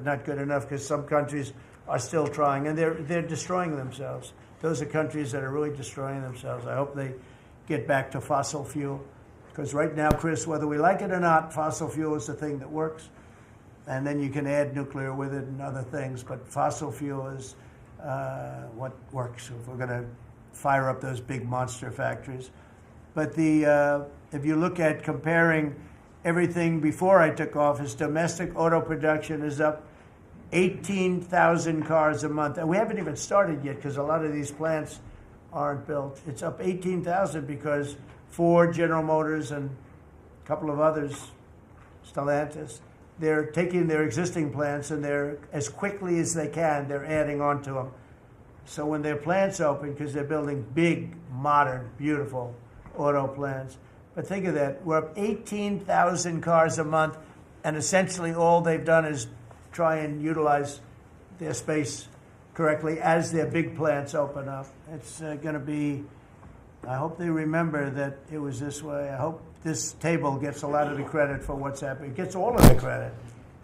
not good enough because some countries are still trying, and they're destroying themselves. Those are countries that are really destroying themselves. I hope they get back to fossil fuel, because right now, Chris, whether we like it or not, fossil fuel is the thing that works, and then you can add nuclear with it and other things, but fossil fuel is what works if we're going to fire up those big monster factories. But if you look at comparing everything before I took office, domestic auto production is up 18,000 cars a month. And we haven't even started yet because a lot of these plants aren't built. It's up 18,000 because Ford, General Motors, and a couple of others, Stellantis, they're taking their existing plants and they're, as quickly as they can, they're adding on to them. So when their plants open, because they're building big, modern, beautiful auto plants. But think of that, we're up 18,000 cars a month, and essentially all they've done is try and utilize their space correctly as their big plants open up. It's going to be, I hope they remember that it was this way. I hope this table gets a lot of the credit for what's happening. It gets all of the credit,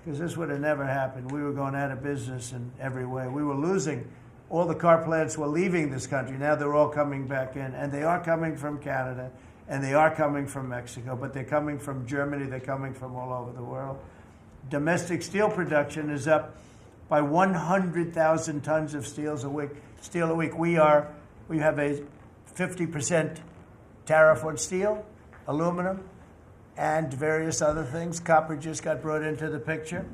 because this would have never happened. We were going out of business in every way. We were losing. All the car plants were leaving this country. Now they're all coming back in, and they are coming from Canada, and they are coming from Mexico, but they're coming from Germany. They're coming from all over the world. Domestic steel production is up by 100,000 tons of steel a week. We have a 50% tariff on steel, aluminum, and various other things. Copper just got brought into the picture,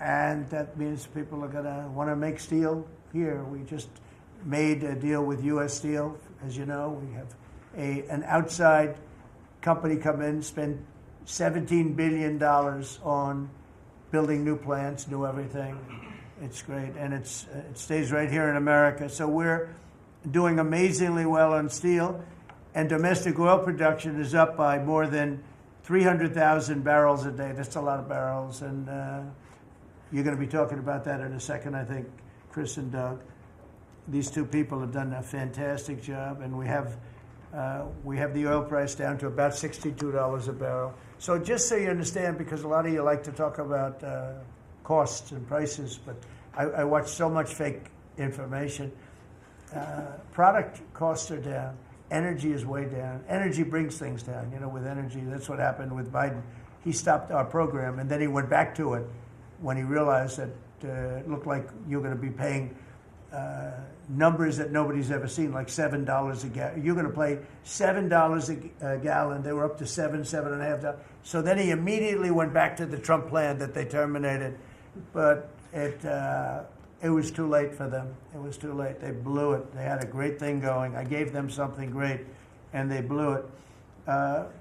and that means people are going to want to make steel here. We just made a deal with U.S. Steel. As you know, we have an outside company come in, spend $17 billion on building new plants, new everything. It's great, and it stays right here in America. So we're doing amazingly well on steel, and domestic oil production is up by more than 300,000 barrels a day. That's a lot of barrels, and you're going to be talking about that in a second, I think, Chris and Doug. These two people have done a fantastic job, and we have the oil price down to about $62 a barrel. So just so you understand, because a lot of you like to talk about costs and prices, but I watch so much fake information. Product costs are down. Energy is way down. Energy brings things down. You know, with energy, that's what happened with Biden. He stopped our program, and then he went back to it when he realized that it looked like you're going to be paying numbers that nobody's ever seen, like $7 a gallon. You're going to pay $7 a gallon. They were up to $7.5. So then he immediately went back to the Trump plan that they terminated. But it was too late for them. It was too late. They blew it. They had a great thing going. I gave them something great, and they blew it.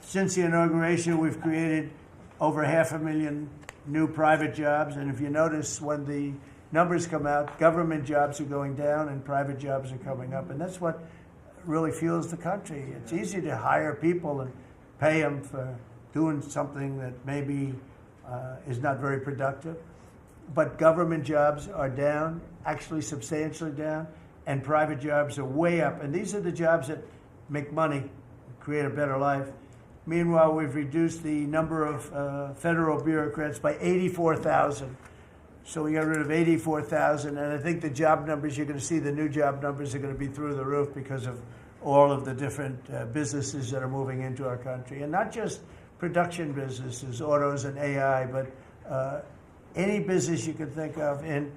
Since the inauguration, we've created over 500,000 new private jobs. And if you notice, when the numbers come out, government jobs are going down and private jobs are coming up. And that's what really fuels the country. It's easy to hire people and pay them for doing something that maybe is not very productive. But government jobs are down, actually substantially down, and private jobs are way up. And these are the jobs that make money, create a better life. Meanwhile, we've reduced the number of federal bureaucrats by 84,000. So we got rid of 84,000, and I think the job numbers, you're going to see the new job numbers are going to be through the roof because of all of the different businesses that are moving into our country. And not just production businesses, autos and AI, but any business you can think of. In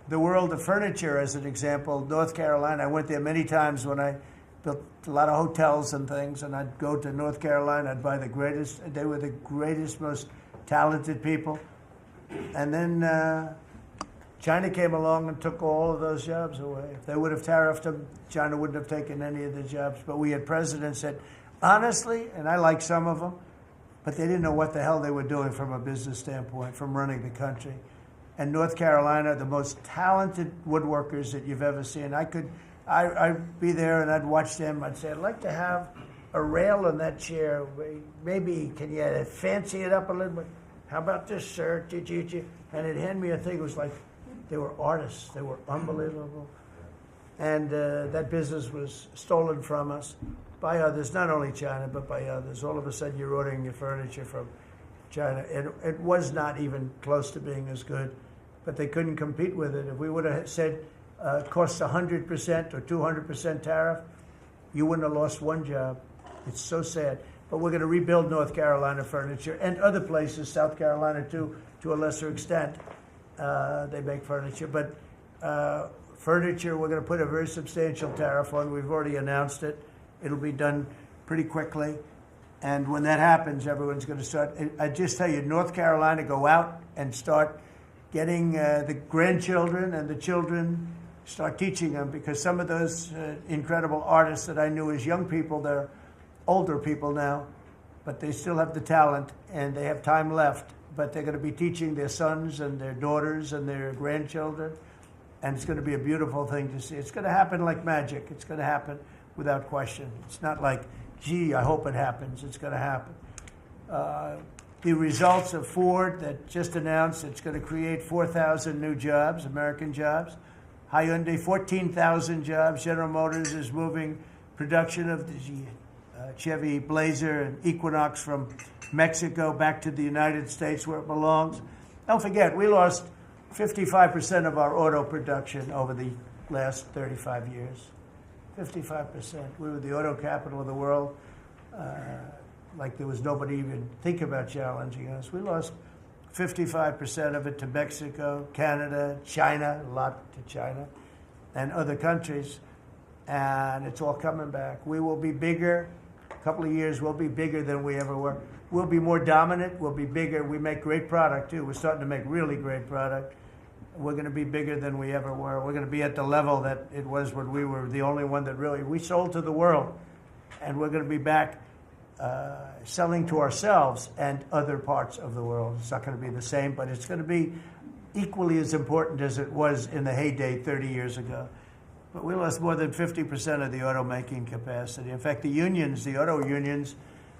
the world of furniture, as an example, North Carolina, I went there many times when I built a lot of hotels and things, and I'd go to North Carolina, I'd buy the greatest, they were the greatest, most talented people. And then China came along and took all of those jobs away. If they would have tariffed them, China wouldn't have taken any of the jobs. But we had presidents that, honestly, and I like some of them, but they didn't know what the hell they were doing from a business standpoint, from running the country. And North Carolina, the most talented woodworkers that you've ever seen. I'd be there and I'd watch them. I'd say, I'd like to have a rail in that chair. Maybe can you fancy it up a little bit? How about this, sir? And they'd hand me a thing. It was like they were artists. They were unbelievable. And that business was stolen from us by others, not only China, but by others. All of a sudden, you're ordering your furniture from China. It was not even close to being as good. but they couldn't compete with it. If we would have said costs 100% or 200% tariff, you wouldn't have lost one job. It's so sad. But we're going to rebuild North Carolina furniture and other places, South Carolina too, to a lesser extent. They make furniture. But furniture, we're going to put a very substantial tariff on. We've already announced it. It'll be done pretty quickly. And when that happens, everyone's going to start. I just tell you, North Carolina, go out and start getting the grandchildren and the children, start teaching them, because some of those incredible artists that I knew as young people, they're older people now, but they still have the talent and they have time left, but they're going to be teaching their sons and their daughters and their grandchildren, and it's going to be a beautiful thing to see. It's going to happen like magic. It's going to happen without question. It's not like, gee, I hope it happens. It's going to happen. The results of Ford that just announced it's going to create 4,000 new jobs, American jobs. Hyundai, 14,000 jobs. General Motors is moving production of the Chevy Blazer and Equinox from Mexico back to the United States where it belongs. Don't forget, we lost 55% of our auto production over the last 35 years. 55%. We were the auto capital of the world. Like there was nobody even think about challenging us. We lost 55% of it to Mexico, Canada, China, a lot to China, and other countries. And it's all coming back. We will be bigger. A couple of years, we'll be bigger than we ever were. We'll be more dominant. We'll be bigger. We make great product, too. We're starting to make really great product. We're going to be bigger than we ever were. We're going to be at the level that it was when we were the only one that really, we sold to the world. And we're going to be back selling to ourselves and other parts of the world. It's not going to be the same, but it's going to be equally as important as it was in the heyday 30 years ago. But we lost more than 50% of the automaking capacity. In fact, the unions, the auto unions,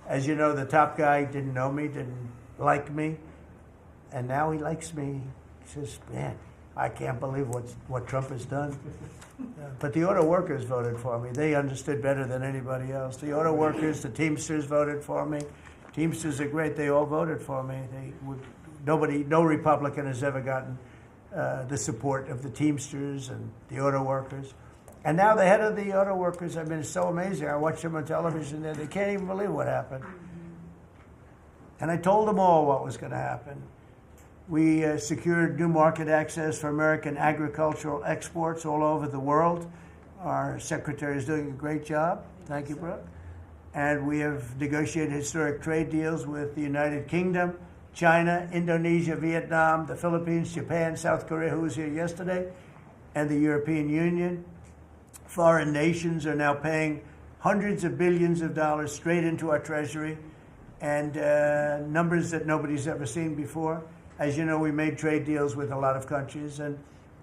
as you know, the top guy didn't know me, didn't like me, and now he likes me. He says, man, I can't believe what Trump has done. But the auto workers voted for me. They understood better than anybody else. The auto workers, the Teamsters voted for me. Teamsters are great. They all voted for me. No Republican has ever gotten the support of the Teamsters and the auto workers. And now the head of the auto workers, I mean, it's so amazing. I watch them on television there. They can't even believe what happened. And I told them all what was going to happen. We secured new market access for American agricultural exports all over the world. Our secretary is doing a great job. Thank you, Brooke. And we have negotiated historic trade deals with the United Kingdom, China, Indonesia, Vietnam, the Philippines, Japan, South Korea, who was here yesterday, and the European Union. Foreign nations are now paying hundreds of billions of dollars straight into our treasury, and numbers that nobody's ever seen before. As you know, we made trade deals with a lot of countries, and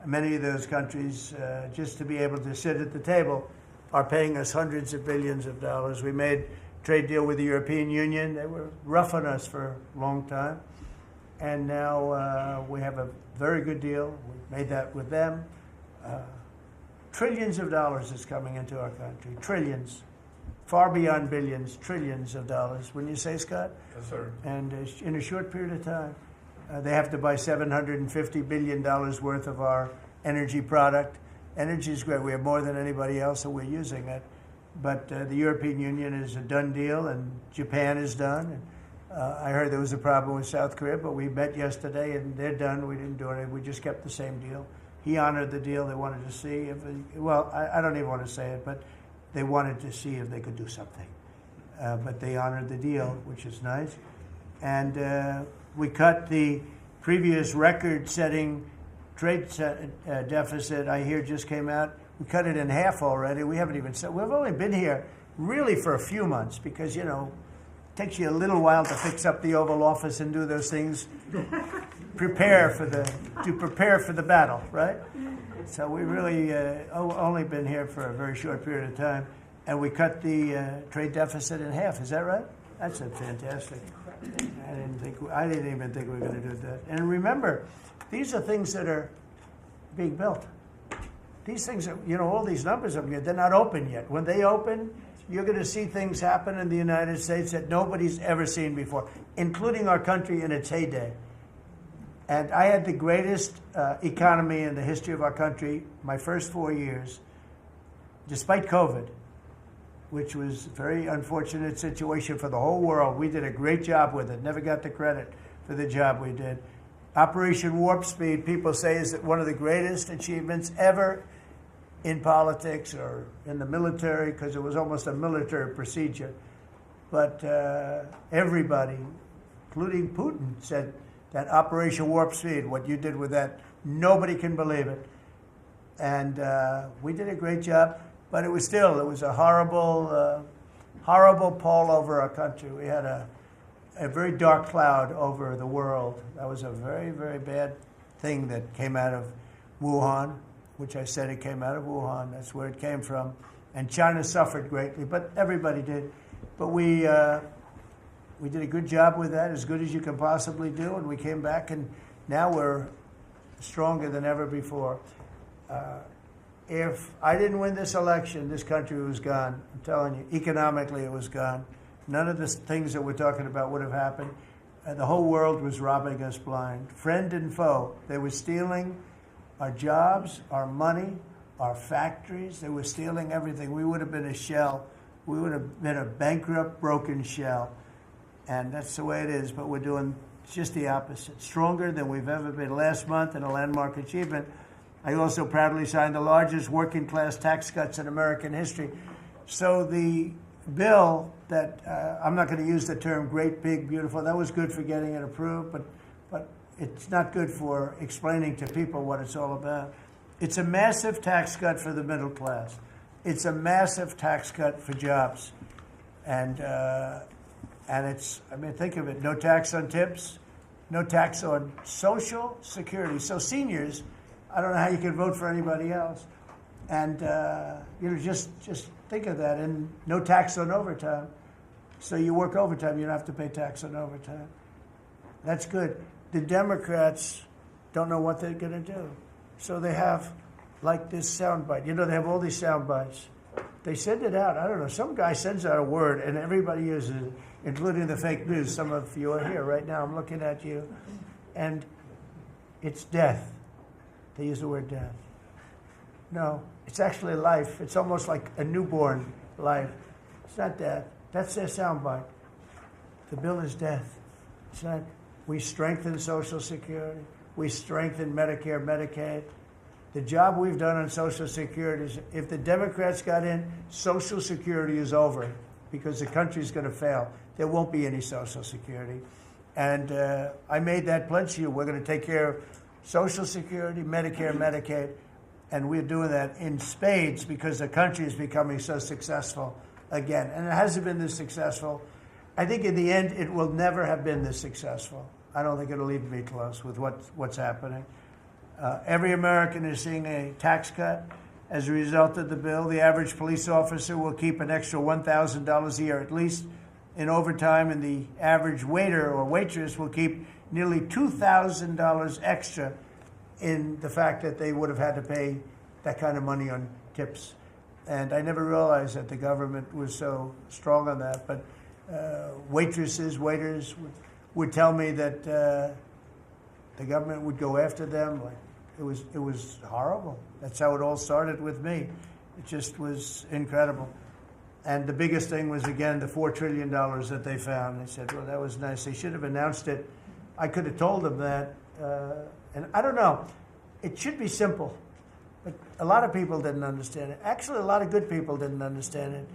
many of those countries, just to be able to sit at the table, are paying us hundreds of billions of dollars. We made a trade deal with the European Union. They were rough on us for a long time, and now we have a very good deal. We made that with them. Trillions of dollars is coming into our country. Trillions. Far beyond billions, trillions of dollars. Wouldn't you say, Scott? Yes, sir. And in a short period of time. They have to buy $750 billion worth of our energy product. Energy is great. We have more than anybody else, and we're using it. But the European Union is a done deal, and Japan is done. And, I heard there was a problem with South Korea, but we met yesterday, and they're done. We didn't do anything. We just kept the same deal. He honored the deal. They wanted to see if I don't even want to say it, but they wanted to see if they could do something. But they honored the deal, which is nice. And we cut the previous record-setting trade deficit, I hear just came out. We cut it in half already. We haven't even said, we've only been here really for a few months because, it takes you a little while to fix up the Oval Office and do those things. prepare for the battle, right? So we really only been here for a very short period of time, and we cut the trade deficit in half. Is that right? That's fantastic. I didn't even think we were going to do that. And remember, these are things that are being built. These things are, all these numbers up here, they're not open yet. When they open, you're going to see things happen in the United States that nobody's ever seen before, including our country in its heyday. And I had the greatest economy in the history of our country my first 4 years, despite COVID, which was a very unfortunate situation for the whole world. We did a great job with it, never got the credit for the job we did. Operation Warp Speed, people say, is one of the greatest achievements ever in politics or in the military, because it was almost a military procedure. But everybody, including Putin, said that Operation Warp Speed, what you did with that, nobody can believe it. And we did a great job, but it was a horrible, horrible pall over our country. We had a very dark cloud over the world. That was a very, very bad thing that came out of Wuhan, which I said it came out of Wuhan. That's where it came from. And China suffered greatly, but everybody did. But we did a good job with that, as good as you can possibly do, and we came back, and now we're stronger than ever before. If I didn't win this election, this country was gone. I'm telling you, economically it was gone. None of the things that we're talking about would have happened. The whole world was robbing us blind. Friend and foe. They were stealing our jobs, our money, our factories. They were stealing everything. We would have been a shell. We would have been a bankrupt, broken shell. And that's the way it is, but we're doing just the opposite. Stronger than we've ever been. Last month, in a landmark achievement, I also proudly signed the largest working class tax cuts in American history. So the bill that, I'm not going to use the term great, big, beautiful, that was good for getting it approved, but it's not good for explaining to people what it's all about. It's a massive tax cut for the middle class. It's a massive tax cut for jobs. And it's, I mean, think of it, no tax on tips, no tax on Social Security. So seniors, I don't know how you can vote for anybody else. And, just think of that. And no tax on overtime. So you work overtime, you don't have to pay tax on overtime. That's good. The Democrats don't know what they're going to do. So they have, like, this soundbite. They have all these sound bites. They send it out. I don't know. Some guy sends out a word, and everybody uses it, including the fake news. Some of you are here right now. I'm looking at you. And it's death. They use the word death. No, it's actually life. It's almost like a newborn life. It's not death. That's their soundbite. The bill is death. It's not. We strengthen Social Security. We strengthen Medicare, Medicaid. The job we've done on Social Security is, if the Democrats got in, Social Security is over because the country's going to fail. There won't be any Social Security. And I made that pledge to you. We're going to take care of Social Security, Medicare, Medicaid, and we're doing that in spades because the country is becoming so successful again. And it hasn't been this successful. I think in the end, it will never have been this successful. I don't think it'll even be close with what's happening. Every American is seeing a tax cut as a result of the bill. The average police officer will keep an extra $1,000 a year at least in overtime, and the average waiter or waitress will keep nearly $2,000 extra in the fact that they would have had to pay that kind of money on tips. And I never realized that the government was so strong on that. But waitresses, waiters would tell me that the government would go after them. Like, it was horrible. That's how it all started with me. It just was incredible. And the biggest thing was, again, the $4 trillion that they found. They said, well, that was nice. They should have announced it. I could have told them that. And I don't know. It should be simple. But a lot of people didn't understand it. Actually, a lot of good people didn't understand it.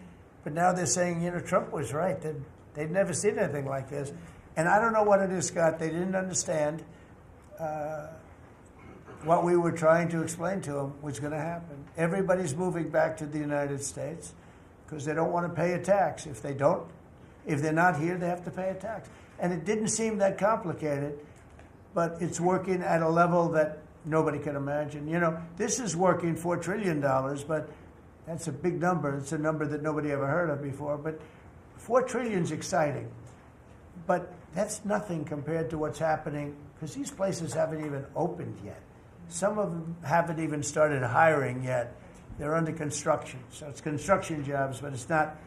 But now they're saying, Trump was right. They'd never seen anything like this. And I don't know what it is, Scott. They didn't understand what we were trying to explain to them was going to happen. Everybody's moving back to the United States because they don't want to pay a tax. If they're not here, they have to pay a tax. And it didn't seem that complicated, but it's working at a level that nobody can imagine. This is working $4 trillion, but that's a big number. It's a number that nobody ever heard of before. But $4 trillion is exciting. But that's nothing compared to what's happening, because these places haven't even opened yet. Some of them haven't even started hiring yet. They're under construction. So it's construction jobs, but it's not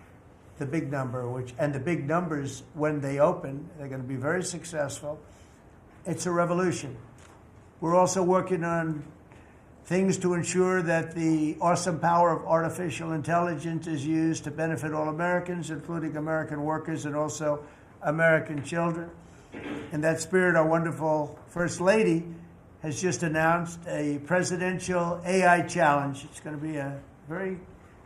the big number, and the big numbers, when they open, they're going to be very successful. It's a revolution. We're also working on things to ensure that the awesome power of artificial intelligence is used to benefit all Americans, including American workers and also American children. In that spirit, our wonderful First Lady has just announced a presidential AI challenge. It's going to be a very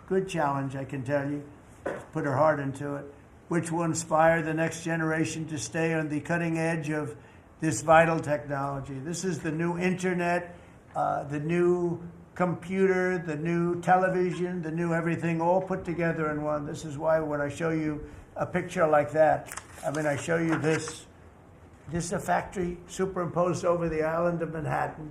good challenge, I can tell you. She's put her heart into it, which will inspire the next generation to stay on the cutting edge of this vital technology. This is the new internet, the new computer, the new television, the new everything, all put together in one. This is why when I show you a picture like that, I show you this. This is a factory superimposed over the island of Manhattan,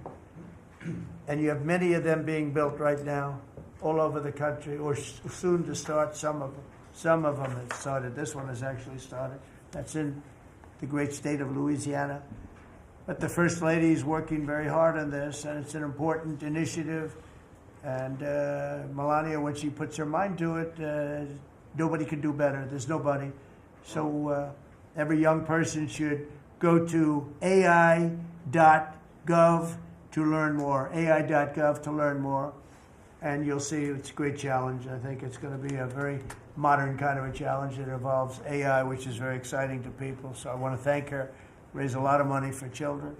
and you have many of them being built right now all over the country, or soon to start. Some of them have started. This one has actually started. That's in the great state of Louisiana. But the First Lady is working very hard on this, and it's an important initiative. And Melania, when she puts her mind to it, nobody can do better. There's nobody. So every young person should go to ai.gov to learn more, ai.gov to learn more. And you'll see it's a great challenge. I think it's going to be a very modern kind of a challenge that involves AI, which is very exciting to people. So I want to thank her, raise a lot of money for children.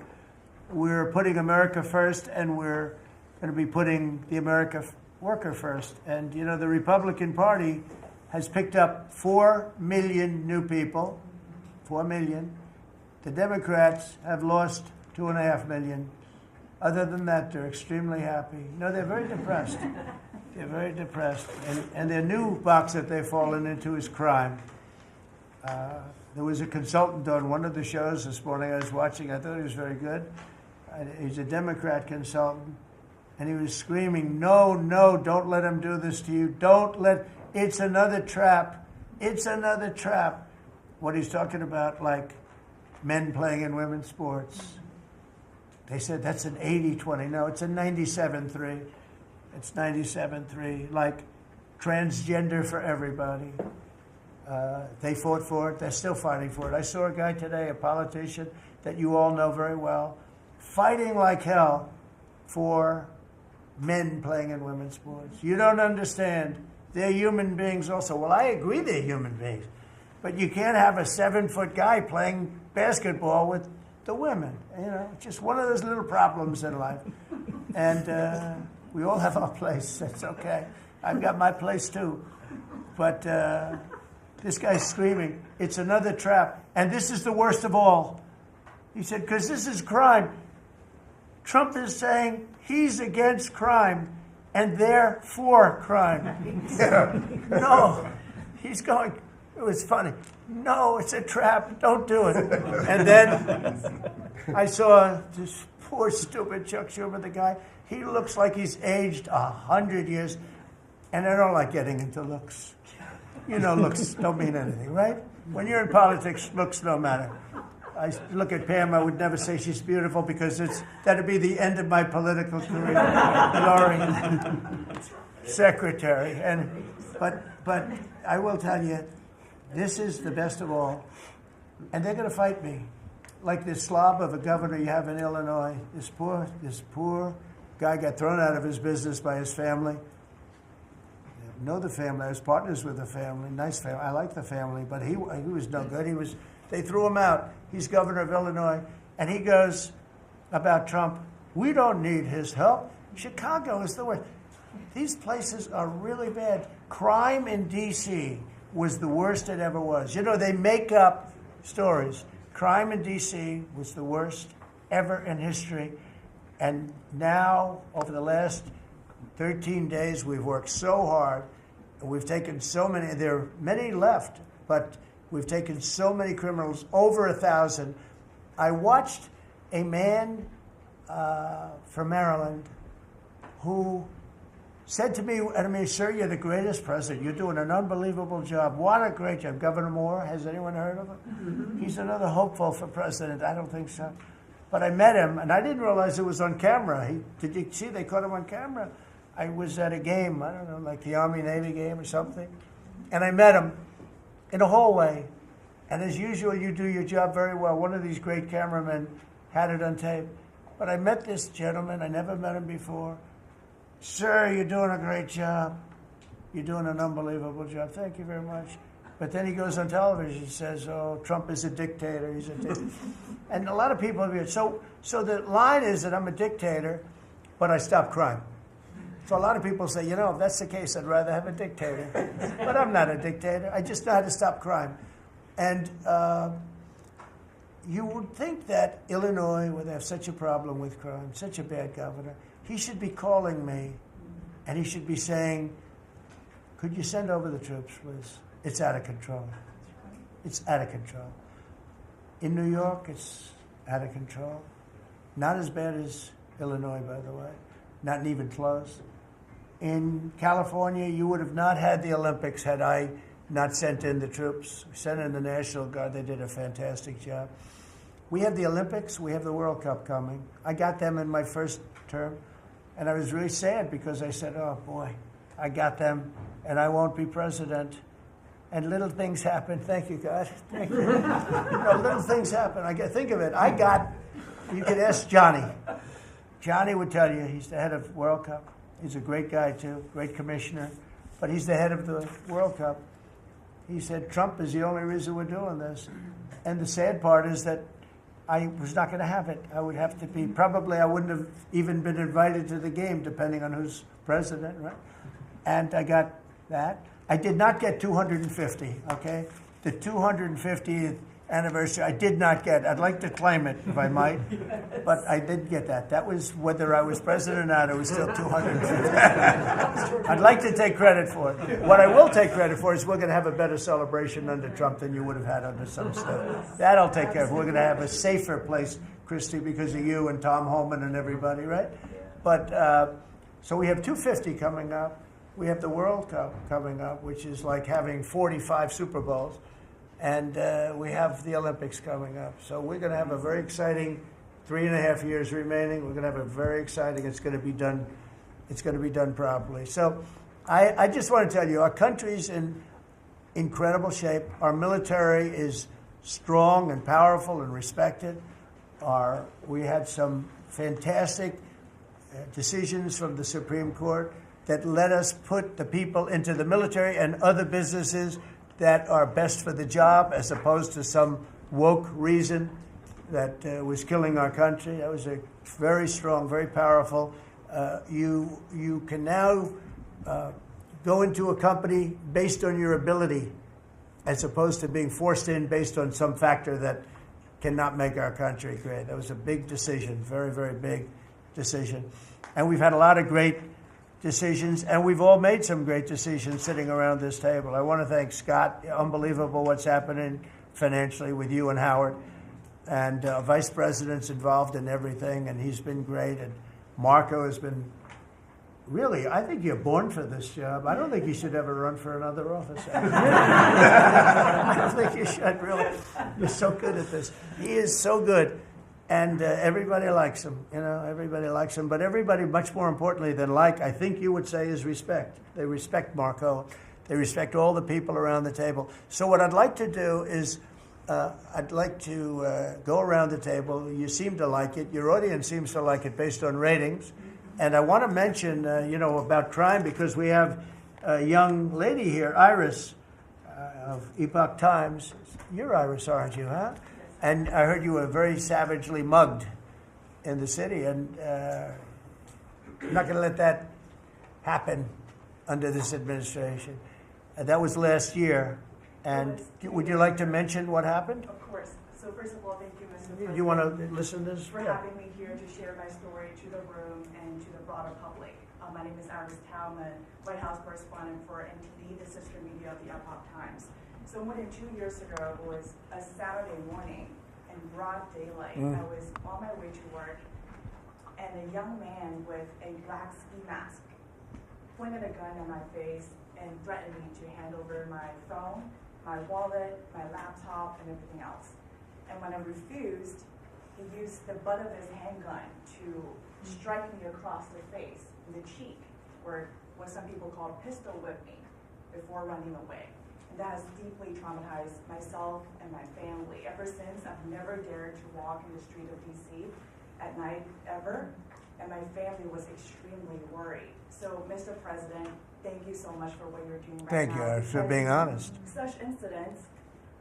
We're putting America first, and we're going to be putting the American worker first. And, the Republican Party has picked up 4 million new people, 4 million. The Democrats have lost 2.5 million. Other than that, they're extremely happy. They're very depressed. They're very depressed. And their new box that they've fallen into is crime. There was a consultant on one of the shows this morning I was watching. I thought he was very good. He's a Democrat consultant. And he was screaming, no, don't let him do this to you. It's another trap. It's another trap. What he's talking about, like men playing in women's sports. They said that's an 80-20. No, it's a 97-3. It's 97-3. Like transgender for everybody. They fought for it. They're still fighting for it. I saw a guy today, a politician that you all know very well, fighting like hell for men playing in women's sports. You don't understand. They're human beings also. Well, I agree they're human beings. But you can't have a 7-foot guy playing basketball with the women. Just one of those little problems in life. And we all have our place. That's okay. I've got my place too. But this guy's screaming, it's another trap. And this is the worst of all. He said, because this is crime. Trump is saying he's against crime and they're for crime. No, he's going, it was funny. No, it's a trap. Don't do it. And then I saw this poor, stupid Chuck Schumer, the guy. He looks like he's aged 100 years. And I don't like getting into looks. Looks don't mean anything, right? When you're in politics, looks don't matter. I look at Pam, I would never say she's beautiful because that'd be the end of my political career. Glory, secretary. But I will tell you, this is the best of all. And they're going to fight me. Like this slob of a governor you have in Illinois. This poor guy got thrown out of his business by his family. I know the family. I was partners with the family. Nice family. I like the family. But he was no good. They threw him out. He's governor of Illinois. And he goes about Trump, we don't need his help. Chicago is the worst. These places are really bad. Crime in D.C. was the worst it ever was. They make up stories. Crime in D.C. was the worst ever in history. And now, over the last 13 days, we've worked so hard. We've taken so many, there are many left, but we've taken so many criminals, over 1,000. I watched a man from Maryland who said to me, sir, you're the greatest president. You're doing an unbelievable job. What a great job. Governor Moore, has anyone heard of him? Mm-hmm. He's another hopeful for president. I don't think so. But I met him, and I didn't realize it was on camera. Did you see they caught him on camera? I was at a game, I don't know, like the Army-Navy game or something. And I met him in a hallway. And as usual, you do your job very well. One of these great cameramen had it on tape. But I met this gentleman. I never met him before. Sir, you're doing a great job. You're doing an unbelievable job. Thank you very much. But then he goes on television and says, oh, Trump is a dictator. He's a dictator. And a lot of people have so the line is that I'm a dictator, but I stop crime. So a lot of people say, you know, if that's the case, I'd rather have a dictator. But I'm not a dictator. I just know how to stop crime. And you would think that Illinois would have such a problem with crime, such a bad governor. He should be calling me, and he should be saying, could you send over the troops, please? It's out of control. It's out of control. In New York, it's out of control. Not as bad as Illinois, by the way. Not even close. In California, you would have not had the Olympics had I not sent in the troops. We sent in the National Guard. They did a fantastic job. We have the Olympics. We have the World Cup coming. I got them in my first term, and I was really sad because I said, oh, boy, I got them, and I won't be president. And little things happen. Thank you, God. Thank you. Little things happen. Think of it. You could ask Johnny. Johnny would tell you he's the head of World Cup. He's a great guy, too, great commissioner. But he's the head of the World Cup. He said, Trump is the only reason we're doing this. And the sad part is that I was not going to have it. I would have to be, probably I wouldn't have even been invited to the game, depending on who's president, right? And I got that. I did not get 250, okay? The 250th anniversary, I did not get. I'd like to claim it, if I might, but I did get that. That was whether I was president or not, it was still 250. I'd like to take credit for it. What I will take credit for is we're going to have a better celebration under Trump than you would have had under some stuff. That I'll take care of. We're going to have a safer place, Christy, because of you and Tom Homan and everybody, right? But, so we have 250 coming up. We have the World Cup coming up, which is like having 45 Super Bowls. And we have the Olympics coming up. So we're going to have a very exciting 3.5 years remaining. We're going to have a very exciting, it's going to be done properly. So I just want to tell you, our country's in incredible shape. Our military is strong and powerful and respected. We had some fantastic decisions from the Supreme Court that let us put the people into the military and other businesses that are best for the job, as opposed to some woke reason that was killing our country. That was a very strong, very powerful. You can now go into a company based on your ability, as opposed to being forced in based on some factor that cannot make our country great. That was a big decision, very, very big decision. And we've had a lot of great decisions, and we've all made some great decisions sitting around this table. I want to thank Scott. Unbelievable what's happening financially with you and Howard. And Vice President's involved in everything, and he's been great. And Marco has been really, I think you're born for this job. I don't think you should ever run for another office. I don't think you should, really. You're so good at this. He is so good. And everybody likes him, everybody likes him. But everybody, much more importantly than I think you would say, is respect. They respect Marco. They respect all the people around the table. So what I'd like to do is I'd like to go around the table. You seem to like it. Your audience seems to like it based on ratings. And I want to mention, about crime, because we have a young lady here, Iris, of Epoch Times. You're Iris, aren't you, huh? And I heard you were very savagely mugged in the city, and I'm not going to let that happen under this administration. That was last year. And would you like to mention what happened? Of course. So first of all, thank you, Mr. President. Do you want to listen to this? For having me here to share my story to the room and to the broader public. My name is Iris Talman, White House correspondent for NTD, the sister media of the Epoch Times. So more than 2 years ago, it was a Saturday morning in broad daylight. I was on my way to work, and a young man with a black ski mask pointed a gun at my face and threatened me to hand over my phone, my wallet, my laptop, and everything else. And when I refused, he used the butt of his handgun to strike me across the face, in the cheek, or what some people call pistol whip me, before running away. And that has deeply traumatized myself and my family. Ever since, I've never dared to walk in the street of DC at night ever, and my family was extremely worried. So, Mr. President, thank you so much for what you're doing right now. Thank you, Iris, for being honest. Such incidents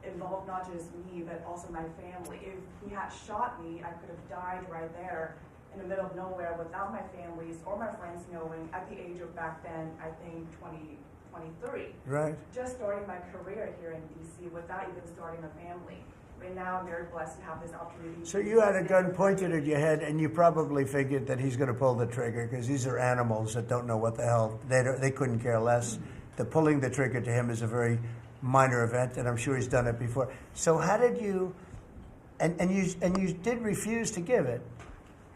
involved not just me, but also my family. If he had shot me, I could have died right there in the middle of nowhere without my families or my friends knowing at the age of back then, I think 23. Right. Just starting my career here in DC without even starting a family. Right now, I'm very blessed to have this opportunity. So you had a gun pointed at your head, and you probably figured that he's going to pull the trigger because these are animals that don't know what the hell. They couldn't care less. The pulling the trigger to him is a very minor event, and I'm sure he's done it before. So how did you? And you did refuse to give it,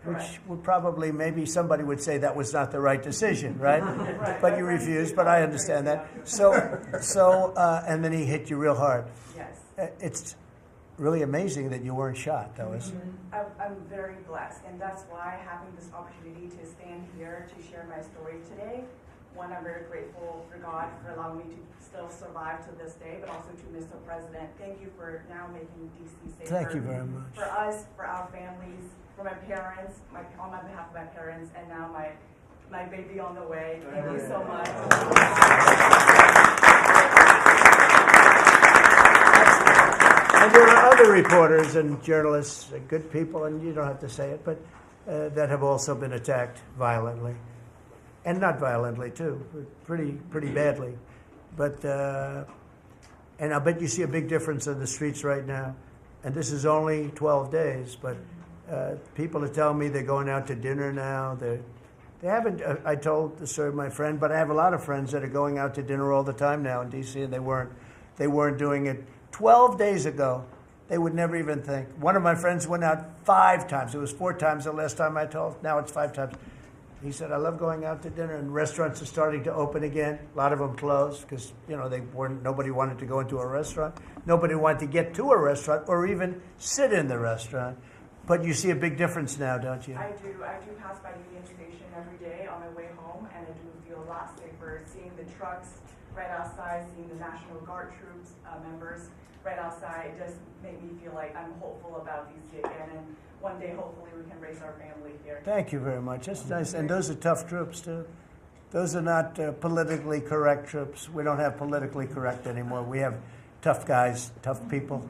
Correct. which would probably maybe somebody would say that was not the right decision, right? Right. But you refused. But I understand that. So and then he hit you real hard. Yes. It's really amazing that you weren't shot, though. I'm very blessed, and that's why having this opportunity to stand here to share my story today. One, I'm very grateful for God for allowing me to still survive to this day, but also to Mr. President. Thank you for now making DC safer. Thank you very much. For us, for our families, for my parents, on my behalf of my parents, and now my baby on the way. Thank you so much. And there are other reporters and journalists, good people, and you don't have to say it, but that have also been attacked violently. And not violently, too, but pretty badly. But, and I bet you see a big difference in the streets right now. And this is only 12 days, but people are telling me they're going out to dinner now. They haven't, I told my friend, but I have a lot of friends that are going out to dinner all the time now in D.C., and they weren't doing it 12 days ago. They would never even think. One of my friends went out 5 times. It was 4 times the last time I told. Now it's 5 times. He said, I love going out to dinner, and restaurants are starting to open again. A lot of them closed because, nobody wanted to go into a restaurant. Nobody wanted to get to a restaurant or even sit in the restaurant. But you see a big difference now, don't you? I do. I do pass by Union Station every day on my way home, and I do feel a lot safer seeing the trucks right outside, seeing the National Guard troops members right outside. It just made me feel like I'm hopeful about DC again, and one day hopefully we can raise our family here. Thank you very much. That's nice. And those are tough troops, too. Those are not politically correct troops. We don't have politically correct anymore. We have tough guys, tough people,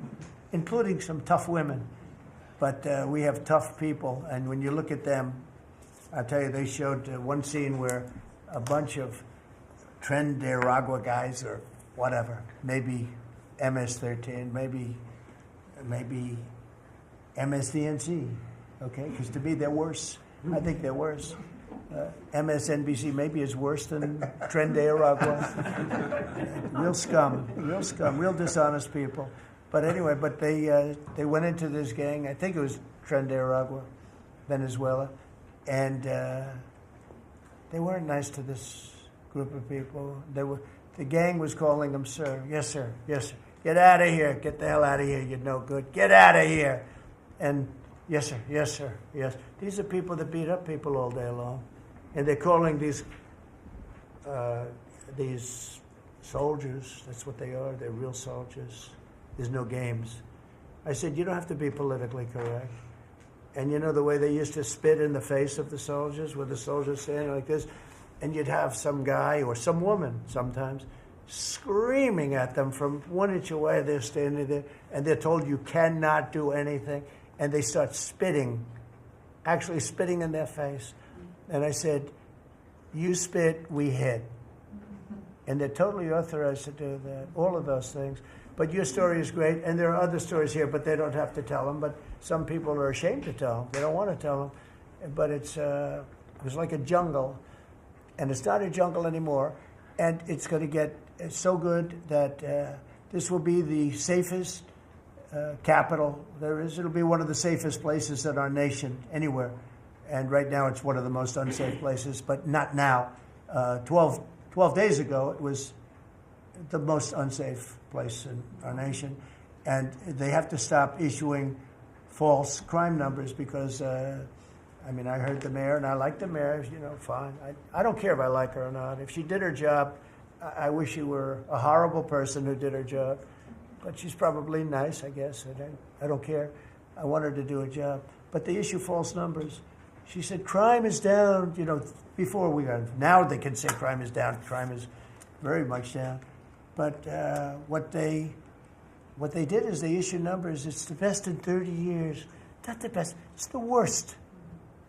including some tough women. But we have tough people, and when you look at them, I'll tell you, they showed one scene where a bunch of Deregulatory guys or whatever, maybe MS-13, maybe MSDNC, okay? Because to me, they're worse. I think they're worse. MSNBC maybe is worse than Deregulatory. Real scum, real dishonest people. But anyway, they went into this gang. I think it was Deregulatory, Venezuela, and they weren't nice to this group of people. The gang was calling them sir. Yes, sir. Yes, sir. Get out of here. Get the hell out of here. You're no good. Get out of here. And yes, sir. Yes, sir. Yes. These are people that beat up people all day long, and they're calling these soldiers. That's what they are. They're real soldiers. There's no games. I said, you don't have to be politically correct. And you know the way they used to spit in the face of the soldiers, with the soldiers standing like this, and you'd have some guy or some woman sometimes screaming at them from 1 inch away. They're standing there, and they're told you cannot do anything, and they start spitting, actually spitting in their face. And I said, you spit, we hit. And they're totally authorized to do that, all of those things. But your story is great, and there are other stories here, but they don't have to tell them. But some people are ashamed to tell them. They don't want to tell them. But it was like a jungle, and it's not a jungle anymore. And it's going to get so good that this will be the safest capital there is. It'll be one of the safest places in our nation, anywhere. And right now it's one of the most unsafe places, but not now. 12 days ago, it was the most unsafe place in our nation. And they have to stop issuing false crime numbers because, I heard the mayor, and I like the mayor, fine. I don't care if I like her or not. If she did her job, I wish she were a horrible person who did her job. But she's probably nice, I guess. I don't care. I want her to do a job. but they issue false numbers. She said, crime is down, before we got, now they can say crime is down. Crime is very much down. But what they did is they issued numbers. It's the best in 30 years. Not the best. It's the worst.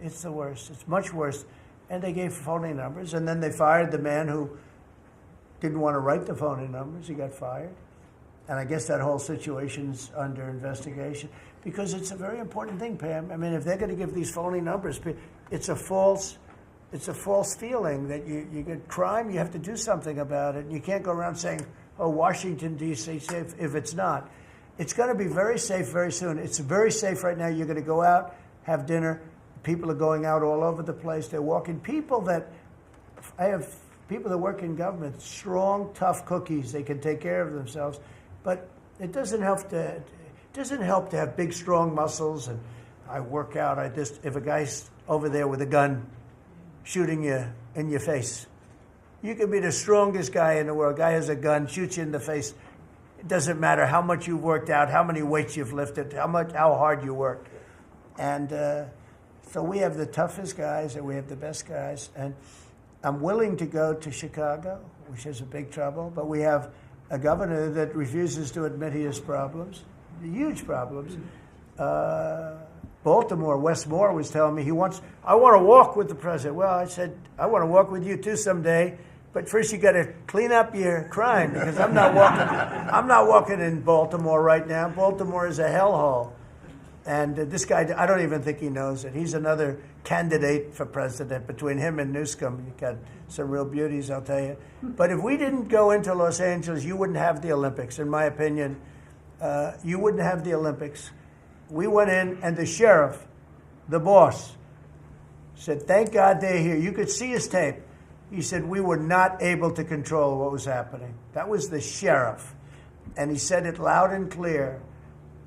It's the worst. It's much worse. And they gave phony numbers. And then they fired the man who didn't want to write the phony numbers. He got fired. And I guess that whole situation's under investigation because it's a very important thing, Pam. I mean, if they're going to give these phony numbers, it's a false feeling that you get crime. You have to do something about it. You can't go around saying, "Oh, Washington D.C. safe," if it's not. It's going to be very safe very soon. It's very safe right now. You're going to go out, have dinner. People are going out all over the place. They're walking. I have people that work in government, strong, tough cookies. They can take care of themselves. But it doesn't help to have big, strong muscles. And I work out. If a guy's over there with a gun shooting you in your face, you can be the strongest guy in the world. Guy has a gun, shoots you in the face. It doesn't matter how much you've worked out, how many weights you've lifted, how hard you work. And so we have the toughest guys and we have the best guys. And I'm willing to go to Chicago, which is a big trouble, but we have a governor that refuses to admit he has problems, huge problems. Baltimore, Wes Moore was telling me I want to walk with the president. Well, I said, I want to walk with you too someday, but first you got to clean up your crime because I'm not walking in Baltimore right now. Baltimore is a hellhole. And this guy, I don't even think he knows it. He's another candidate for president. Between him and Newsom, you got some real beauties, I'll tell you. But if we didn't go into Los Angeles, you wouldn't have the Olympics. In my opinion, you wouldn't have the Olympics. We went in, and the sheriff, the boss, said, "Thank God they're here." You could see his tape. He said, "We were not able to control what was happening." That was the sheriff. And he said it loud and clear.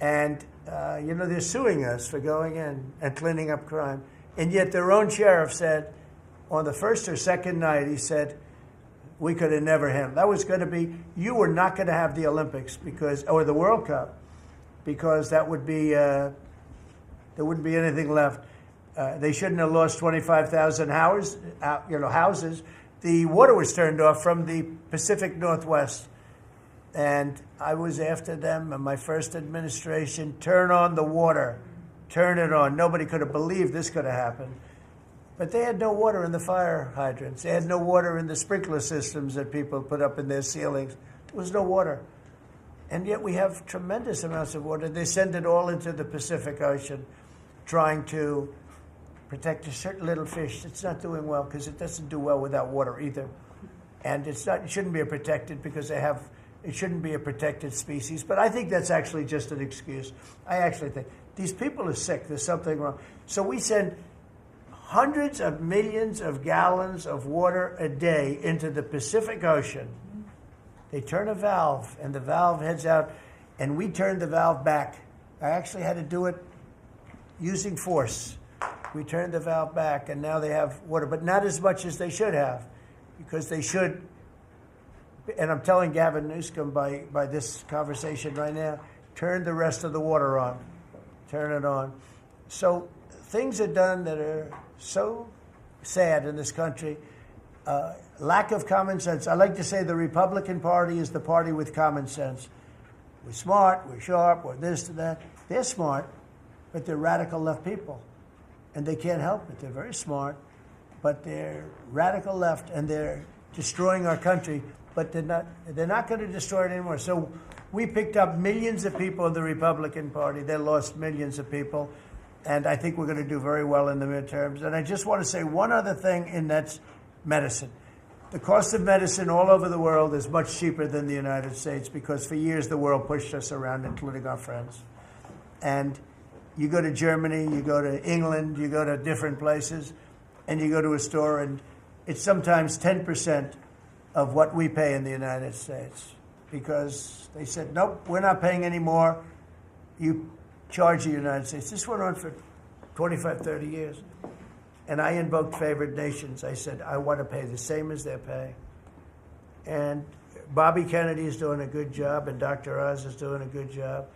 And they're suing us for going in and cleaning up crime. And yet their own sheriff said on the first or second night, he said, we could have never handled. That was going to be, you were not going to have the Olympics or the World Cup because that would be, there wouldn't be anything left. They shouldn't have lost 25,000 houses. The water was turned off from the Pacific Northwest. And I was after them in my first administration, turn on the water, turn it on. Nobody could have believed this could have happened. But they had no water in the fire hydrants. They had no water in the sprinkler systems that people put up in their ceilings. There was no water. And yet we have tremendous amounts of water. They send it all into the Pacific Ocean, trying to protect a certain little fish. It's not doing well because it doesn't do well without water either. And it shouldn't be protected because it shouldn't be a protected species. But I think that's actually just an excuse. I actually think these people are sick. There's something wrong. So we send hundreds of millions of gallons of water a day into the Pacific Ocean. They turn a valve, and the valve heads out, and we turn the valve back. I actually had to do it using force. We turned the valve back, and now they have water, but not as much as they should have, because they should. And I'm telling Gavin Newsom by this conversation right now, turn the rest of the water on. Turn it on. So things are done that are so sad in this country. Lack of common sense. I like to say the Republican Party is the party with common sense. We're smart, we're sharp, we're this to that. They're smart, but they're radical left people. And they can't help it. They're very smart, but they're radical left, and they're destroying our country. But they're not going to destroy it anymore. So we picked up millions of people in the Republican Party. They lost millions of people. And I think we're going to do very well in the midterms. And I just want to say one other thing, and that's medicine. The cost of medicine all over the world is much cheaper than the United States because for years the world pushed us around, including our friends. And you go to Germany, you go to England, you go to different places, and you go to a store, and it's sometimes 10% of what we pay in the United States because they said, nope, we're not paying any more. You charge the United States. This went on for 25, 30 years. And I invoked favored nations. I said, I want to pay the same as they're paying. And Bobby Kennedy is doing a good job, and Dr. Oz is doing a good job.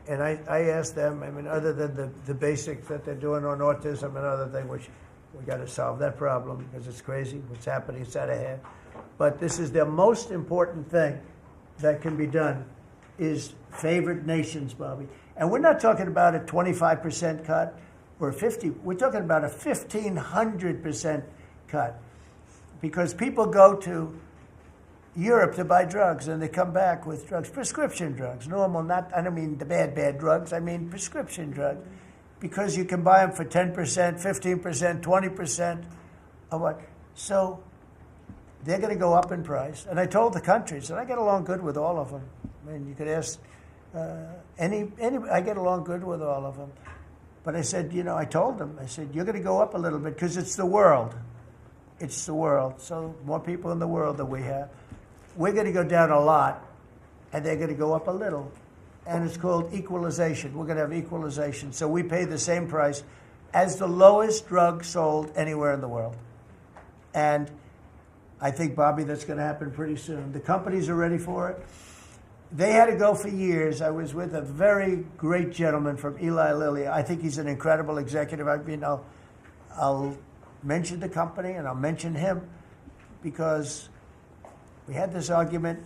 And I asked them, I mean, other than the basics that they're doing on autism and other things, which we got to solve that problem because it's crazy what's happening, it's out of hand. But this is the most important thing that can be done is favored nations, Bobby. And we're not talking about a 25% cut or 50. We're talking about a 1,500% cut. Because people go to Europe to buy drugs and they come back with drugs, prescription drugs, normal, not, I don't mean the bad drugs, I mean prescription drugs. Because you can buy them for 10%, 15%, 20% of what. So they're going to go up in price. And I told the countries, and I get along good with all of them. I mean, you could ask any, I get along good with all of them. But I said, you know, I told them, I said, you're going to go up a little bit because it's the world. It's the world. So more people in the world than we have. We're going to go down a lot, and they're going to go up a little. And it's called equalization. We're going to have equalization. So we pay the same price as the lowest drug sold anywhere in the world. And I think, Bobby, that's going to happen pretty soon. The companies are ready for it. They had to go for years. I was with a very great gentleman from Eli Lilly. I think he's an incredible executive. I mean, I'll mention the company and I'll mention him because we had this argument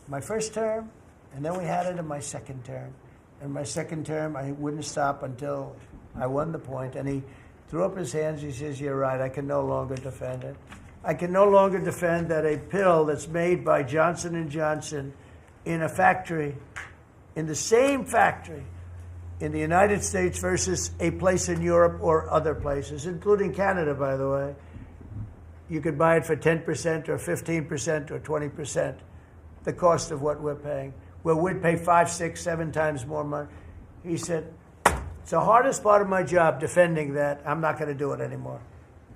my first term, and then we had it in my second term. In my second term, I wouldn't stop until I won the point, and he threw up his hands. He says, you're right, I can no longer defend it. I can no longer defend that a pill that's made by Johnson & Johnson in a factory, in the same factory in the United States versus a place in Europe or other places, including Canada, by the way, you could buy it for 10% or 15% or 20%, the cost of what we're paying. Well, we'd pay 5, 6, 7 times more money. He said, it's the hardest part of my job, defending that. I'm not going to do it anymore.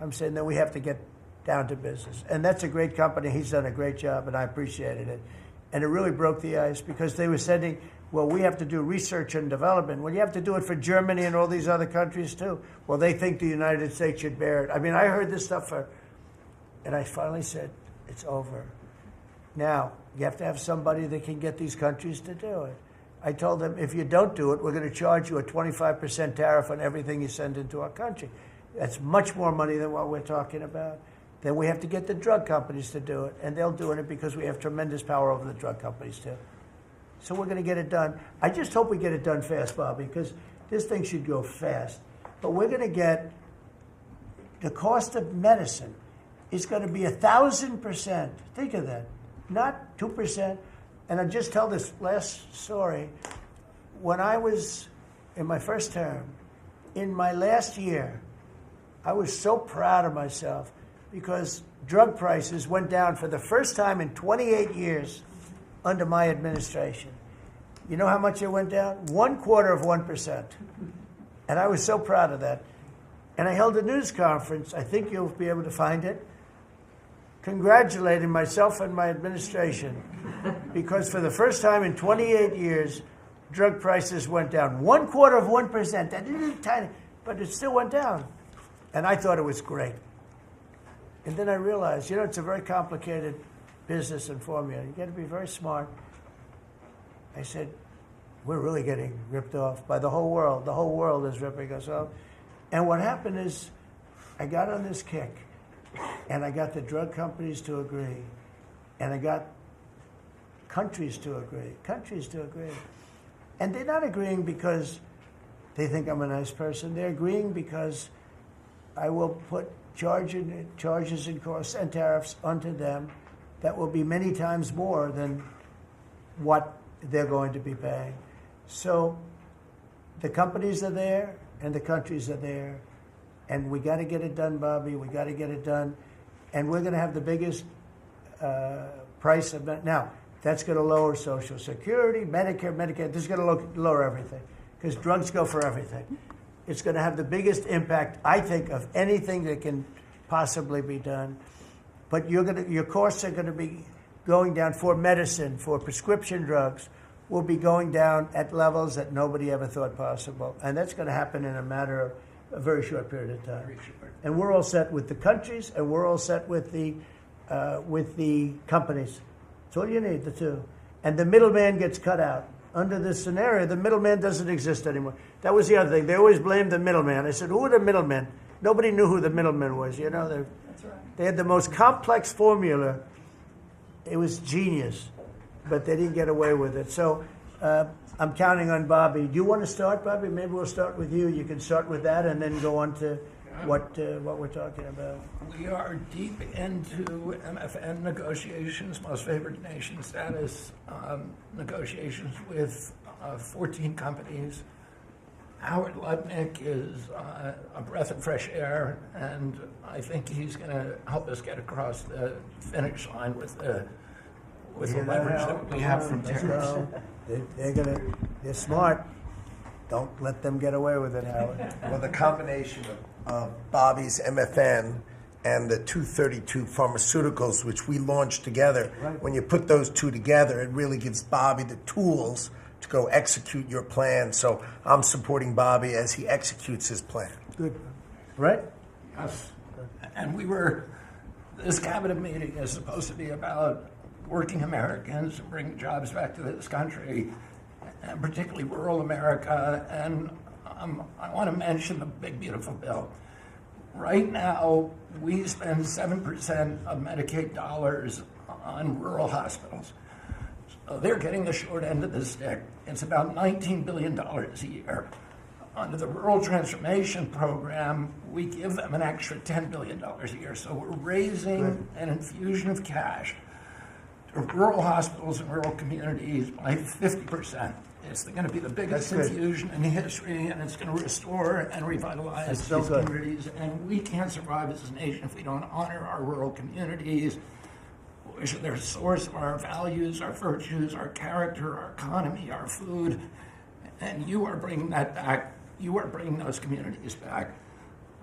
I'm saying that we have to get down to business. And that's a great company. He's done a great job, and I appreciated it. And it really broke the ice because they were sending, well, we have to do research and development. Well, you have to do it for Germany and all these other countries, too. Well, they think the United States should bear it. I mean, I heard this stuff and I finally said, it's over. Now, you have to have somebody that can get these countries to do it. I told them, if you don't do it, we're going to charge you a 25% tariff on everything you send into our country. That's much more money than what we're talking about. Then we have to get the drug companies to do it, and they'll do it because we have tremendous power over the drug companies, too. So we're going to get it done. I just hope we get it done fast, Bobby, because this thing should go fast. But we're going to get the cost of medicine is going to be 1,000%. Think of that. Not 2%. And I just tell this last story. When I was in my first term, in my last year, I was so proud of myself because drug prices went down for the first time in 28 years under my administration. You know how much it went down? 1/4%. And I was so proud of that. And I held a news conference. I think you'll be able to find it, congratulating myself and my administration because for the first time in 28 years, drug prices went down 1/4%. That is tiny, but it still went down. And I thought it was great. And then I realized, you know, it's a very complicated business and formula. You got to be very smart. I said, we're really getting ripped off by the whole world. The whole world is ripping us off. And what happened is I got on this kick. And I got the drug companies to agree. And I got countries to agree. And they're not agreeing because they think I'm a nice person. They're agreeing because I will put charges and costs and tariffs onto them that will be many times more than what they're going to be paying. So the companies are there and the countries are there. And we got to get it done, Bobby. We got to get it done. And we're going to have the biggest price of it. Now, that's going to lower Social Security, Medicare. This is going to lower everything because drugs go for everything. It's going to have the biggest impact, I think, of anything that can possibly be done. But your costs are going to be going down for medicine, for prescription drugs, will be going down at levels that nobody ever thought possible. And that's going to happen in a matter of a very short period of time. And we're all set with the countries, and we're all set with the companies. That's all you need, the two. And the middleman gets cut out. under this scenario, the middleman doesn't exist anymore. That was the other thing. They always blamed the middleman. I said, who are the middlemen? Nobody knew who the middleman was. You know, That's right. they had the most complex formula. It was genius, but they didn't get away with it. So I'm counting on Bobby. Do you want to start, Bobby? Maybe we'll start with you. You can start with that and then go on to what we're talking about. We are deep into MFN negotiations, most favored nation status negotiations with 14 companies. Howard Lutnick is a breath of fresh air, and I think he's going to help us get across the finish line with the leverage that we have from tariffs. They're smart. Don't let them get away with it, Howard. Well, the combination of Bobby's MFN and the 232 pharmaceuticals, which we launched together, Right. when you put those two together, it really gives Bobby the tools to go execute your plan. So I'm supporting Bobby as he executes his plan. Good. Right? Yes. And this cabinet meeting is supposed to be about working Americans and bringing jobs back to this country, and particularly rural America. And I want to mention the big, beautiful bill. Right now, we spend 7% of Medicaid dollars on rural hospitals. So they're getting the short end of the stick. It's about $19 billion a year. Under the Rural Transformation Program, we give them an extra $10 billion a year. So we're raising an infusion of cash to rural hospitals and rural communities by 50%. It's going to be the biggest infusion in history, and it's going to restore and revitalize these communities. And we can't survive as a nation if we don't honor our rural communities, which are the source of our values, our virtues, our character, our economy, our food. And you are bringing that back. You are bringing those communities back.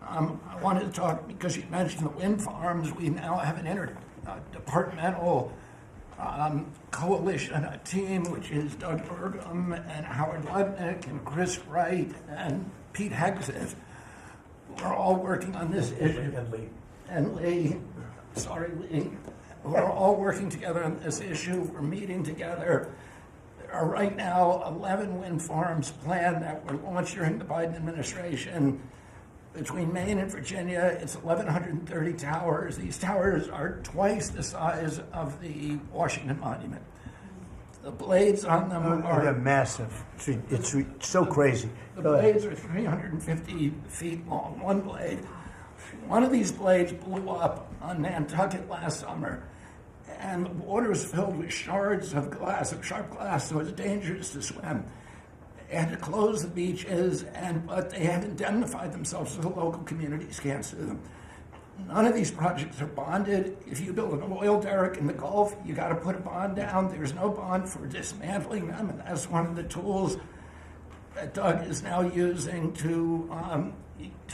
I wanted to talk, because you mentioned the wind farms, we now have an interdepartmental coalition, a team, which is Doug Burgum and Howard Lutnick and Chris Wright and Pete Hegseth. We're all working on this issue. And Lee. We're all working together on this issue. We're meeting together. There are right now 11 wind farms planned that were launched during the Biden administration. Between Maine and Virginia, it's 1,130 towers. These towers are twice the size of the Washington Monument. The blades on them They're are massive. It's so crazy. the Go ahead. blades are 350 feet long, one blade. One of these blades blew up on Nantucket last summer, and the water was filled with shards of glass, of sharp glass, so it's dangerous to swim. They had to close the beaches, but they have indemnified themselves so the local communities can't sue them. None of these projects are bonded. If you build an oil derrick in the Gulf, you got to put a bond down. There's no bond for dismantling them, and that's one of the tools that Doug is now using to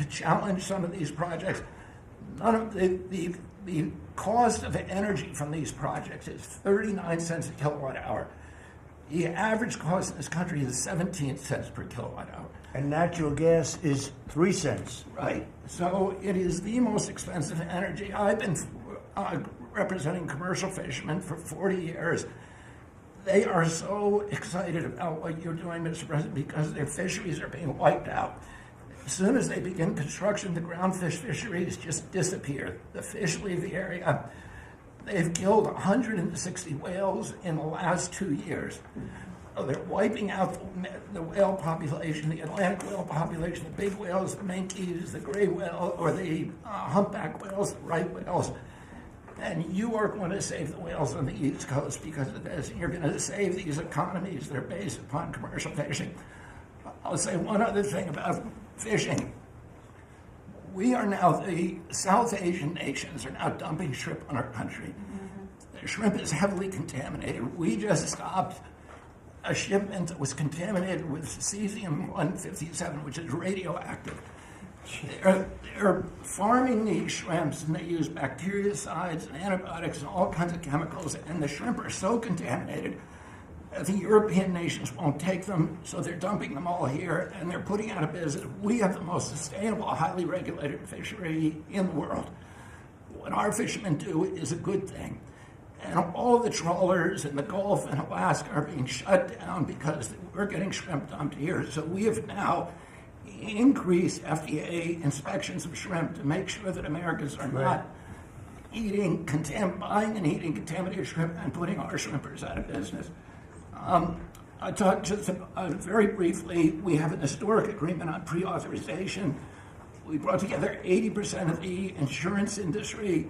challenge some of these projects. None of the cost of energy from these projects is 39 cents a kilowatt hour. The average cost in this country is 17 cents per kilowatt hour. And natural gas is 3 cents. Right. So it is the most expensive energy. I've been representing commercial fishermen for 40 years. They are so excited about what you're doing, Mr. President, because their fisheries are being wiped out. As soon as they begin construction, the groundfish fisheries just disappear. The fish leave the area. They've killed 160 whales in the last 2 years. So they're wiping out the whale population, the Atlantic whale population, the big whales, the minkies, the gray whale, or the humpback whales, the right whales. And you are going to save the whales on the East Coast because of this. And you're going to save these economies that are based upon commercial fishing. I'll say one other thing about fishing. We are now, the South Asian nations are now dumping shrimp on our country. The shrimp is heavily contaminated. We just stopped a shipment that was contaminated with cesium-157, which is radioactive. They're farming these shrimps, and they use bactericides and antibiotics and all kinds of chemicals, and the shrimp are so contaminated that the European nations won't take them, so they're dumping them all here, and they're putting out of business. We have the most sustainable, highly regulated fishery in the world. What our fishermen do is a good thing. And all the trawlers in the Gulf and Alaska are being shut down because we're getting shrimp dumped here. So we have now increased FDA inspections of shrimp to make sure that Americans are not buying and eating contaminated shrimp and putting our shrimpers out of business. I talked just very briefly, we have an historic agreement on pre-authorization. We brought together 80% of the insurance industry,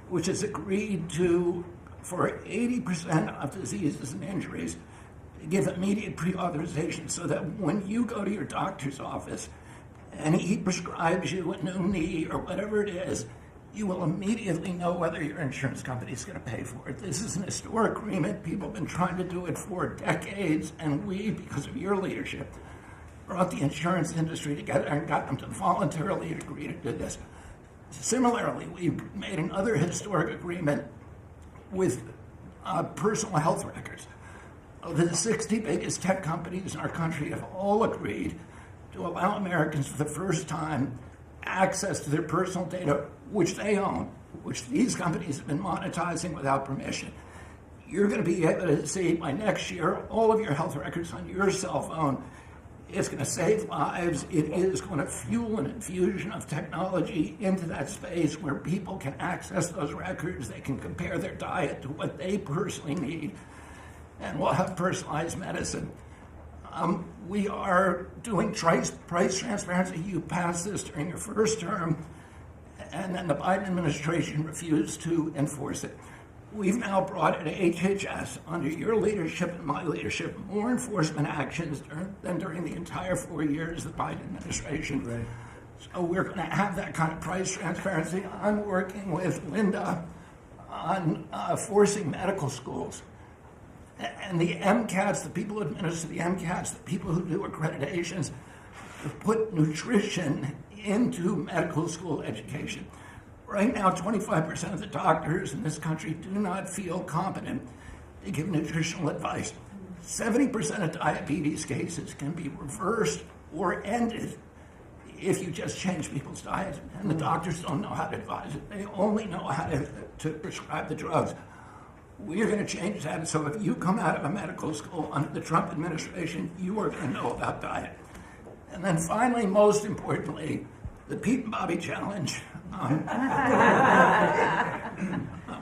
which has agreed to, for 80% of diseases and injuries, give immediate pre-authorization so that when you go to your doctor's office and he prescribes you a new knee or whatever it is, you will immediately know whether your insurance company is going to pay for it. This is an historic agreement. People have been trying to do it for decades, and we, because of your leadership, brought the insurance industry together and got them to voluntarily agree to do this. Similarly, we've made another historic agreement with personal health records. The 60 biggest tech companies in our country have all agreed to allow Americans for the first time access to their personal data, which they own, which these companies have been monetizing without permission. You're going to be able to see by next year all of your health records on your cell phone. It's going to save lives. It is going to fuel an infusion of technology into that space where people can access those records. They can compare their diet to what they personally need, and we'll have personalized medicine. We are doing price transparency. You passed this during your first term, and then the Biden administration refused to enforce it. We've now brought at HHS, under your leadership and my leadership, more enforcement actions than during the entire 4 years of the Biden administration. Right. So we're going to have that kind of price transparency. I'm working with Linda on forcing medical schools. And the MCATs, the people who administer the MCATs, the people who do accreditations, to put nutrition into medical school education. Right now, 25% of the doctors in this country do not feel competent to give nutritional advice. 70% of diabetes cases can be reversed or ended if you just change people's diets. And the doctors don't know how to advise it. They only know how to prescribe the drugs. We're going to change that. So if you come out of a medical school under the Trump administration, you are going to know about diet. And then finally, most importantly, the Pete and Bobby Challenge. I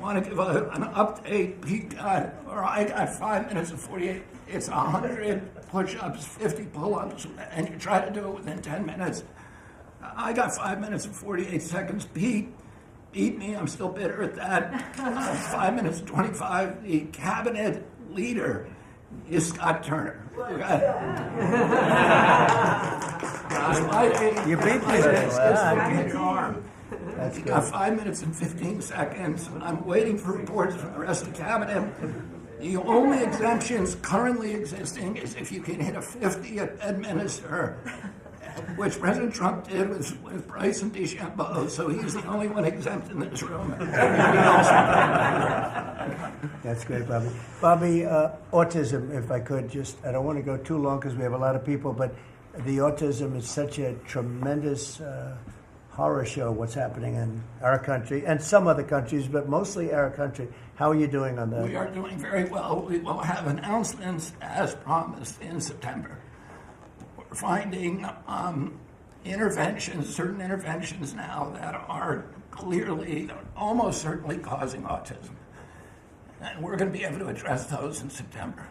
want to give an update. Pete got, or I got 5 minutes and 48. It's 100 push-ups, 50 pull-ups, and you try to do it within 10 minutes. I got 5 minutes and 48 seconds. Pete beat me. I'm still bitter at that. 5 minutes and 25. The cabinet leader is Scott Turner. You beat me. Your arm. You got 5 minutes and 15 seconds. I'm waiting for reports from the rest of the cabinet. The only exemptions currently existing is if you can hit a 50 administer, which President Trump did with Bryce and DeChambeau, so he's the only one exempt in this room. That's great, Bobby. Bobby, autism, if I could, I don't want to go too long because we have a lot of people, but the autism is such a tremendous horror show, what's happening in our country and some other countries, but mostly our country. How are you doing on that? We are doing very well. We will have announcements as promised in September. We're finding certain interventions now that are clearly, almost certainly causing autism. And we're going to be able to address those in September.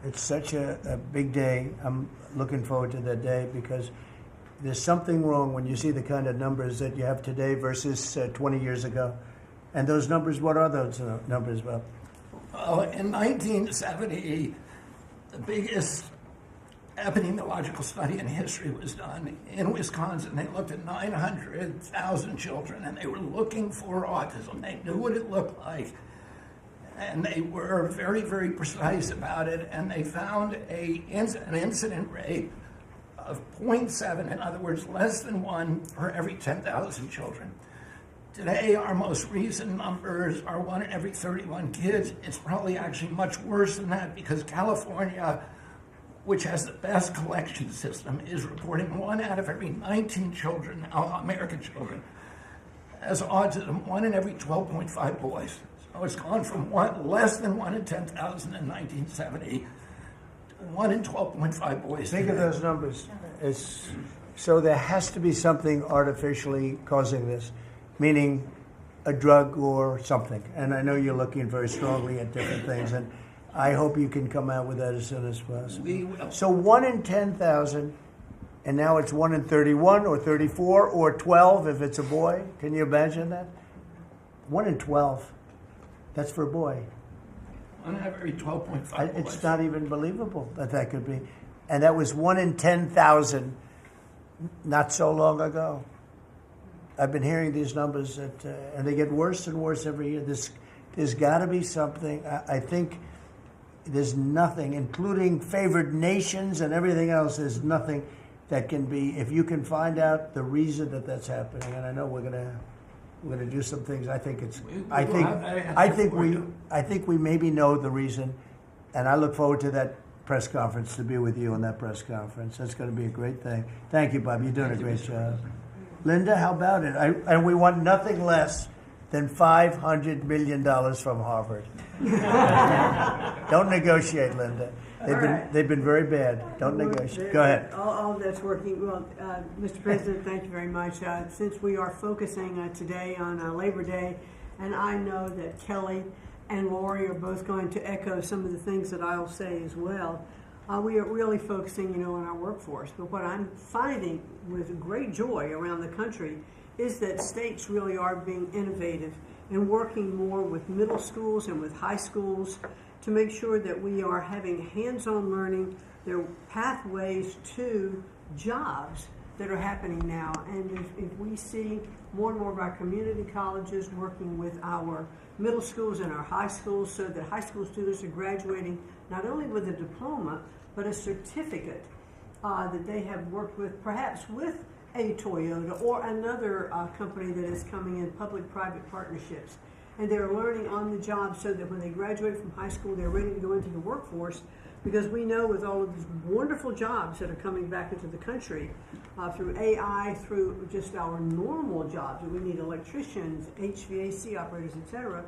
It's such a big day. I'm looking forward to that day because there's something wrong when you see the kind of numbers that you have today versus 20 years ago. And those numbers, what are those numbers, Bob? Well, in 1970, the biggest epidemiological study in history was done in Wisconsin. They looked at 900,000 children, and they were looking for autism. They knew what it looked like, and they were very, very precise about it, and they found an incident rate of 0.7, in other words, less than 1 for every 10,000 children. Today, our most recent numbers are 1 in every 31 kids. It's probably actually much worse than that because California, which has the best collection system, is reporting 1 out of every 19 children, American children, has autism, 1 in every 12.5 boys. So it's gone from less than 1 in 10,000 in 1970 to 1 in 12.5 boys. Think of today. those numbers. So there has to be something artificially causing this, meaning a drug or something. And I know you're looking very strongly at different things, and I hope you can come out with that as soon as possible. We will. So 1 in 10,000, and now it's 1 in 31 or 34 or 12 if it's a boy. Can you imagine that? 1 in 12. That's for a boy. On every 12.5 boys. It's not even believable that could be. And that was 1 in 10,000 not so long ago. I've been hearing these numbers, and they get worse and worse every year. There's got to be something. I think there's nothing, including favored nations and everything else, there's nothing that can be, if you can find out the reason that that's happening, and I know we're gonna do some things. I think we maybe know the reason, and I look forward to that press conference, to be with you on that press conference. That's going to be a great thing. Thank you, Bob. You're doing a great job. Linda, how about it? And we want nothing less than $500 million from Harvard. Don't negotiate, Linda. They've been very bad. Don't negotiate. Go ahead. All that's working well. Mr. President, thank you very much. Since we are focusing today on Labor Day, and I know that Kelly and Lori are both going to echo some of the things that I'll say as well, we are really focusing, on our workforce. But what I'm finding with great joy around the country is that states really are being innovative and working more with middle schools and with high schools to make sure that we are having hands-on learning. There are pathways to jobs that are happening now. And if we see more and more of our community colleges working with our middle schools and our high schools, so that high school students are graduating not only with a diploma, but a certificate that they have worked with, perhaps with a Toyota or another company that is coming in, public-private partnerships. And they're learning on the job so that when they graduate from high school, they're ready to go into the workforce, because we know with all of these wonderful jobs that are coming back into the country through AI, through just our normal jobs, that we need electricians, HVAC operators, etc.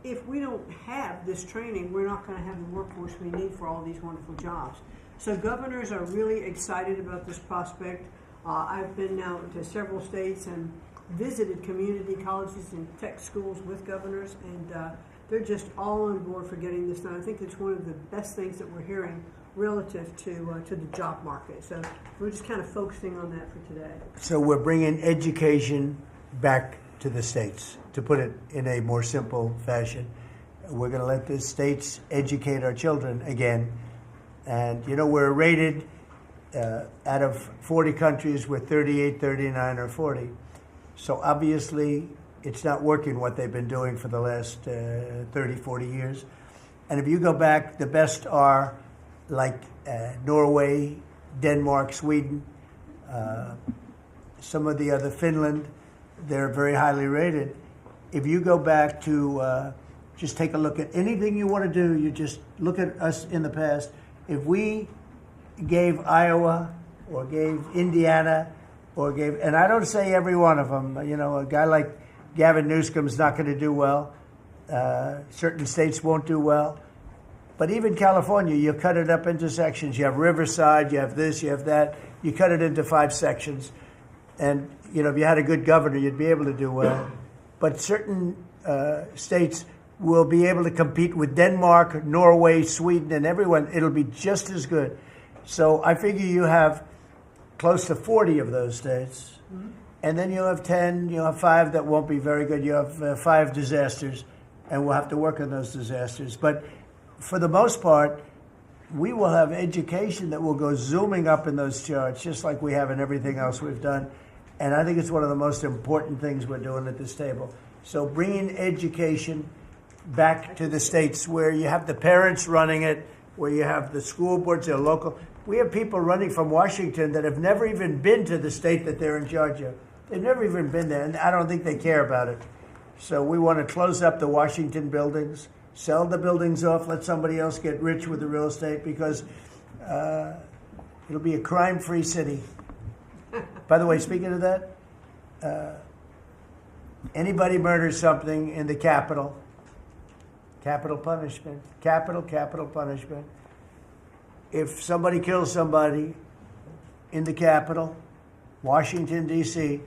If we don't have this training, we're not going to have the workforce we need for all these wonderful jobs. So governors are really excited about this prospect. I've been now to several states and visited community colleges and tech schools with governors, and they're just all on board for getting this done. I think it's one of the best things that we're hearing relative to the job market. So we're just kind of focusing on that for today. So we're bringing education back to the states, to put it in a more simple fashion. We're going to let the states educate our children again. And, we're rated out of 40 countries, we're 38, 39, or 40. So obviously, it's not working what they've been doing for the last 30, 40 years. And if you go back, the best are like Norway, Denmark, Sweden, some of the other, Finland, they're very highly rated. If you go back to just take a look at anything you want to do, you just look at us in the past. If we gave Iowa or gave Indiana and I don't say every one of them, a guy like Gavin Newsom's not going to do well. Certain states won't do well. But even California, you cut it up into sections. You have Riverside, you have this, you have that. You cut it into 5 sections. And, if you had a good governor, you'd be able to do well. But certain states will be able to compete with Denmark, Norway, Sweden, and everyone. It'll be just as good. So I figure you have close to 40 of those states. Mm-hmm. And then you'll have 10, you'll have 5 that won't be very good. You have 5 disasters, and we'll have to work on those disasters. But for the most part, we will have education that will go zooming up in those charts, just like we have in everything else we've done. And I think it's one of the most important things we're doing at this table. So bringing education back to the states where you have the parents running it, where you have the school boards, they're local. We have people running from Washington that have never even been to the state that they're in charge of. They've never even been there, and I don't think they care about it. So we want to close up the Washington buildings, sell the buildings off, let somebody else get rich with the real estate, because it'll be a crime-free city. By the way, speaking of that, anybody murders something in the Capitol, capital punishment, capital punishment. If somebody kills somebody in the Capitol, Washington, D.C.,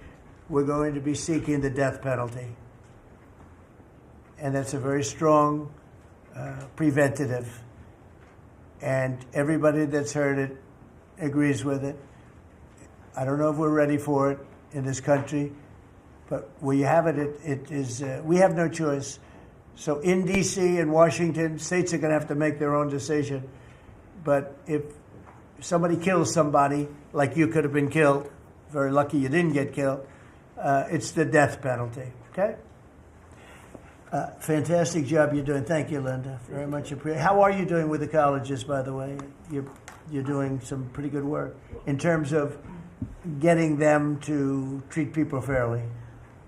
we're going to be seeking the death penalty. And that's a very strong preventative. And everybody that's heard it agrees with it. I don't know if we're ready for it in this country, but where you have it, it is, we have no choice. So in D.C. and Washington, states are going to have to make their own decision. But if somebody kills somebody, like you could have been killed, very lucky you didn't get killed, it's the death penalty, okay? Fantastic job you're doing. Thank you, Linda. Very much appreciated. How are you doing with the colleges, by the way? You're doing some pretty good work in terms of getting them to treat people fairly.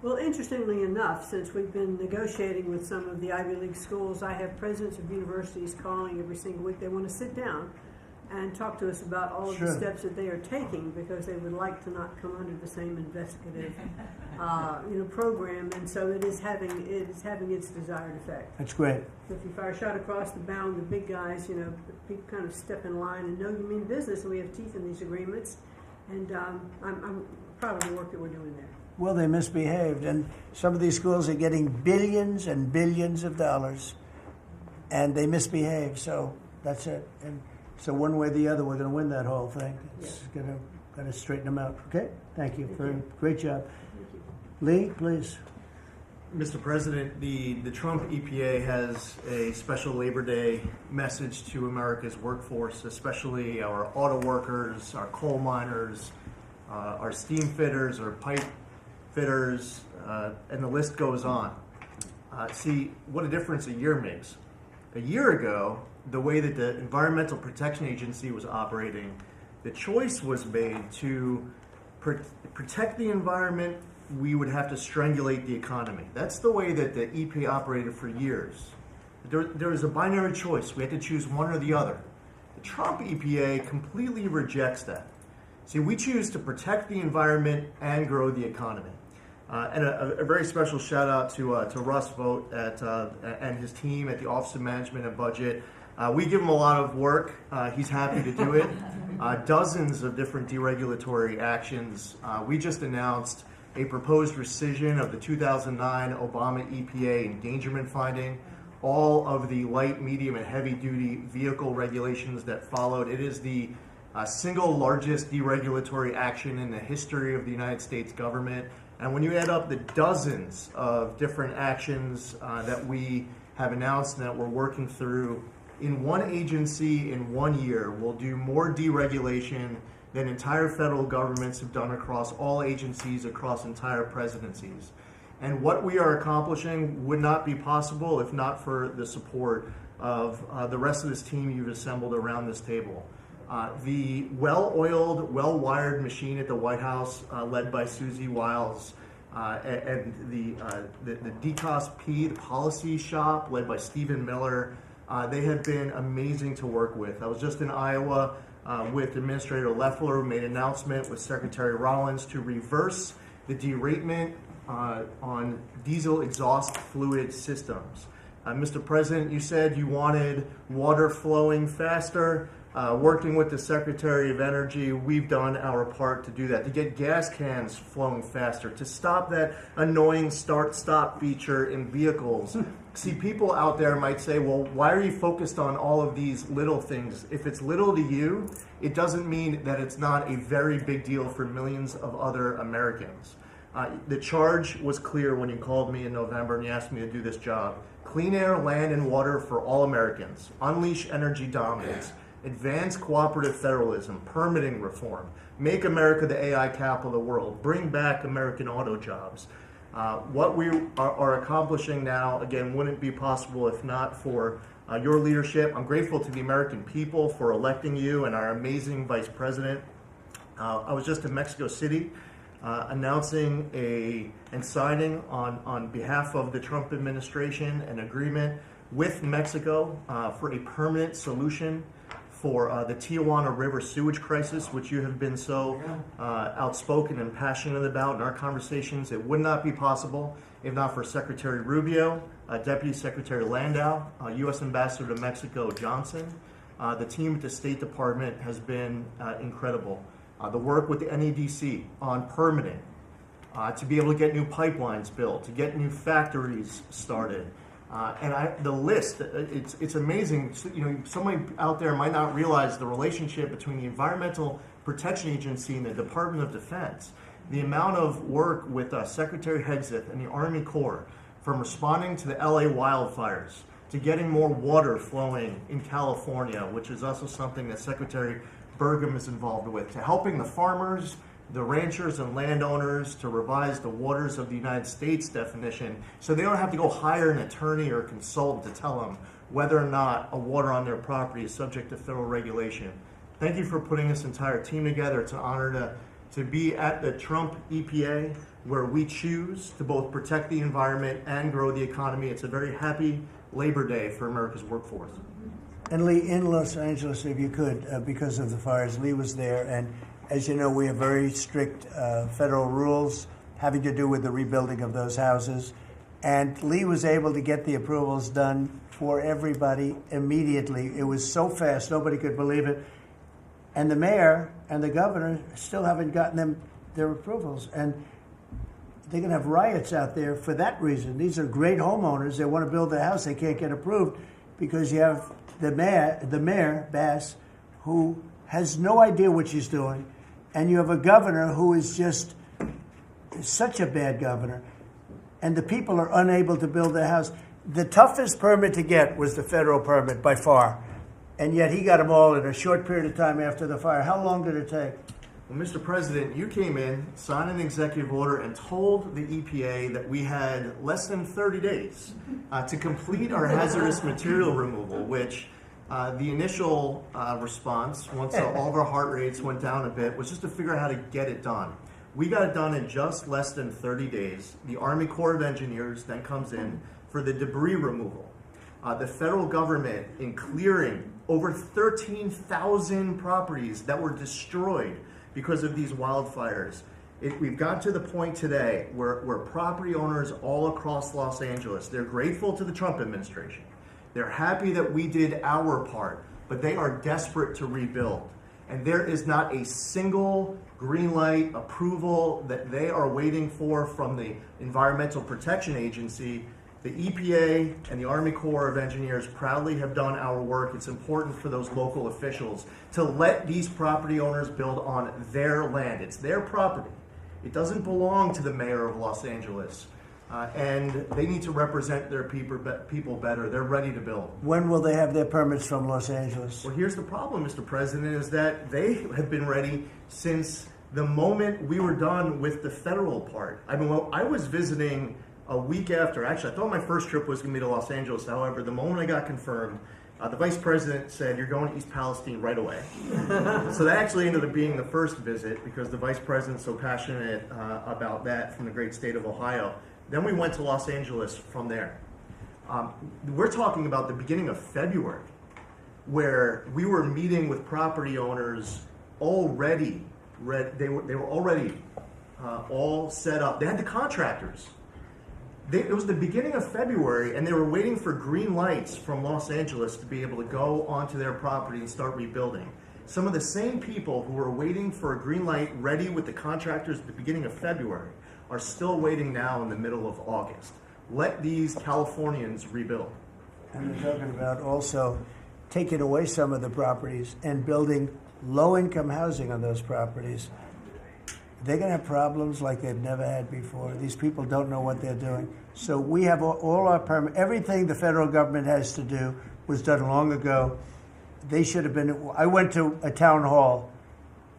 Well, interestingly enough, since we've been negotiating with some of the Ivy League schools, I have presidents of universities calling every single week. They want to sit down and talk to us about all of the steps that they are taking because they would like to not come under the same investigative, program. And so it is having its desired effect. That's great. So if you fire a shot across the bow, and the big guys, people kind of step in line and know you mean business, and we have teeth in these agreements. And I'm proud of the work that we're doing there. Well, they misbehaved, and some of these schools are getting billions and billions of dollars, and they misbehave. So that's it. And so one way or the other, we're going to win that whole thing. It's going to straighten them out. Okay? Thank you. Great job. Thank you. Lee, please. Mr. President, the Trump EPA has a special Labor Day message to America's workforce, especially our auto workers, our coal miners, our steam fitters, our pipe fitters, and the list goes on. See what a difference a year makes. A year ago, the way that the Environmental Protection Agency was operating, the choice was made to protect the environment. We would have to strangulate the economy. That's the way that the EPA operated for years. There was a binary choice. We had to choose one or the other. The Trump EPA completely rejects that. See, we choose to protect the environment and grow the economy. And a very special shout out to Russ Vogt and his team at the Office of Management and Budget. We give him a lot of work. He's happy to do it. Dozens of different deregulatory actions. We just announced a proposed rescission of the 2009 Obama EPA endangerment finding, all of the light, medium, and heavy-duty vehicle regulations that followed. It is the single largest deregulatory action in the history of the United States government. And when you add up the dozens of different actions that we have announced and that we're working through, in one agency in 1 year, we'll do more deregulation than entire federal governments have done across all agencies, across entire presidencies. And what we are accomplishing would not be possible if not for the support of the rest of this team you've assembled around this table. The well-oiled, well-wired machine at the White House, led by Susie Wiles, and the DCOSP, the policy shop, led by Stephen Miller, they have been amazing to work with. I was just in Iowa with Administrator Loeffler, who made an announcement with Secretary Rollins to reverse the deratement on diesel exhaust fluid systems. Mr. President, you said you wanted water flowing faster. Working with the Secretary of Energy, we've done our part to do that, to get gas cans flowing faster, to stop that annoying start-stop feature in vehicles. See, people out there might say, well, why are you focused on all of these little things? If it's little to you, it doesn't mean that it's not a very big deal for millions of other Americans. The charge was clear when you called me in November and you asked me to do this job. Clean air, land, and water for all Americans. Unleash energy dominance. Advance cooperative federalism, permitting reform, make America the AI capital of the world, bring back American auto jobs. What we are accomplishing now, again, wouldn't be possible if not for your leadership. I'm grateful to the American people for electing you and our amazing Vice President. I was just in Mexico City announcing and signing on behalf of the Trump administration an agreement with Mexico for a permanent solution for the Tijuana River sewage crisis, which you have been so outspoken and passionate about in our conversations. It would not be possible if not for Secretary Rubio, Deputy Secretary Landau, U.S. Ambassador to Mexico Johnson. The team at the State Department has been incredible. The work with the NEDC on permitting, to be able to get new pipelines built, to get new factories started. The list, it's amazing. You know, somebody out there might not realize the relationship between the Environmental Protection Agency and the Department of Defense. The amount of work with Secretary Hegseth and the Army Corps, from responding to the LA wildfires, to getting more water flowing in California, which is also something that Secretary Burgum is involved with, to helping the farmers, the ranchers and landowners to revise the waters of the United States definition so they don't have to go hire an attorney or consultant to tell them whether or not a water on their property is subject to federal regulation. Thank you for putting this entire team together. It's an honor to be at the Trump EPA, where we choose to both protect the environment and grow the economy. It's a very happy Labor Day for America's workforce. And Lee, in Los Angeles, if you could, because of the fires, Lee was there, and as you know, we have very strict federal rules having to do with the rebuilding of those houses. And Lee was able to get the approvals done for everybody immediately. It was so fast, nobody could believe it. And the mayor and the governor still haven't gotten their approvals. And they're going to have riots out there for that reason. These are great homeowners. They want to build their house. They can't get approved because you have the mayor, Bass, who has no idea what she's doing. And you have a governor who is just such a bad governor. And the people are unable to build their house. The toughest permit to get was the federal permit by far. And yet he got them all in a short period of time after the fire. How long did it take? Well, Mr. President, you came in, signed an executive order, and told the EPA that we had less than 30 days to complete our hazardous material removal, which the initial response, once all of our heart rates went down a bit, was just to figure out how to get it done. We got it done in just less than 30 days. The Army Corps of Engineers then comes in for the debris removal. The federal government, in clearing over 13,000 properties that were destroyed because of these wildfires. We've got to the point today where property owners all across Los Angeles, they're grateful to the Trump administration. They're happy that we did our part, but they are desperate to rebuild. And there is not a single green light approval that they are waiting for from the Environmental Protection Agency. The EPA and the Army Corps of Engineers proudly have done our work. It's important for those local officials to let these property owners build on their land. It's their property. It doesn't belong to the mayor of Los Angeles. And they need to represent their people better. They're ready to build. When will they have their permits from Los Angeles? Well, here's the problem, Mr. President, is that they have been ready since the moment we were done with the federal part. I mean, I was visiting a week after. Actually, I thought my first trip was going to be to Los Angeles. However, the moment I got confirmed, the vice president said, "You're going to East Palestine right away." So that actually ended up being the first visit because the vice president's so passionate about that from the great state of Ohio. Then we went to Los Angeles from there. We're talking about the beginning of February, where we were meeting with property owners already. They were already all set up. They had the contractors. It was the beginning of February, and they were waiting for green lights from Los Angeles to be able to go onto their property and start rebuilding. Some of the same people who were waiting for a green light ready with the contractors at the beginning of February are still waiting now in the middle of August. Let these Californians rebuild. And they're talking about also taking away some of the properties and building low-income housing on those properties. They're going to have problems like they've never had before. These people don't know what they're doing. So we have all our permits. Everything the federal government has to do was done long ago. They should have been. I went to a town hall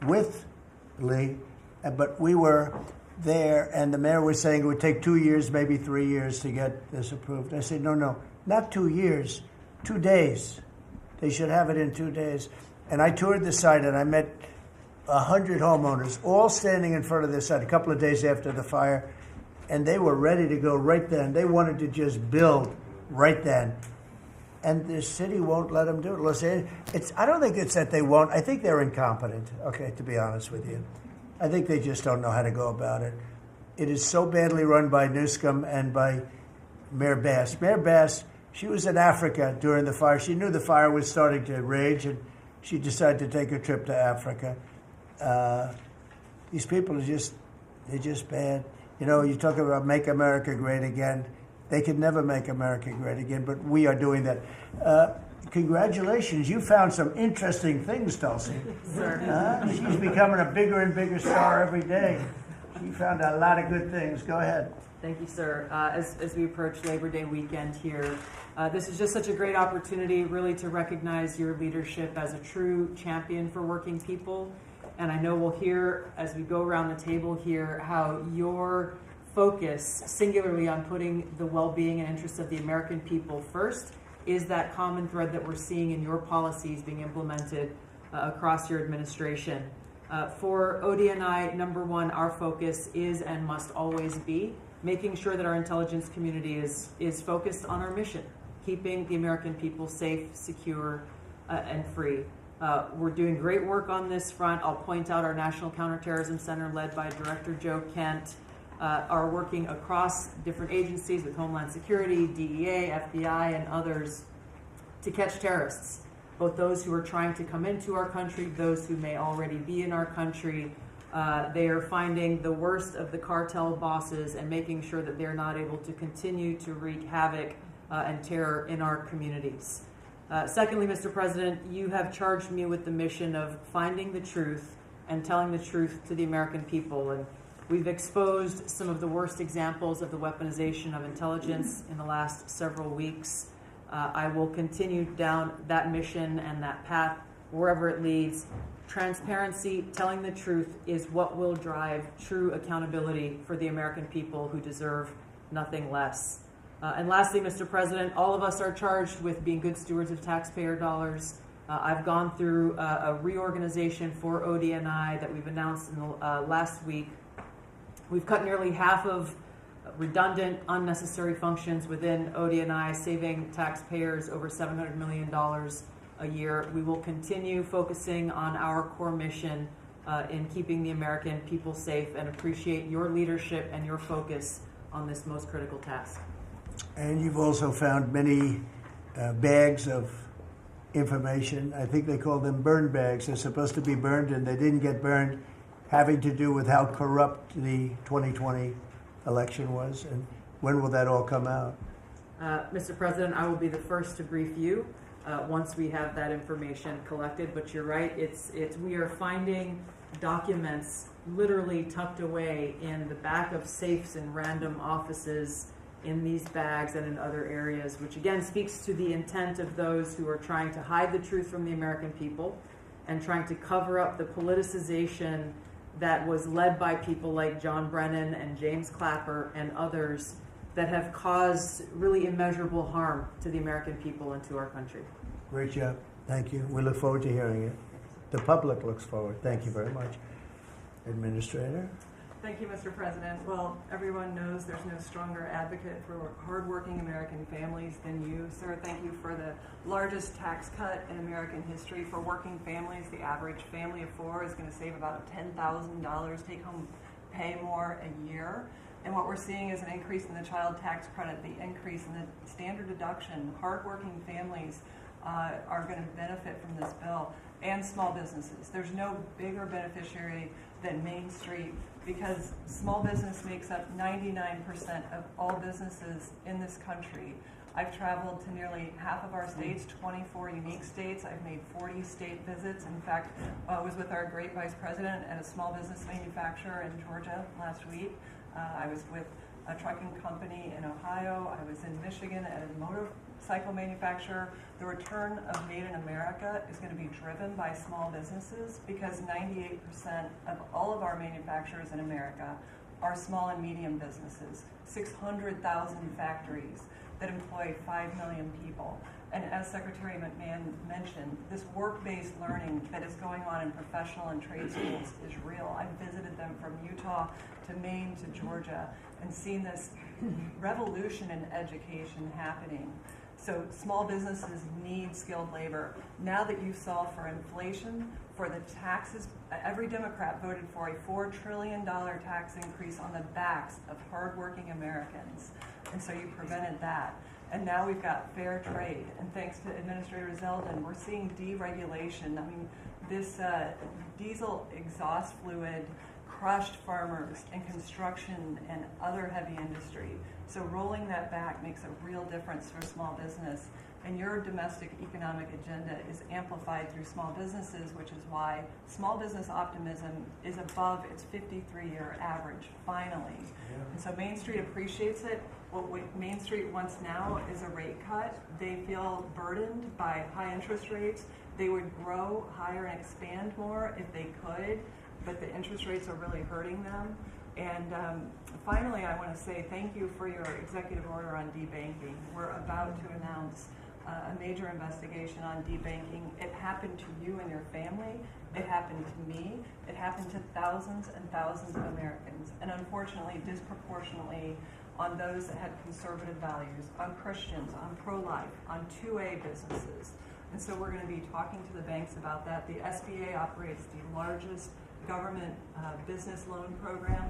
with Lee, but we were there, and the mayor was saying it would take 2 years, maybe 3 years to get this approved. I said, no, not 2 years, 2 days. They should have it in 2 days. And I toured the site, and I met 100 homeowners, all standing in front of their site a couple of days after the fire, and they were ready to go right then. They wanted to just build right then. And the city won't let them do it. Los Angeles, I don't think it's that they won't. I think they're incompetent, okay, to be honest with you. I think they just don't know how to go about it. it is so badly run by Newscomb and by Mayor Bass. Mayor Bass, she was in Africa during the fire. She knew the fire was starting to rage, and she decided to take a trip to Africa. These people they're just bad. You know, you talk about make America great again. They could never make America great again, but we are doing that. Congratulations, you found some interesting things, Tulsi. She's becoming a bigger and bigger star every day. She found a lot of good things. Go ahead. Thank you, sir. As we approach Labor Day weekend here, this is just such a great opportunity really to recognize your leadership as a true champion for working people. And I know we'll hear as we go around the table here how your focus singularly on putting the well-being and interests of the American people first is that common thread that we're seeing in your policies being implemented across your administration. For ODNI, number one, our focus is and must always be making sure that our intelligence community is focused on our mission, keeping the American people safe, secure, and free. We're doing great work on this front. I'll point out our National Counterterrorism Center, led by Director Joe Kent, are working across different agencies with Homeland Security, DEA, FBI, and others to catch terrorists, both those who are trying to come into our country, those who may already be in our country. They are finding the worst of the cartel bosses and making sure that they're not able to continue to wreak havoc and terror in our communities. Secondly, Mr. President, you have charged me with the mission of finding the truth and telling the truth to the American people. And we've exposed some of the worst examples of the weaponization of intelligence in the last several weeks. I will continue down that mission and that path wherever it leads. Transparency, telling the truth is what will drive true accountability for the American people who deserve nothing less. And lastly, Mr. President, all of us are charged with being good stewards of taxpayer dollars. I've gone through a reorganization for ODNI that we've announced in the last week. We've cut nearly half of redundant, unnecessary functions within ODNI, saving taxpayers over $700 million a year. We will continue focusing on our core mission in keeping the American people safe, and appreciate your leadership and your focus on this most critical task. And you've also found many bags of information. I think they call them burn bags. They're supposed to be burned, and they didn't get burned, having to do with how corrupt the 2020 election was. And when will that all come out? Mr. President, I will be the first to brief you once we have that information collected. But you're right, we are finding documents literally tucked away in the back of safes in random offices in these bags and in other areas, which again speaks to the intent of those who are trying to hide the truth from the American people and trying to cover up the politicization that was led by people like John Brennan and James Clapper and others that have caused really immeasurable harm to the American people and to our country. Great job. Thank you. We look forward to hearing it. The public looks forward. Thank you very much. Administrator? Thank you, Mr. President. Well, everyone knows there's no stronger advocate for hardworking American families than you, sir. Thank you for the largest tax cut in American history for working families. The average family of four is going to save about $10,000 take-home pay more a year. And what we're seeing is an increase in the child tax credit, the increase in the standard deduction. Hardworking families are going to benefit from this bill, and small businesses. There's no bigger beneficiary than Main Street, because small business makes up 99% of all businesses in this country. I've traveled to nearly half of our states, 24 unique states. I've made 40 state visits. In fact, I was with our great vice president at a small business manufacturer in Georgia last week. I was with a trucking company in Ohio. I was in Michigan at a motorcycle manufacturer. The return of Made in America is going to be driven by small businesses, because 98% of all of our manufacturers in America are small and medium businesses, 600,000 factories that employ 5 million people. And as Secretary McMahon mentioned, this work-based learning that is going on in professional and trade schools is real. I've visited them from Utah to Maine to Georgia and seen this revolution in education happening. So small businesses need skilled labor. Now that you solve for inflation, for the taxes, every Democrat voted for a $4 trillion tax increase on the backs of hardworking Americans. And so you prevented that. And now we've got fair trade. And thanks to Administrator Zeldin, we're seeing deregulation. I mean, this diesel exhaust fluid crushed farmers and construction and other heavy industry. So rolling that back makes a real difference for small business. And your domestic economic agenda is amplified through small businesses, which is why small business optimism is above its 53-year average, finally. And so Main Street appreciates it. What Main Street wants now is a rate cut. They feel burdened by high interest rates. They would grow higher and expand more if they could, but the interest rates are really hurting them. And finally, I want to say thank you for your executive order on debanking. We're about to announce a major investigation on debanking. It happened to you and your family. It happened to me. It happened to thousands and thousands of Americans. And unfortunately, disproportionately on those that had conservative values, on Christians, on pro-life, on 2A businesses. And so we're going to be talking to the banks about that. The SBA operates the largest government business loan program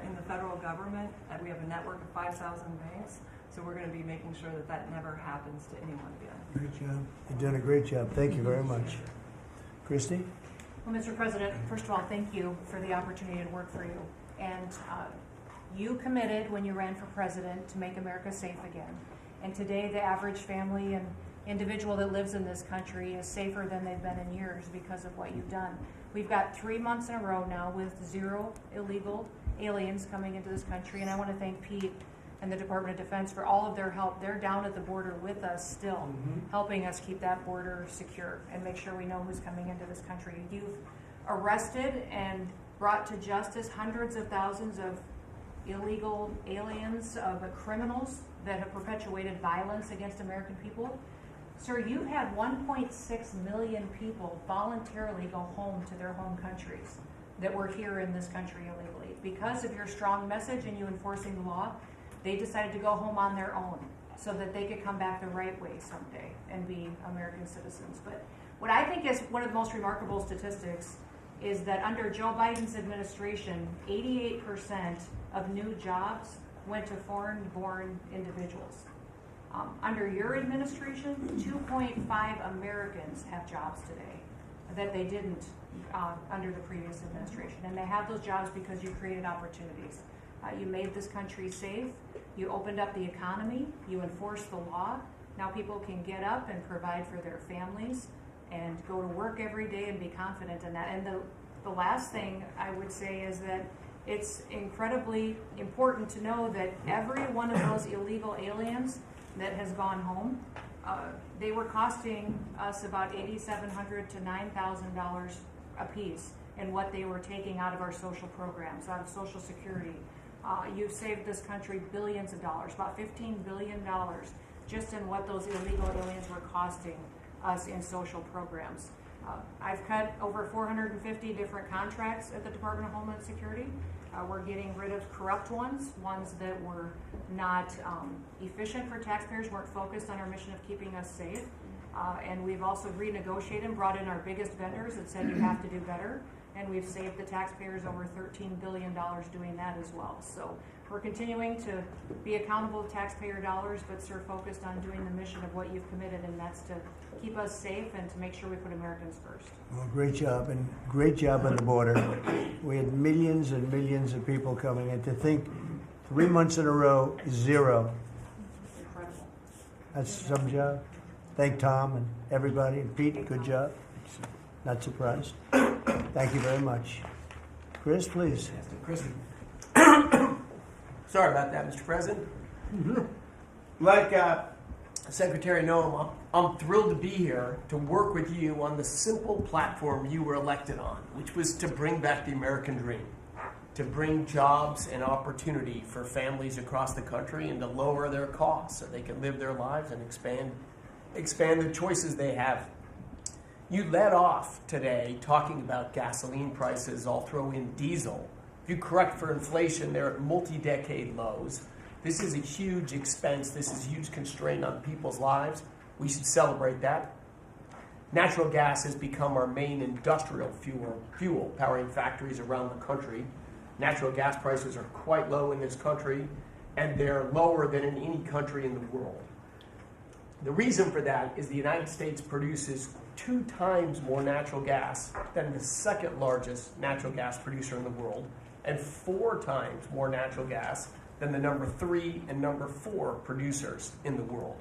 in the federal government. We have a network of 5,000 banks. So we're going to be making sure that that never happens to anyone again. Great job. You're doing a great job. Thank you very much. Christy? Well, Mr. President, first of all, thank you for the opportunity to work for you. And you committed when you ran for president to make America safe again. And today, the average family and individual that lives in this country is safer than they've been in years because of what you've done. We've got 3 months in a row now with 0 illegal aliens coming into this country. And I want to thank Pete and the Department of Defense for all of their help. They're down at the border with us still, helping us keep that border secure and make sure we know who's coming into this country. You've arrested and brought to justice hundreds of thousands of illegal aliens, of criminals that have perpetuated violence against American people. Sir, you've had 1.6 million people voluntarily go home to their home countries that were here in this country illegally. Because of your strong message and you enforcing the law, they decided to go home on their own so that they could come back the right way someday and be American citizens. But what I think is one of the most remarkable statistics is that under Joe Biden's administration, 88% of new jobs went to foreign-born individuals. Under your administration, 2.5 Americans have jobs today that they didn't under the previous administration. And they have those jobs because you created opportunities. You made this country safe. You opened up the economy. You enforced the law. Now people can get up and provide for their families and go to work every day and be confident in that. And the last thing I would say is that it's incredibly important to know that every one of those illegal aliens that has gone home, they were costing us about $8,700 to $9,000 a piece in what they were taking out of our social programs, out of Social Security. You've saved this country billions of dollars, about $15 billion, just in what those illegal aliens were costing us in social programs. I've cut over 450 different contracts at the Department of Homeland Security. We're getting rid of corrupt ones that were not efficient for taxpayers, weren't focused on our mission of keeping us safe. And we've also renegotiated and brought in our biggest vendors that said you have to do better. And we've saved the taxpayers over $13 billion doing that as well. So we're continuing to be accountable to taxpayer dollars, but sir, focused on doing the mission of what you've committed, and that's to keep us safe and to make sure we put Americans first. Well, great job, and great job on the border. We had millions and millions of people coming in. To think 3 months in a row, 0. Incredible. That's some job. Thank Tom and everybody, and Pete, good job. Not surprised. Thank you very much. Chris, please. Chris. Sorry about that, Mr. President. Like Secretary Noem, I'm thrilled to be here to work with you on the simple platform you were elected on, which was to bring back the American dream, to bring jobs and opportunity for families across the country and to lower their costs so they can live their lives and expand the choices they have. You led off today talking about gasoline prices. I'll throw in diesel. If you correct for inflation, they're at multi-decade lows. This is a huge expense. This is a huge constraint on people's lives. We should celebrate that. Natural gas has become our main industrial fuel powering factories around the country. Natural gas prices are quite low in this country, and they're lower than in any country in the world. The reason for that is the United States produces 2 times more natural gas than the second largest natural gas producer in the world, and 4 times more natural gas than the number 3 and number 4 producers in the world.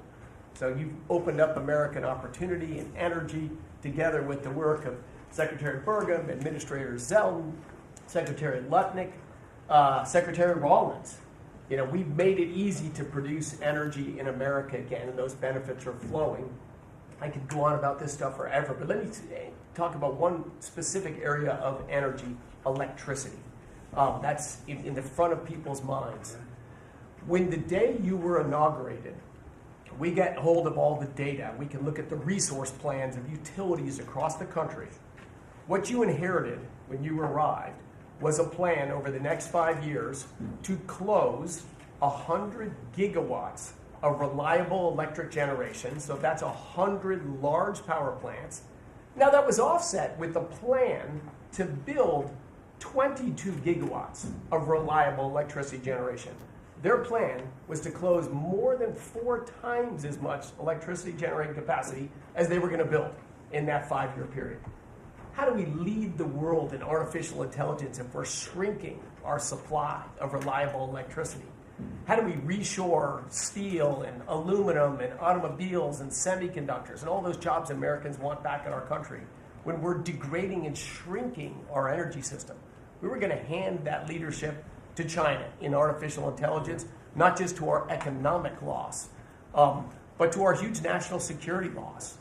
So you've opened up American opportunity and energy together with the work of Secretary Burgum, Administrator Zeldin, Secretary Lutnick, Secretary Rawlins. You know, we've made it easy to produce energy in America again, and those benefits are flowing. I could go on about this stuff forever, but let me talk about one specific area of energy, electricity. That's in the front of people's minds. When the day you were inaugurated, we get hold of all the data. We can look at the resource plans of utilities across the country. What you inherited when you arrived was a plan over the next 5 years to close 100 gigawatts of reliable electric generation. So that's 100 large power plants. Now that was offset with a plan to build 22 gigawatts of reliable electricity generation. Their plan was to close more than 4 times as much electricity generating capacity as they were going to build in that 5-year period. How do we lead the world in artificial intelligence if we're shrinking our supply of reliable electricity? How do we reshore steel and aluminum and automobiles and semiconductors and all those jobs Americans want back in our country when we're degrading and shrinking our energy system? We were going to hand that leadership to China in artificial intelligence, not just to our economic loss, but to our huge national security loss.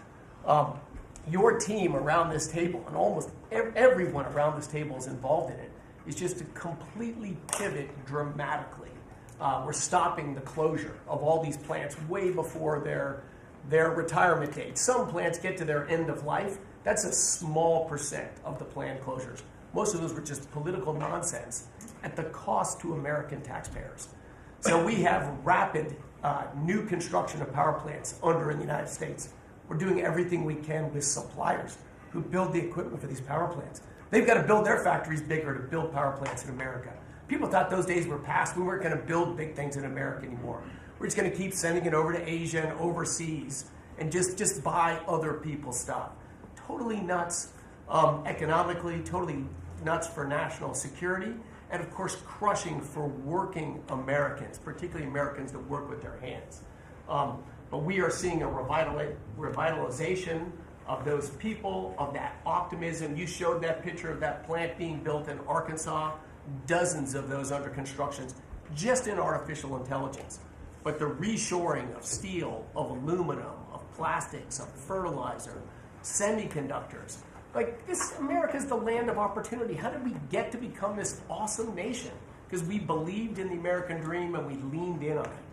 Your team around this table, and almost everyone around this table is involved in it, is just to completely pivot dramatically. We're stopping the closure of all these plants way before their retirement date. Some plants get to their end of life. That's a small percent of the planned closures. Most of those were just political nonsense at the cost to American taxpayers. So we have rapid new construction of power plants under in the United States. We're doing everything we can with suppliers who build the equipment for these power plants. They've got to build their factories bigger to build power plants in America. People thought those days were past. We weren't going to build big things in America anymore. We're just going to keep sending it over to Asia and overseas and just buy other people's stuff. Totally nuts economically, totally nuts for national security, and of course crushing for working Americans, particularly Americans that work with their hands. But we are seeing a revitalization of those people, of that optimism. You showed that picture of that plant being built in Arkansas, dozens of those under construction, just in artificial intelligence. But the reshoring of steel, of aluminum, of plastics, of fertilizer, semiconductors. Like this, America's the land of opportunity. How did we get to become this awesome nation? Because we believed in the American dream and we leaned in on it.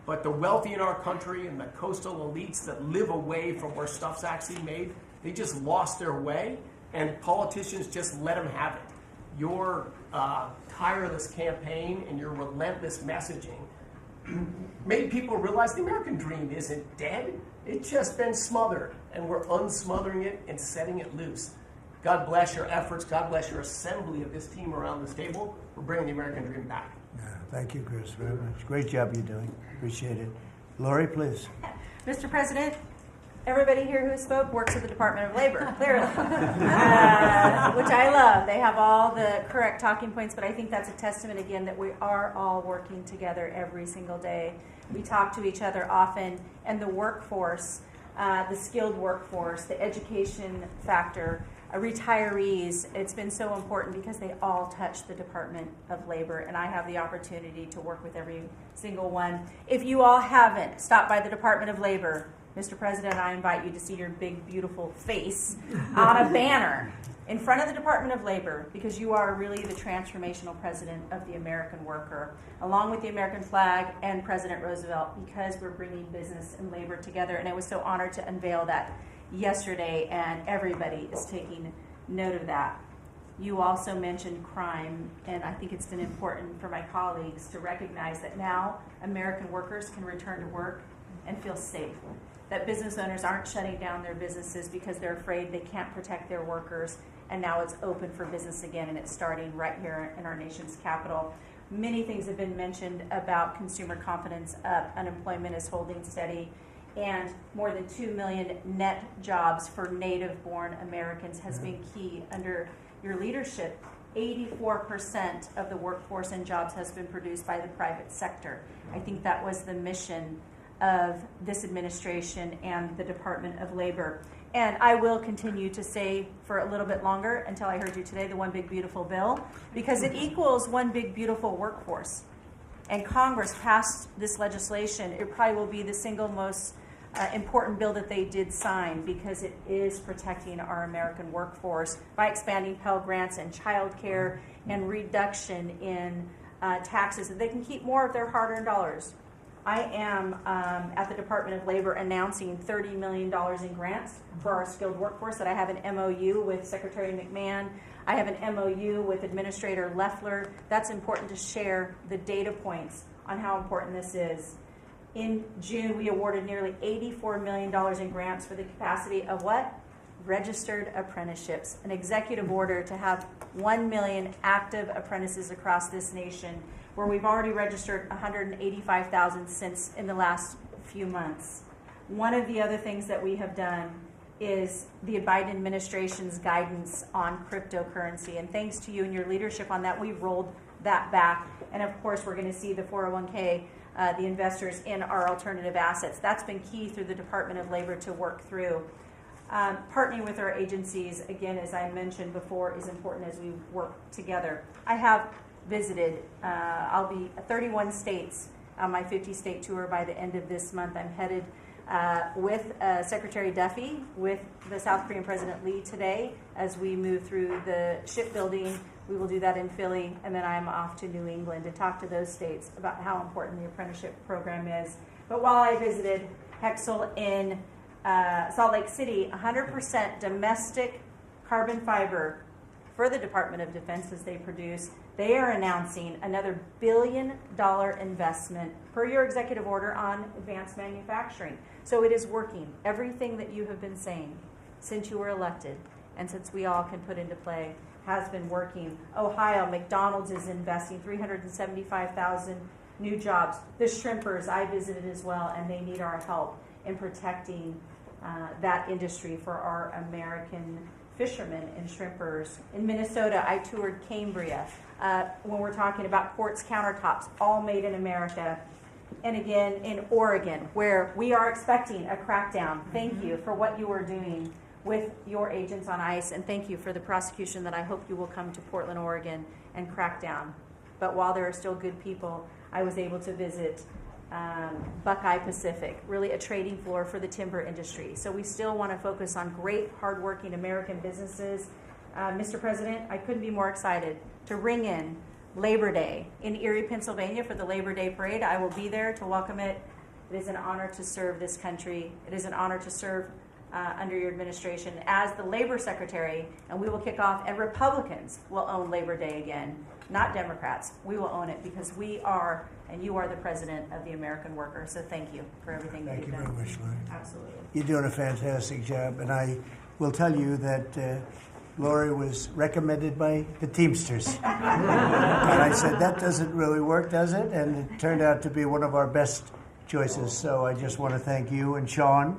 But the wealthy in our country and the coastal elites that live away from where stuff's actually made, they just lost their way, and politicians just let them have it. Your tireless campaign and your relentless messaging made people realize the American dream isn't dead. It's just been smothered, and we're unsmothering it and setting it loose. God bless your efforts. God bless your assembly of this team around this table. We're bringing the American dream back. Yeah, thank you, Chris, very much. Great job you're doing. Appreciate it. Lori, please. Mr. President, everybody here who spoke works at the Department of Labor, clearly, which I love. They have all the correct talking points, but I think that's a testament, again, that we are all working together every single day. We talk to each other often, and the workforce, the skilled workforce, the education factor, retirees, it's been so important because they all touch the Department of Labor, and I have the opportunity to work with every single one. If you all haven't stopped by the Department of Labor, Mr. President, I invite you to see your big, beautiful face on a banner in front of the Department of Labor, because you are really the transformational president of the American worker, along with the American flag and President Roosevelt, because we're bringing business and labor together. And I was so honored to unveil that yesterday, and everybody is taking note of that. You also mentioned crime, and I think it's been important for my colleagues to recognize that now American workers can return to work and feel safe. That business owners aren't shutting down their businesses because they're afraid they can't protect their workers, and now it's open for business again, and it's starting right here in our nation's capital. Many things have been mentioned about consumer confidence up, unemployment is holding steady, and more than 2 million net jobs for native-born Americans has been key under your leadership. 84% of the workforce and jobs has been produced by the private sector. I think that was the mission of this administration and the Department of Labor. And I will continue to say for a little bit longer until I heard you today, the One Big Beautiful Bill, because it equals one big beautiful workforce. And Congress passed this legislation. It probably will be the single most important bill that they did sign, because it is protecting our American workforce by expanding Pell Grants and child care and reduction in taxes, that they can keep more of their hard-earned dollars. I am at the Department of Labor announcing $30 million in grants for our skilled workforce, that I have an MOU with Secretary McMahon. I have an MOU with Administrator Loeffler. That's important to share the data points on how important this is. In June, we awarded nearly $84 million in grants for the capacity of what? Registered apprenticeships. An executive order to have 1 million active apprentices across this nation, where we've already registered 185,000 since in the last few months. One of the other things that we have done is the Biden administration's guidance on cryptocurrency. And thanks to you and your leadership on that, we've rolled that back. And of course, we're going to see the 401k, the investors in our alternative assets. That's been key through the Department of Labor to work through. Partnering with our agencies, again, as I mentioned before, is important as we work together. I have visited, I'll be 31 states on my 50-state tour by the end of this month. I'm headed with Secretary Duffy, with the South Korean President Lee today, as we move through the shipbuilding. We will do that in Philly, and then I'm off to New England to talk to those states about how important the apprenticeship program is. But while I visited Hexel in Salt Lake City, 100% domestic carbon fiber for the Department of Defense as they produce. They are announcing another $1 billion investment per your executive order on advanced manufacturing. So it is working. Everything that you have been saying since you were elected and since we all can put into play has been working. Ohio, McDonald's is investing 375,000 new jobs. The shrimpers, I visited as well, and they need our help in protecting that industry for our American fishermen and shrimpers. In Minnesota, I toured Cambria. When we're talking about quartz countertops, all made in America. And again, in Oregon, where we are expecting a crackdown. Thank you for what you are doing with your agents on ICE, and thank you for the prosecution that I hope you will come to Portland, Oregon, and crack down. But while there are still good people, I was able to visit Buckeye Pacific, really a trading floor for the timber industry. So we still want to focus on great, hardworking American businesses. Mr. President, I couldn't be more excited to ring in Labor Day in Erie, Pennsylvania for the Labor Day Parade. I will be there to welcome it. It is an honor to serve this country. It is an honor to serve under your administration as the Labor Secretary, and we will kick off, and Republicans will own Labor Day again, not Democrats. We will own it because we are, and you are the president of the American worker. So thank you for everything that you've done. Thank you very much, Lori. Absolutely. You're doing a fantastic job, and I will tell you that Lori was recommended by the Teamsters. And I said, that doesn't really work, does it? And it turned out to be one of our best choices. So I just want to thank you and Sean,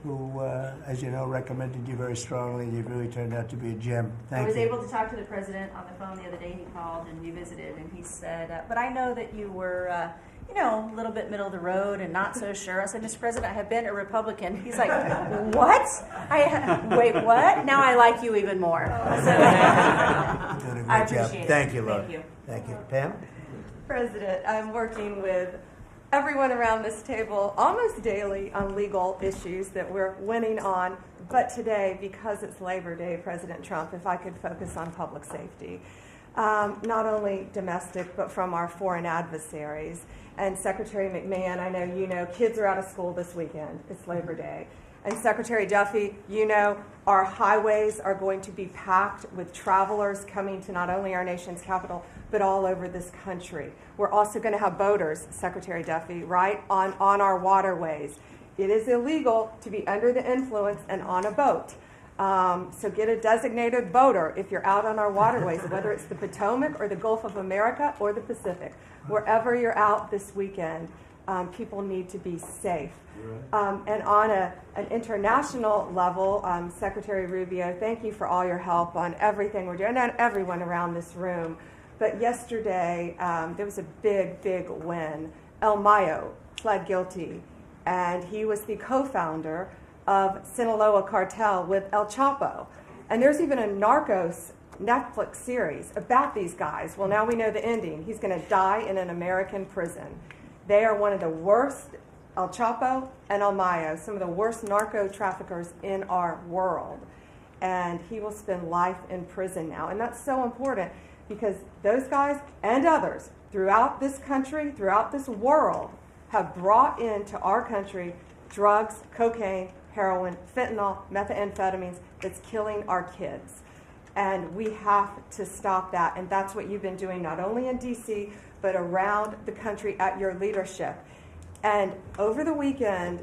who, as you know, recommended you very strongly. You really turned out to be a gem. Thank you. I was able to talk to the president on the phone the other day. He called and we visited, and he said, but I know that you were, a little bit middle of the road and not so sure. I said, Mr. President, I have been a Republican. He's like, what? Wait, what? Now I like you even more. So, You're doing a I great job. appreciate it. Thank you, Lori. Thank you. Thank you. Pam? President, I'm working with everyone around this table almost daily on legal issues that we're winning on. But today, because it's Labor Day, President Trump, if I could focus on public safety. not only domestic, but from our foreign adversaries. And Secretary McMahon, I know you know, kids are out of school this weekend. It's Labor Day. And Secretary Duffy, you know, our highways are going to be packed with travelers coming to not only our nation's capital, but all over this country. We're also going to have boaters, Secretary Duffy, right, on our waterways. It is illegal to be under the influence and on a boat. So get a designated boater if you're out on our waterways, whether it's the Potomac or the Gulf of America or the Pacific. Wherever you're out this weekend, people need to be safe. And on an international level, Secretary Rubio, thank you for all your help on everything we're doing, and everyone around this room. But yesterday, there was a big, big win. El Mayo pled guilty, and he was the co-founder of Sinaloa cartel with El Chapo. And there's even a Narcos Netflix series about these guys. Well, now we know the ending. He's going to die in an American prison. They are one of the worst, El Chapo and El Mayo, some of the worst narco traffickers in our world. And he will spend life in prison now. And that's so important because those guys and others throughout this country, throughout this world, have brought into our country drugs, cocaine, heroin, fentanyl, methamphetamines that's killing our kids. And we have to stop that. And that's what you've been doing not only in D.C., but around the country at your leadership. And over the weekend,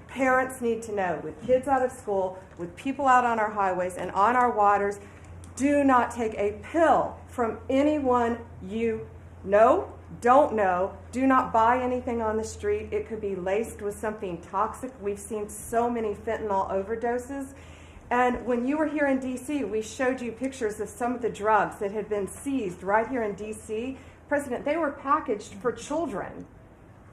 parents need to know, with kids out of school, with people out on our highways and on our waters, do not take a pill from anyone you know, don't know. Do not buy anything on the street. It could be laced with something toxic. We've seen so many fentanyl overdoses. And when you were here in D.C., we showed you pictures of some of the drugs that had been seized right here in D.C. President, they were packaged for children.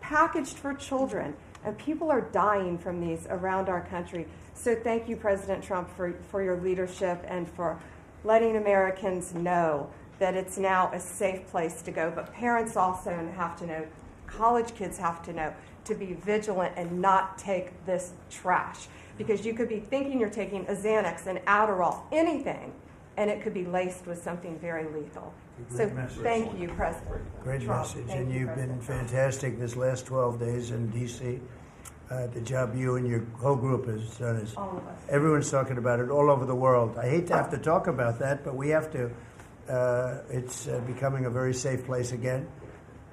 Packaged for children. And people are dying from these around our country. So thank you, President Trump, for your leadership and for letting Americans know that it's now a safe place to go. But parents also have to know, college kids have to know, to be vigilant and not take this trash. Because you could be thinking you're taking a Xanax, an Adderall, anything, and it could be laced with something very lethal. So thank you, President Great Trump. message. Thank And you, you've been President Trump. fantastic this last 12 days in D.C. The job you and your whole group has done is, All of us. everyone's talking about it all over the world. I hate to have to talk about that, but we have to. It's becoming a very safe place again.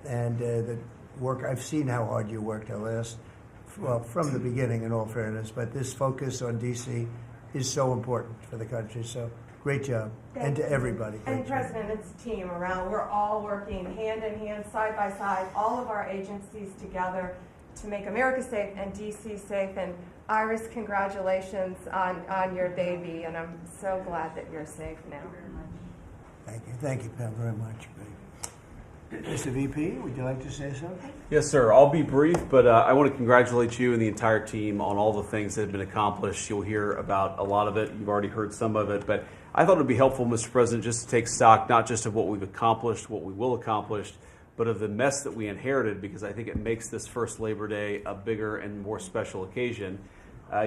And the work, I've seen how hard you worked from the beginning, in all fairness, but this focus on D.C. is so important for the country. So great job. And to everybody. And Great job. President, it's a team around. We're all working hand in hand, side by side, all of our agencies together to make America safe and D.C. safe. And Iris, congratulations on your baby, and I'm so glad that you're safe now. Thank you. Thank you, Pam, very much. Mr. VP, would you like to say something? Yes, sir. I'll be brief, but I want to congratulate you and the entire team on all the things that have been accomplished. You'll hear about a lot of it. You've already heard some of it, but I thought it would be helpful, Mr. President, just to take stock, not just of what we've accomplished, what we will accomplish, but of the mess that we inherited, because I think it makes this first Labor Day a bigger and more special occasion.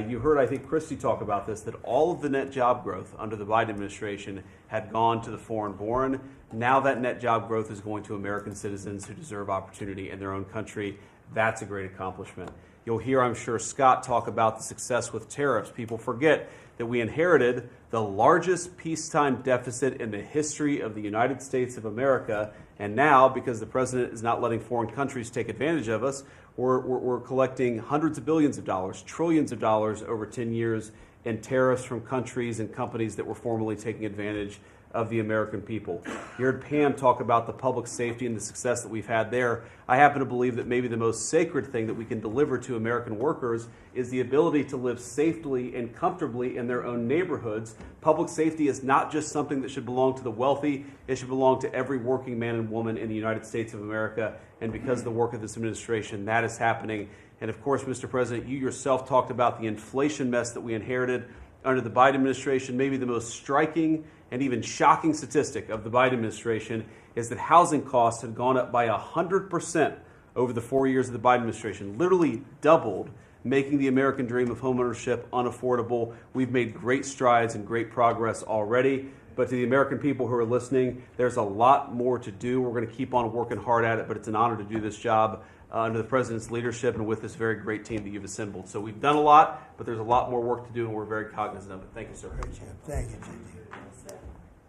You heard, I think, Christy talk about this, that all of the net job growth under the Biden administration had gone to the foreign-born. Now that net job growth is going to American citizens who deserve opportunity in their own country. That's a great accomplishment. You'll hear, I'm sure, Scott talk about the success with tariffs. People forget that we inherited the largest peacetime deficit in the history of the United States of America. And now, because the president is not letting foreign countries take advantage of us, we're collecting hundreds of billions of dollars, trillions of dollars over 10 years in tariffs from countries and companies that were formerly taking advantage of the American people. You heard Pam talk about the public safety and the success that we've had there. I happen to believe that maybe the most sacred thing that we can deliver to American workers is the ability to live safely and comfortably in their own neighborhoods. Public safety is not just something that should belong to the wealthy. It should belong to every working man and woman in the United States of America. And because of the work of this administration, that is happening. And of course, Mr. President, you yourself talked about the inflation mess that we inherited under the Biden administration. Maybe the most striking and even shocking statistic of the Biden administration is that housing costs have gone up by 100% over the 4 years of the Biden administration, literally doubled, making the American dream of homeownership unaffordable. We've made great strides and great progress already. But to the American people who are listening, there's a lot more to do. We're going to keep on working hard at it, but it's an honor to do this job under the President's leadership and with this very great team that you've assembled. So we've done a lot, but there's a lot more work to do, and we're very cognizant of it. Thank you, sir. Great job. Thank you, J.D.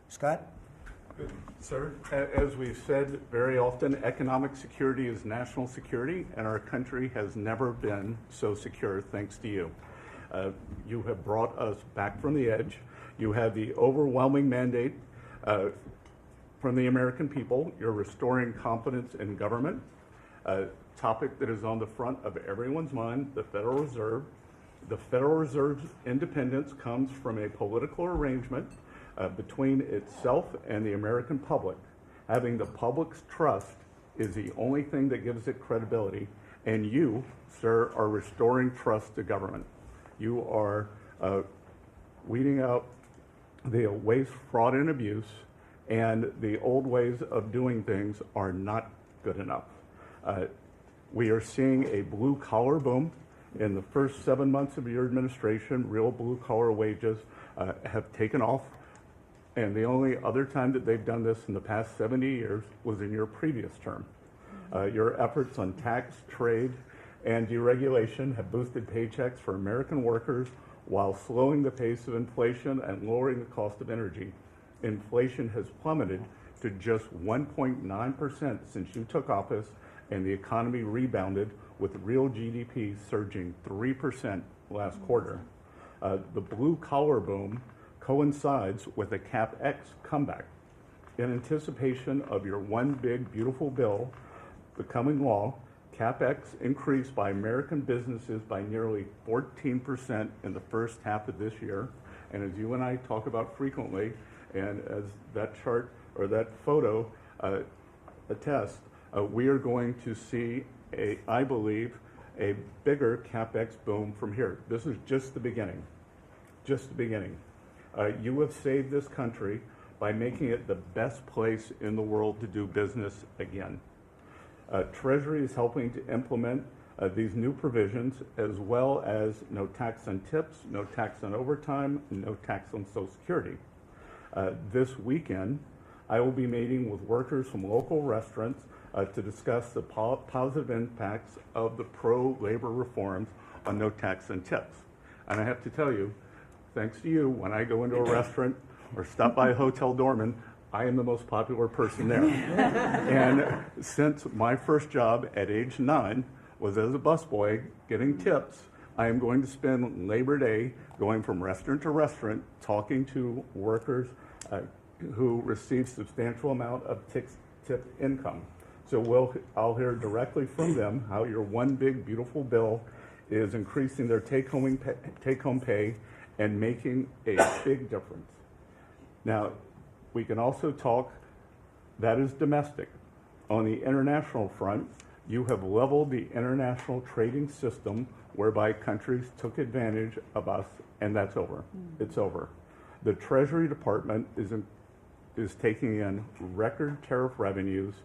Scott? Sir, as we've said very often, economic security is national security, and our country has never been so secure thanks to you. You have brought us back from the edge. You have the overwhelming mandate from the American people. You're restoring confidence in government, a topic that is on the front of everyone's mind, the Federal Reserve. The Federal Reserve's independence comes from a political arrangement between itself and the American public. Having the public's trust is the only thing that gives it credibility, and you, sir, are restoring trust to government. You are weeding out the waste, fraud, and abuse, and the old ways of doing things are not good enough. We are seeing a blue-collar boom. In the first 7 months of your administration, real blue-collar wages have taken off. And the only other time that they've done this in the past 70 years was in your previous term. Your efforts on tax, trade, and deregulation have boosted paychecks for American workers while slowing the pace of inflation and lowering the cost of energy. Inflation has plummeted to just 1.9% since you took office, and the economy rebounded with real GDP surging 3% last quarter. The blue-collar boom coincides with a CapEx comeback. In anticipation of your one big beautiful bill becoming law, CapEx increased by American businesses by nearly 14% in the first half of this year. And as you and I talk about frequently, and as that chart or that photo attests, we are going to see, I believe, a bigger CapEx boom from here. This is just the beginning, just the beginning. You have saved this country by making it the best place in the world to do business again. Treasury is helping to implement these new provisions, as well as no tax on tips, no tax on overtime, no tax on Social Security. This weekend, I will be meeting with workers from local restaurants to discuss the positive impacts of the pro-labor reforms on no tax on tips. And I have to tell you, thanks to you, when I go into a restaurant or stop by a hotel doorman, I am the most popular person there. And since my first job at age 9 was as a busboy getting tips, I am going to spend Labor Day going from restaurant to restaurant talking to workers who receive substantial amount of tip income. So I'll hear directly from them how your one big beautiful bill is increasing their take-home pay and making a big difference. Now, we can also talk, that is domestic. On the international front, you have leveled the international trading system whereby countries took advantage of us, and that's over. It's over. The Treasury Department is taking in record tariff revenues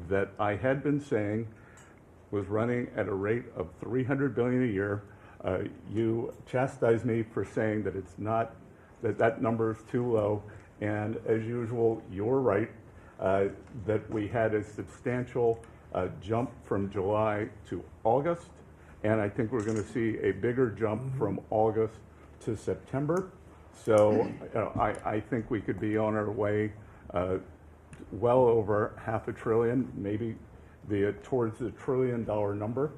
that I had been saying was running at a rate of $300 billion a year. You chastised me for saying that it's not, that number is too low. And as usual, you're right, that we had a substantial jump from July to August. And I think we're going to see a bigger jump from August to September. So I think we could be on our way well over $500 billion, maybe towards the $1 trillion number.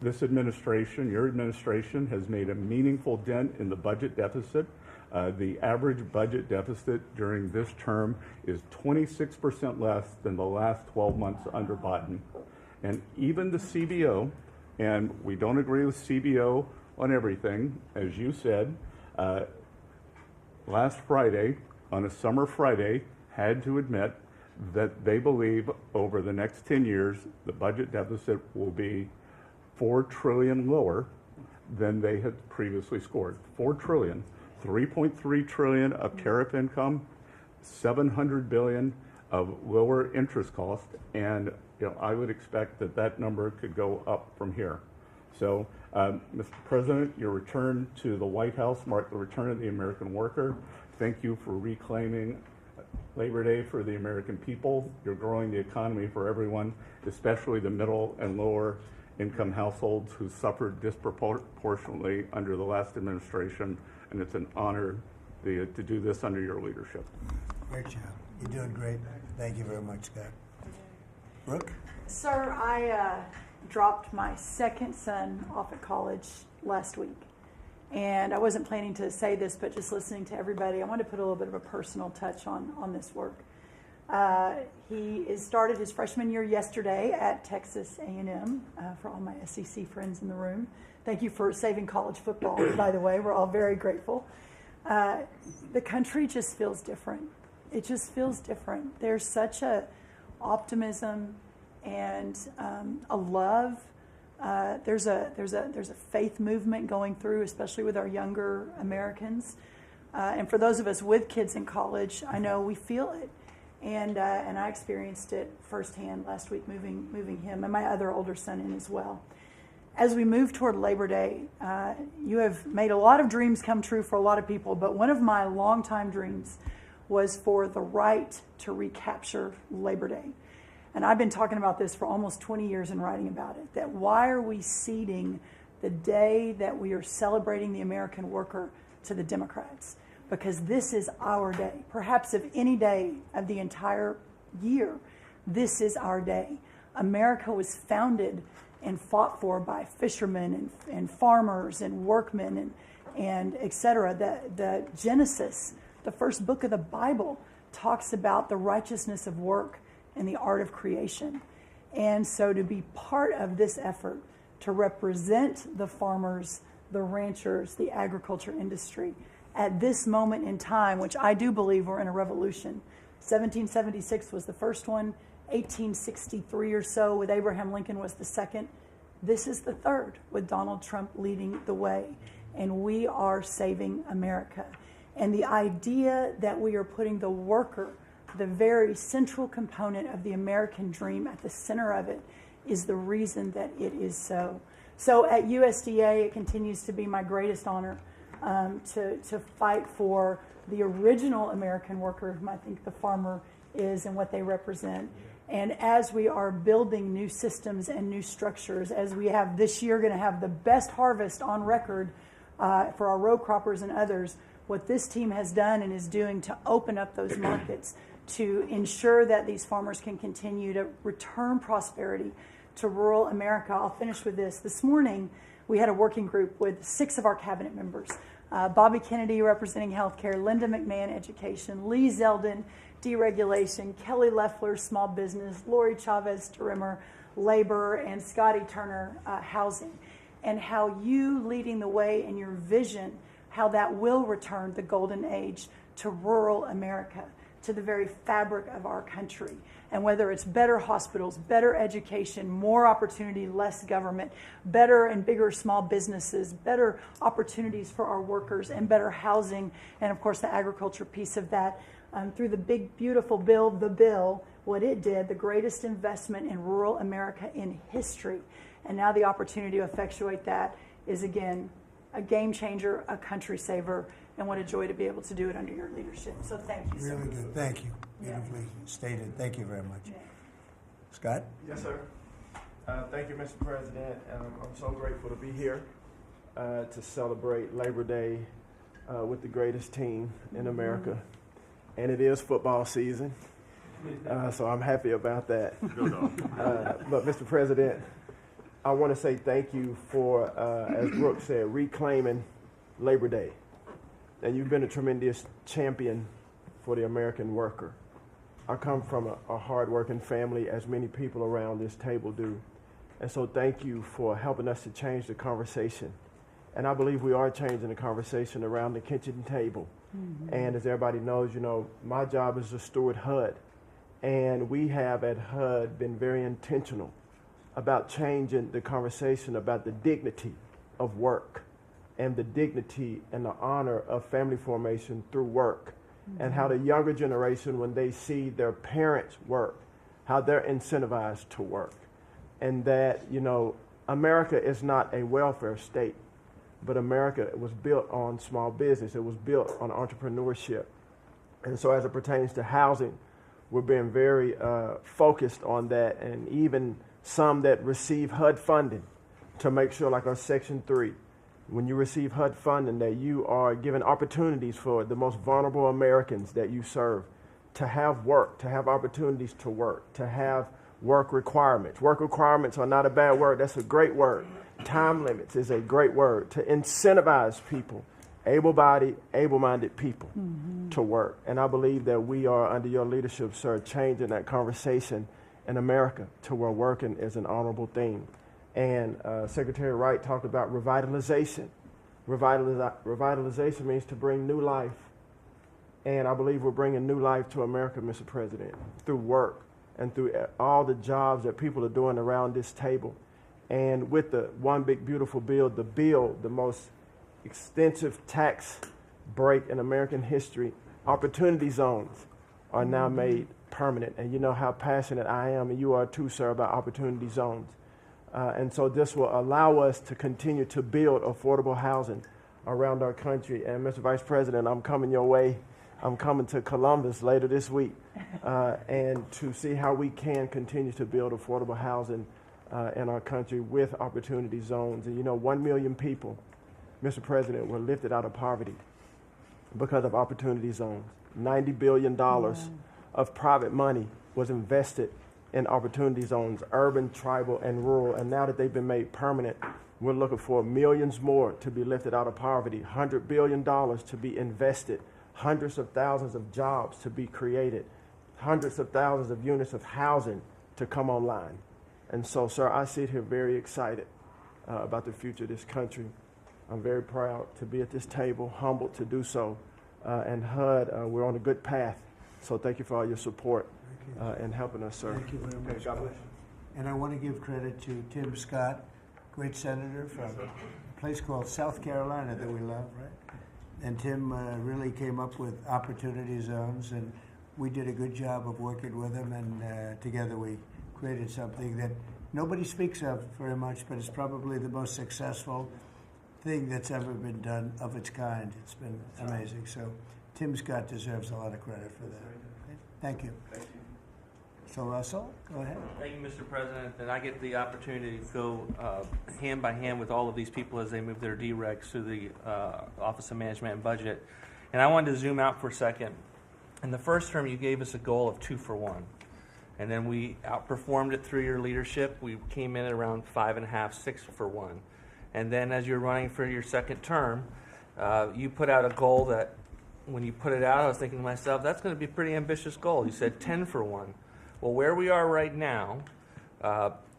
This administration, your administration, has made a meaningful dent in the budget deficit. The average budget deficit during this term is 26% less than the last 12 months under Biden. And even the CBO, and we don't agree with CBO on everything, as you said, last Friday, on a summer Friday, had to admit that they believe over the next 10 years, the budget deficit will be $4 trillion lower than they had previously scored. $4 trillion, 3.3 trillion of tariff income, 700 billion of lower interest cost, and I would expect that number could go up from here. So, Mr. President, your return to the White House marked the return of the American worker. Thank you for reclaiming Labor Day for the American people. You're growing the economy for everyone, especially the middle and lower income households who suffered disproportionately under the last administration, and it's an honor to do this under your leadership. Great job. You're doing great. Thank you very much, Scott. Brooke? Sir, I dropped my second son off at college last week. And I wasn't planning to say this, but just listening to everybody, I wanted to put a little bit of a personal touch on this work. He started his freshman year yesterday at Texas A&M, for all my SEC friends in the room. Thank you for saving college football, by the way. We're all very grateful. The country just feels different. It just feels different. There's such a optimism and a love. There's a faith movement going through, especially with our younger Americans. And for those of us with kids in college, I know we feel it. And I experienced it firsthand last week, moving him and my other older son in as well. As we move toward Labor Day, you have made a lot of dreams come true for a lot of people, but one of my longtime dreams was for the right to recapture Labor Day. And I've been talking about this for almost 20 years and writing about it, that why are we ceding the day that we are celebrating the American worker to the Democrats? Because this is our day. Perhaps of any day of the entire year, this is our day. America was founded and fought for by fishermen and farmers and workmen and et cetera. The Genesis, the first book of the Bible, talks about the righteousness of work and the art of creation. And so to be part of this effort to represent the farmers, the ranchers, the agriculture industry at this moment in time, which I do believe we're in a revolution. 1776 was the first one, 1863 or so with Abraham Lincoln was the second. This is the third with Donald Trump leading the way. And we are saving America. And the idea that we are putting the worker, the very central component of the American dream, at the center of it is the reason that it is so. So at USDA, it continues to be my greatest honor to fight for the original American worker, whom I think the farmer is and what they represent. And as we are building new systems and new structures, as we have this year going to have the best harvest on record for our row croppers and others, what this team has done and is doing to open up those markets to ensure that these farmers can continue to return prosperity to rural America. I'll finish with this. This morning, we had a working group with 6 of our cabinet members. Bobby Kennedy representing healthcare, Linda McMahon education, Lee Zeldin deregulation, Kelly Loeffler small business, Lori Chavez Rimmer labor, and Scotty Turner housing. And how you leading the way in your vision, how that will return the golden age to rural America, to the very fabric of our country. And whether it's better hospitals, better education, more opportunity, less government, better and bigger small businesses, better opportunities for our workers, and better housing, and of course the agriculture piece of that, through the big, beautiful bill, the bill, what it did, the greatest investment in rural America in history. And now the opportunity to effectuate that is, again, a game changer, a country saver, and what a joy to be able to do it under your leadership. So thank you so much. Really good. Thank you. Beautifully stated. Thank you very much. Yeah. Scott? Yes, sir. Thank you, Mr. President. I'm so grateful to be here to celebrate Labor Day with the greatest team in America. And it is football season, so I'm happy about that. But, Mr. President, I want to say thank you for, as Brooke said, reclaiming Labor Day. And you've been a tremendous champion for the American worker. I come from a hard-working family, as many people around this table do. And so thank you for helping us to change the conversation. And I believe we are changing the conversation around the kitchen table. Mm-hmm. And as everybody knows, you know, my job is to steward HUD. And we have at HUD been very intentional about changing the conversation about the dignity of work and the dignity and the honor of family formation through work. Mm-hmm. And how the younger generation, when they see their parents work, how they're incentivized to work. And that, you know, America is not a welfare state, but America was built on small business. It was built on entrepreneurship. And so as it pertains to housing, we're being very focused on that, and even some that receive HUD funding to make sure, like our Section 3, when you receive HUD funding, that you are given opportunities for the most vulnerable Americans that you serve to have work, to have opportunities to work, to have work requirements. Work requirements are not a bad word. That's a great word. Time limits is a great word. To incentivize people, able-bodied, able-minded people to work. And I believe that we are, under your leadership, sir, changing that conversation in America to where working is an honorable thing. And Secretary Wright talked about revitalization. Revitalization means to bring new life. And I believe we're bringing new life to America, Mr. President, through work and through all the jobs that people are doing around this table. And with the One Big Beautiful Bill, the most extensive tax break in American history, opportunity zones are now made permanent. And you know how passionate I am, and you are too, sir, about opportunity zones. And so this will allow us to continue to build affordable housing around our country. And Mr. Vice President, I'm coming your way. I'm coming to Columbus later this week and to see how we can continue to build affordable housing in our country with opportunity zones. And you know, 1 million people, Mr. President, were lifted out of poverty because of opportunity zones. $90 billion of private money was invested in opportunity zones, urban, tribal, and rural. And now that they've been made permanent, we're looking for millions more to be lifted out of poverty, $100 billion to be invested, hundreds of thousands of jobs to be created, hundreds of thousands of units of housing to come online. And so, sir, I sit here very excited about the future of this country. I'm very proud to be at this table, humbled to do so. And HUD, we're on a good path. So thank you for all your support and helping us, sir. Thank you very much. God bless you. And I want to give credit to Tim Scott, great senator from a place called South Carolina that we love, right? And Tim really came up with opportunity zones, and we did a good job of working with him, and together we created something that nobody speaks of very much, but it's probably the most successful thing that's ever been done of its kind. It's been amazing. So Tim Scott deserves a lot of credit for that. Okay? Thank you. Thank you. So Russell, go ahead. Thank you, Mr. President. And I get the opportunity to go hand by hand with all of these people as they move their deregs through the Office of Management and Budget. And I wanted to zoom out for a second. In the first term, you gave us a goal of 2 for 1. And then we outperformed it through your leadership. We came in at around 5.5, 6 for 1. And then as you're running for your second term, you put out a goal that when you put it out, I was thinking to myself, that's going to be a pretty ambitious goal. You said 10 for 1. Well, where we are right now,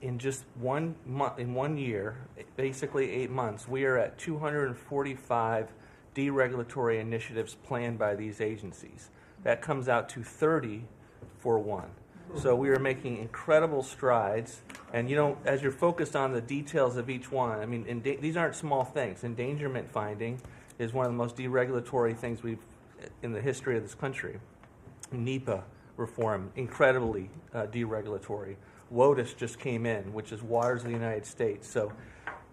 in just 1 month, in 1 year, basically 8 months, we are at 245 deregulatory initiatives planned by these agencies. That comes out to 30 for 1. So we are making incredible strides. And you know, as you're focused on the details of each one, I mean, these aren't small things. Endangerment finding is one of the most deregulatory things we've in the history of this country. NEPA reform, incredibly deregulatory. WOTUS just came in, which is Waters of the United States. So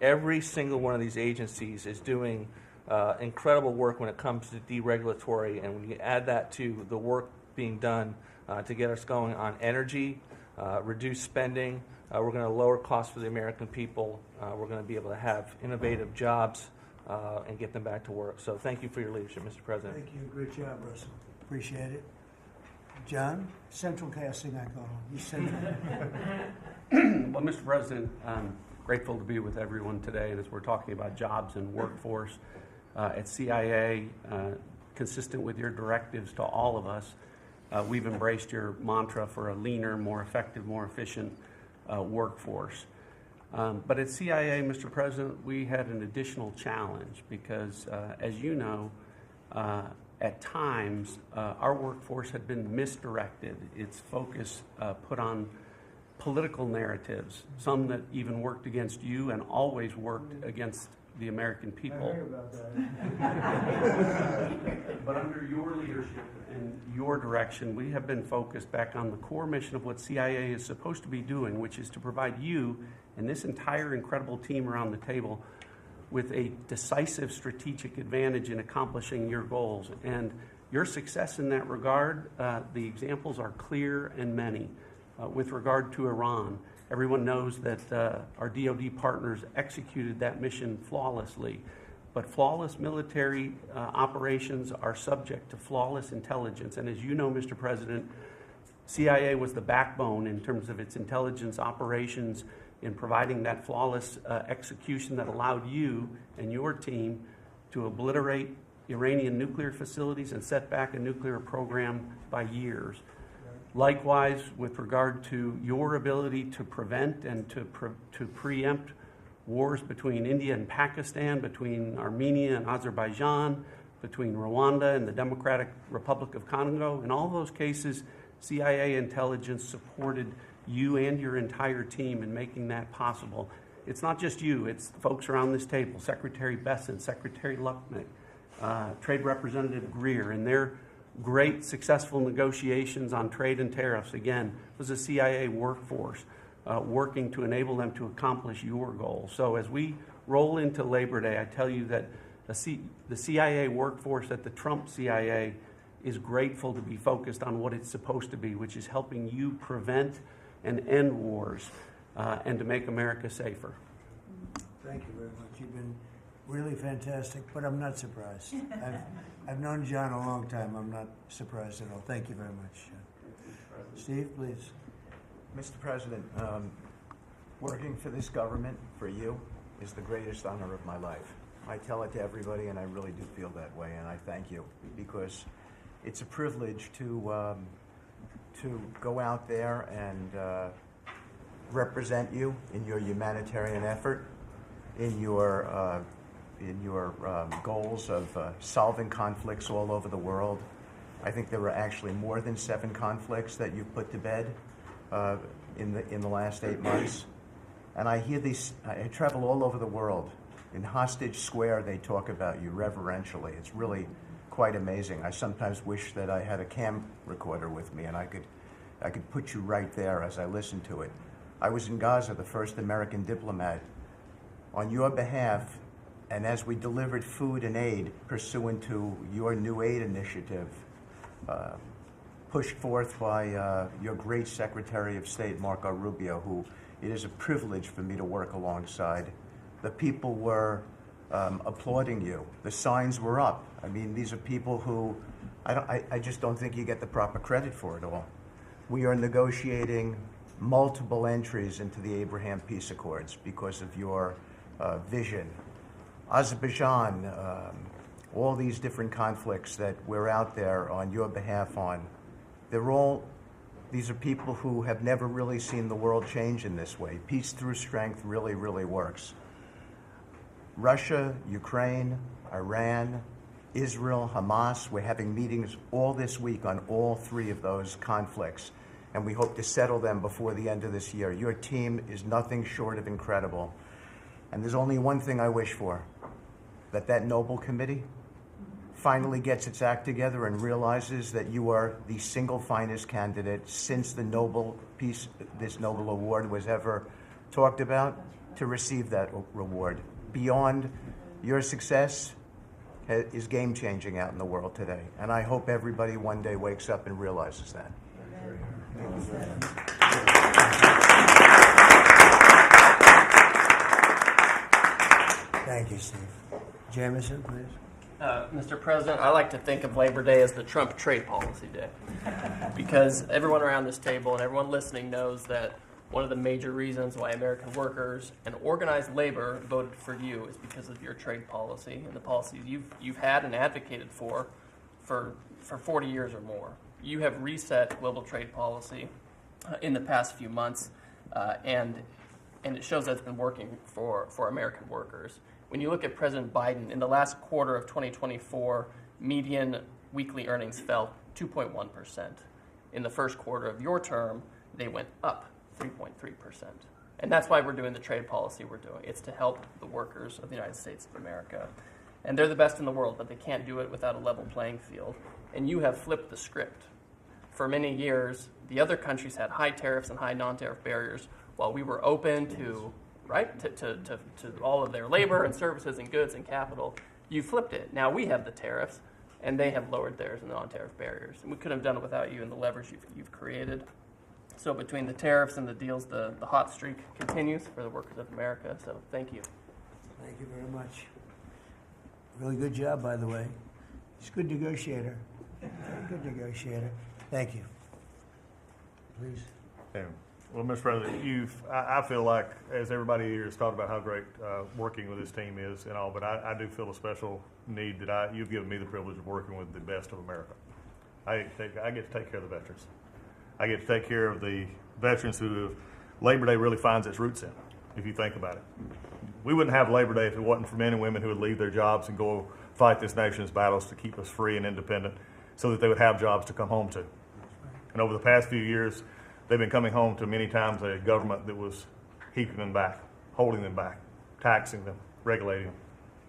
every single one of these agencies is doing incredible work when it comes to deregulatory, and when you add that to the work being done to get us going on energy, reduce spending, we're going to lower costs for the American people, we're going to be able to have innovative jobs and get them back to work. So thank you for your leadership, Mr. President. Thank you. Great job, Russell. Appreciate it. John, central casting, I call him. He's central. Well, Mr. President, I'm grateful to be with everyone today. And as we're talking about jobs and workforce at CIA, consistent with your directives to all of us, we've embraced your mantra for a leaner, more effective, more efficient workforce. But at CIA, Mr. President, we had an additional challenge because, as you know, at times, our workforce had been misdirected. Its focus put on political narratives, some that even worked against you and always worked against the American people. I heard about that. But under your leadership and your direction, we have been focused back on the core mission of what CIA is supposed to be doing, which is to provide you and this entire incredible team around the table with a decisive strategic advantage in accomplishing your goals. And your success in that regard, the examples are clear and many. With regard to Iran, everyone knows that our DoD partners executed that mission flawlessly. But flawless military operations are subject to flawless intelligence. And as you know, Mr. President, CIA was the backbone in terms of its intelligence operations in providing that flawless execution that allowed you and your team to obliterate Iranian nuclear facilities and set back a nuclear program by years. Likewise, with regard to your ability to prevent and to preempt wars between India and Pakistan, between Armenia and Azerbaijan, between Rwanda and the Democratic Republic of Congo. In all those cases, CIA intelligence supported you and your entire team in making that possible. It's not just you, it's the folks around this table, Secretary Besson, Secretary Lucknick, Trade Representative Greer, and their great successful negotiations on trade and tariffs. Again, it was a CIA workforce working to enable them to accomplish your goals. So as we roll into Labor Day, I tell you that the CIA workforce at the Trump CIA is grateful to be focused on what it's supposed to be, which is helping you prevent and end wars and to make America safer. Thank you very much. You've been really fantastic, but I'm not surprised. I've known John a long time. I'm not surprised at all. Thank you very much. Steve, please. Mr. President, working for this government, for you, is the greatest honor of my life. I tell it to everybody, and I really do feel that way, and I thank you, because it's a privilege to go out there and represent you in your humanitarian effort, in your goals of solving conflicts all over the world. I think there were actually more than 7 conflicts that you've put to bed in the last 8 months. And I hear these, I travel all over the world. In Hostage Square, they talk about you reverentially. It's really quite amazing. I sometimes wish that I had a cam recorder with me and I could put you right there as I listen to it. I was in Gaza, the first American diplomat, on your behalf, and as we delivered food and aid pursuant to your new aid initiative, pushed forth by your great Secretary of State, Marco Rubio, who it is a privilege for me to work alongside. The people were applauding you. The signs were up. I mean, these are people who I just don't think you get the proper credit for it all. We are negotiating multiple entries into the Abraham Peace Accords because of your vision. Azerbaijan, all these different conflicts that we're out there on your behalf on, these are people who have never really seen the world change in this way. Peace through strength really, really works. Russia, Ukraine, Iran, Israel, Hamas, we're having meetings all this week on all 3 of those conflicts, and we hope to settle them before the end of this year. Your team is nothing short of incredible. And there's only one thing I wish for, that Nobel Committee finally gets its act together and realizes that you are the single finest candidate since the this Nobel Award was ever talked about to receive that reward. Beyond your success is game-changing out in the world today. And I hope everybody one day wakes up and realizes that. Thank you, Steve. Jamison, please. Mr. President, I like to think of Labor Day as the Trump trade policy day, because everyone around this table and everyone listening knows that one of the major reasons why American workers and organized labor voted for you is because of your trade policy and the policies you've had and advocated for 40 years or more. You have reset global trade policy in the past few months, and it shows that it's been working for American workers. When you look at President Biden, in the last quarter of 2024, median weekly earnings fell 2.1%. In the first quarter of your term, they went up 3.3%. And that's why we're doing the trade policy we're doing. It's to help the workers of the United States of America. And they're the best in the world, but they can't do it without a level playing field. And you have flipped the script. For many years, the other countries had high tariffs and high non-tariff barriers, while we were open to right? To all of their labor and services and goods and capital. You flipped it. Now we have the tariffs, and they have lowered theirs and the non-tariff barriers. And we couldn't have done it without you and the leverage you've created. So between the tariffs and the deals, the hot streak continues for the workers of America. So thank you. Thank you very much. Really good job, by the way. He's a good negotiator. Very good negotiator. Thank you. Please. Yeah. Well, Mr. President, I feel like, as everybody here has talked about how great working with this team is and all, but I do feel a special need that you've given me the privilege of working with the best of America. I get to take care of the veterans. I get to take care of the veterans who Labor Day really finds its roots in, if you think about it. We wouldn't have Labor Day if it wasn't for men and women who would leave their jobs and go fight this nation's battles to keep us free and independent so that they would have jobs to come home to. And over the past few years, they've been coming home to many times a government that was keeping them back, holding them back, taxing them, regulating them.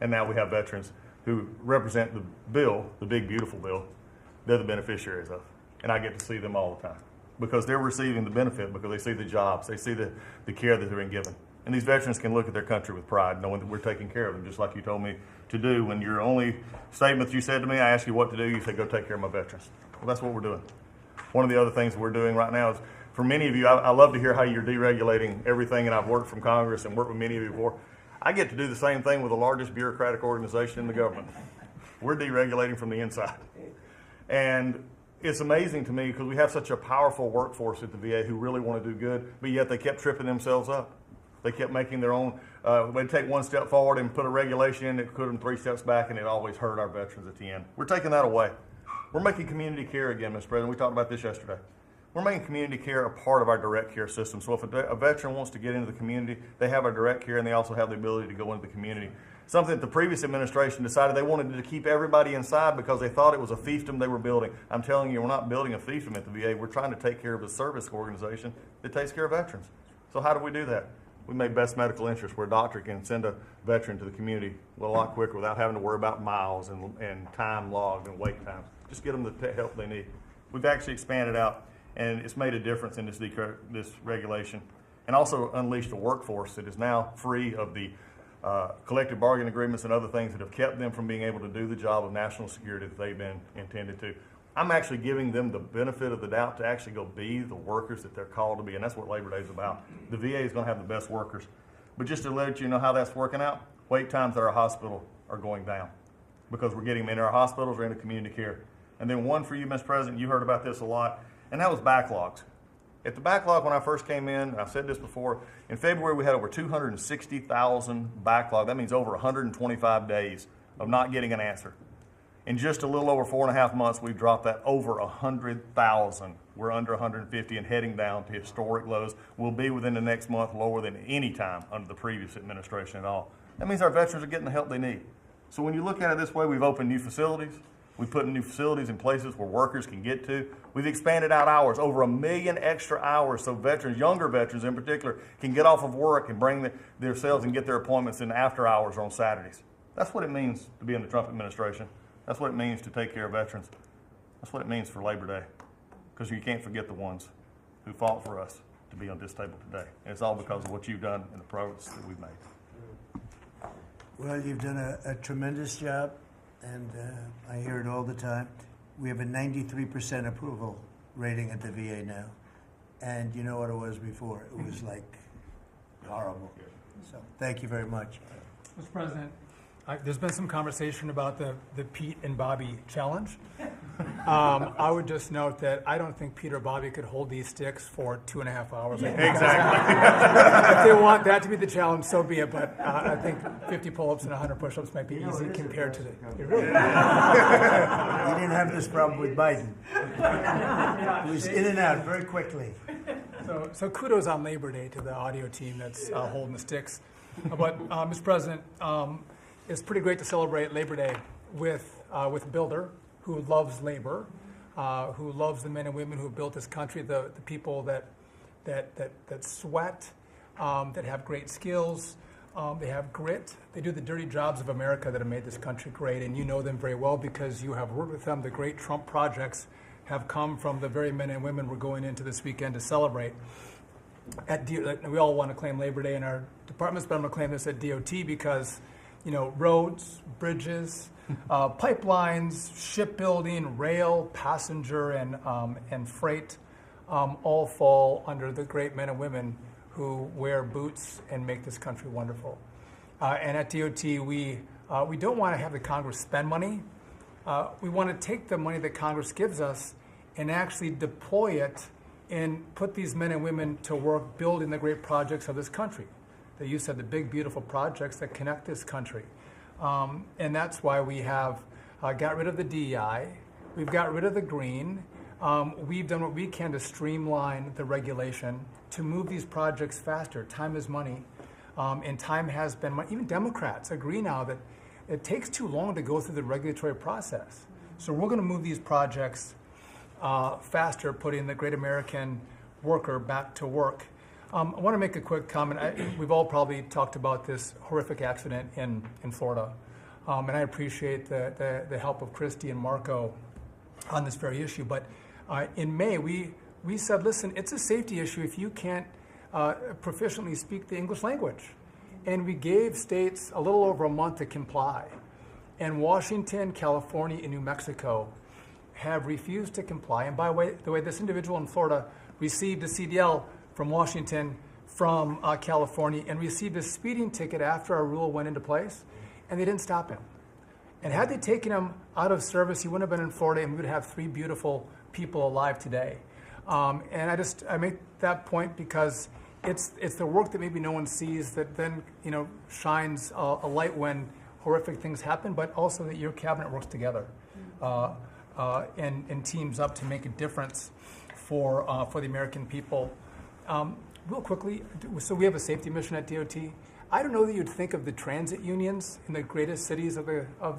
And now we have veterans who represent the bill, the big, beautiful bill, they're the beneficiaries of. And I get to see them all the time because they're receiving the benefit, because they see the jobs, they see the care that they're being given. And these veterans can look at their country with pride, knowing that we're taking care of them, just like you told me to do. When your only statement you said to me, I asked you what to do, you said, go take care of my veterans. Well, that's what we're doing. One of the other things we're doing right now is, for many of you, I love to hear how you're deregulating everything, and I've worked from Congress and worked with many of you before. I get to do the same thing with the largest bureaucratic organization in the government. We're deregulating from the inside. And it's amazing to me because we have such a powerful workforce at the VA who really want to do good, but yet they kept tripping themselves up. They kept making their own, they'd take one step forward and put a regulation in that put them 3 steps back, and it always hurt our veterans at the end. We're taking that away. We're making community care again, Mr. President. We talked about this yesterday. We're making community care a part of our direct care system. So if a veteran wants to get into the community, they have our direct care, and they also have the ability to go into the community. Something that the previous administration decided they wanted to keep everybody inside because they thought it was a fiefdom they were building. I'm telling you, we're not building a fiefdom at the VA. We're trying to take care of a service organization that takes care of veterans. So how do we do that? We made best medical interest, where a doctor can send a veteran to the community a lot quicker without having to worry about miles and time logged and wait times. Just get them the help they need. We've actually expanded out, and it's made a difference in this regulation, and also unleashed a workforce that is now free of the collective bargaining agreements and other things that have kept them from being able to do the job of national security that they've been intended to. I'm actually giving them the benefit of the doubt to actually go be the workers that they're called to be, and that's what Labor Day is about. The VA is going to have the best workers. But just to let you know how that's working out, wait times at our hospital are going down because we're getting them into our hospitals or into community care. And then one for you, Mr. President, you heard about this a lot, and that was backlogs. At the backlog when I first came in, I've said this before, in February we had over 260,000 backlog. That means over 125 days of not getting an answer. In just a little over 4.5 months, we've dropped that over 100,000. We're under 150 and heading down to historic lows. We'll be within the next month lower than any time under the previous administration at all. That means our veterans are getting the help they need. So when you look at it this way, we've opened new facilities. We've put new facilities in places where workers can get to. We've expanded out hours, over 1 million extra hours, so veterans, younger veterans in particular, can get off of work and bring themselves and get their appointments in after hours or on Saturdays. That's what it means to be in the Trump administration. That's what it means to take care of veterans. That's what it means for Labor Day, because you can't forget the ones who fought for us to be on this table today. And it's all because of what you've done and the progress that we've made. Well, you've done a tremendous job, and I hear it all the time. We have a 93% approval rating at the VA now. And you know what it was before? It was like horrible. So thank you very much. Mr. President, there's been some conversation about the Pete and Bobby challenge. I would just note that I don't think Pete or Bobby could hold these sticks for 2.5 hours. Exactly. If they want that to be the challenge, so be it. But I think 50 pull-ups and 100 push-ups might be easy compared to the. You didn't have this problem with Biden. It was in and out very quickly. So kudos on Labor Day to the audio team that's holding the sticks. But Mr. President, it's pretty great to celebrate Labor Day with a builder who loves labor, who loves the men and women who have built this country, the people that sweat, that have great skills, they have grit. They do the dirty jobs of America that have made this country great, and you know them very well because you have worked with them. The great Trump projects have come from the very men and women we're going into this weekend to celebrate. we all want to claim Labor Day in our departments, but I'm going to claim this at DOT because, roads, bridges, pipelines, shipbuilding, rail, passenger, and freight all fall under the great men and women who wear boots and make this country wonderful. And at DOT, we don't want to have the Congress spend money. We want to take the money that Congress gives us and actually deploy it and put these men and women to work building the great projects of this country. That you said, the big, beautiful projects that connect this country. And that's why we have got rid of the DEI. We've got rid of the green. We've done what we can to streamline the regulation to move these projects faster. Time is money. And time has been money. Even Democrats agree now that it takes too long to go through the regulatory process. So we're going to move these projects faster, putting the great American worker back to work. I want to make a quick comment. We've all probably talked about this horrific accident in Florida. And I appreciate the help of Christy and Marco on this very issue. But in May, we said, listen, it's a safety issue if you can't proficiently speak the English language. And we gave states a little over a month to comply. And Washington, California, and New Mexico have refused to comply. And by the way, this individual in Florida received a CDL from Washington, from California, and received a speeding ticket after our rule went into place, and they didn't stop him. And had they taken him out of service, he wouldn't have been in Florida, and we would have 3 beautiful people alive today. And I make that point because it's the work that maybe no one sees that then shines a light when horrific things happen, but also that your cabinet works together and teams up to make a difference for the American people. Real quickly, so we have a safety mission at DOT. I don't know that you'd think of the transit unions in the greatest cities of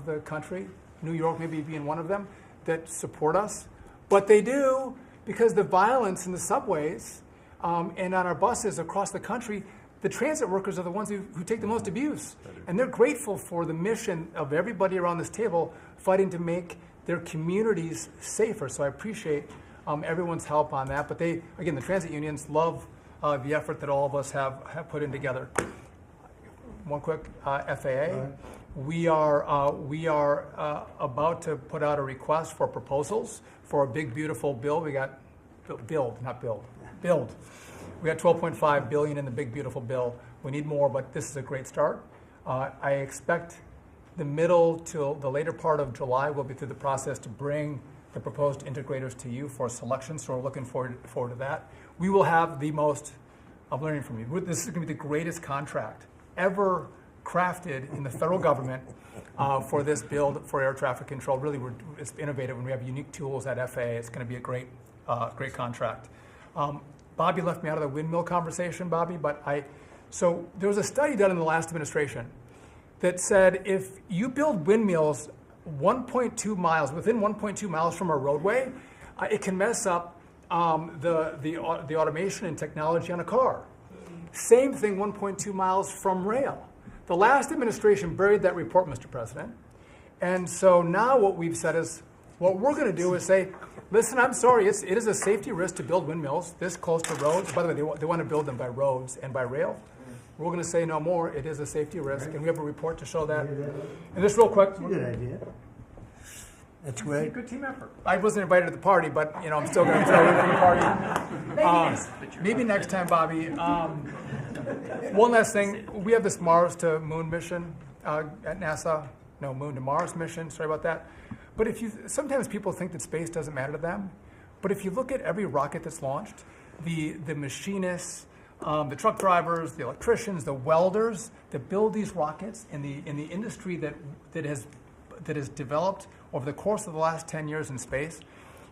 the country, New York maybe being one of them, that support us, but they do, because the violence in the subways and on our buses across the country, the transit workers are the ones who take the most abuse. And they're grateful for the mission of everybody around this table fighting to make their communities safer. So I appreciate everyone's help on that. But the transit unions love the effort that all of us have put in together. One quick FAA. We are about to put out a request for proposals for a big, beautiful bill. We got build. We got $12.5 billion in the big, beautiful bill. We need more, but this is a great start. I expect the middle till the later part of July, we'll be through the process to bring the proposed integrators to you for selection, so we're looking forward to that. We will have the most, I'm learning from you, this is going to be the greatest contract ever crafted in the federal government for this build for air traffic control. Really, it's innovative, and we have unique tools at FAA. It's going to be a great contract. Bobby left me out of the windmill conversation, Bobby, so there was a study done in the last administration that said if you build windmills 1.2 miles, within 1.2 miles from a roadway, it can mess up the automation and technology on a car. Same thing 1.2 miles from rail. The last administration buried that report, Mr. President. And so now what we've said is, what we're going to do is say, listen, I'm sorry, it is a safety risk to build windmills this close to roads. By the way, they want to build them by roads and by rail. We're going to say no more. It is a safety risk, and we have a report to show that. And just real quick. Good idea. That's great. Good team effort. I wasn't invited to the party, but I'm still going to throw you from the party. Maybe next time, Bobby. One last thing. We have this Mars to Moon mission at NASA. No, Moon to Mars mission. Sorry about that. But sometimes people think that space doesn't matter to them. But if you look at every rocket that's launched, the machinists, the truck drivers, the electricians, the welders that build these rockets, in the industry that has developed over the course of the last 10 years in space,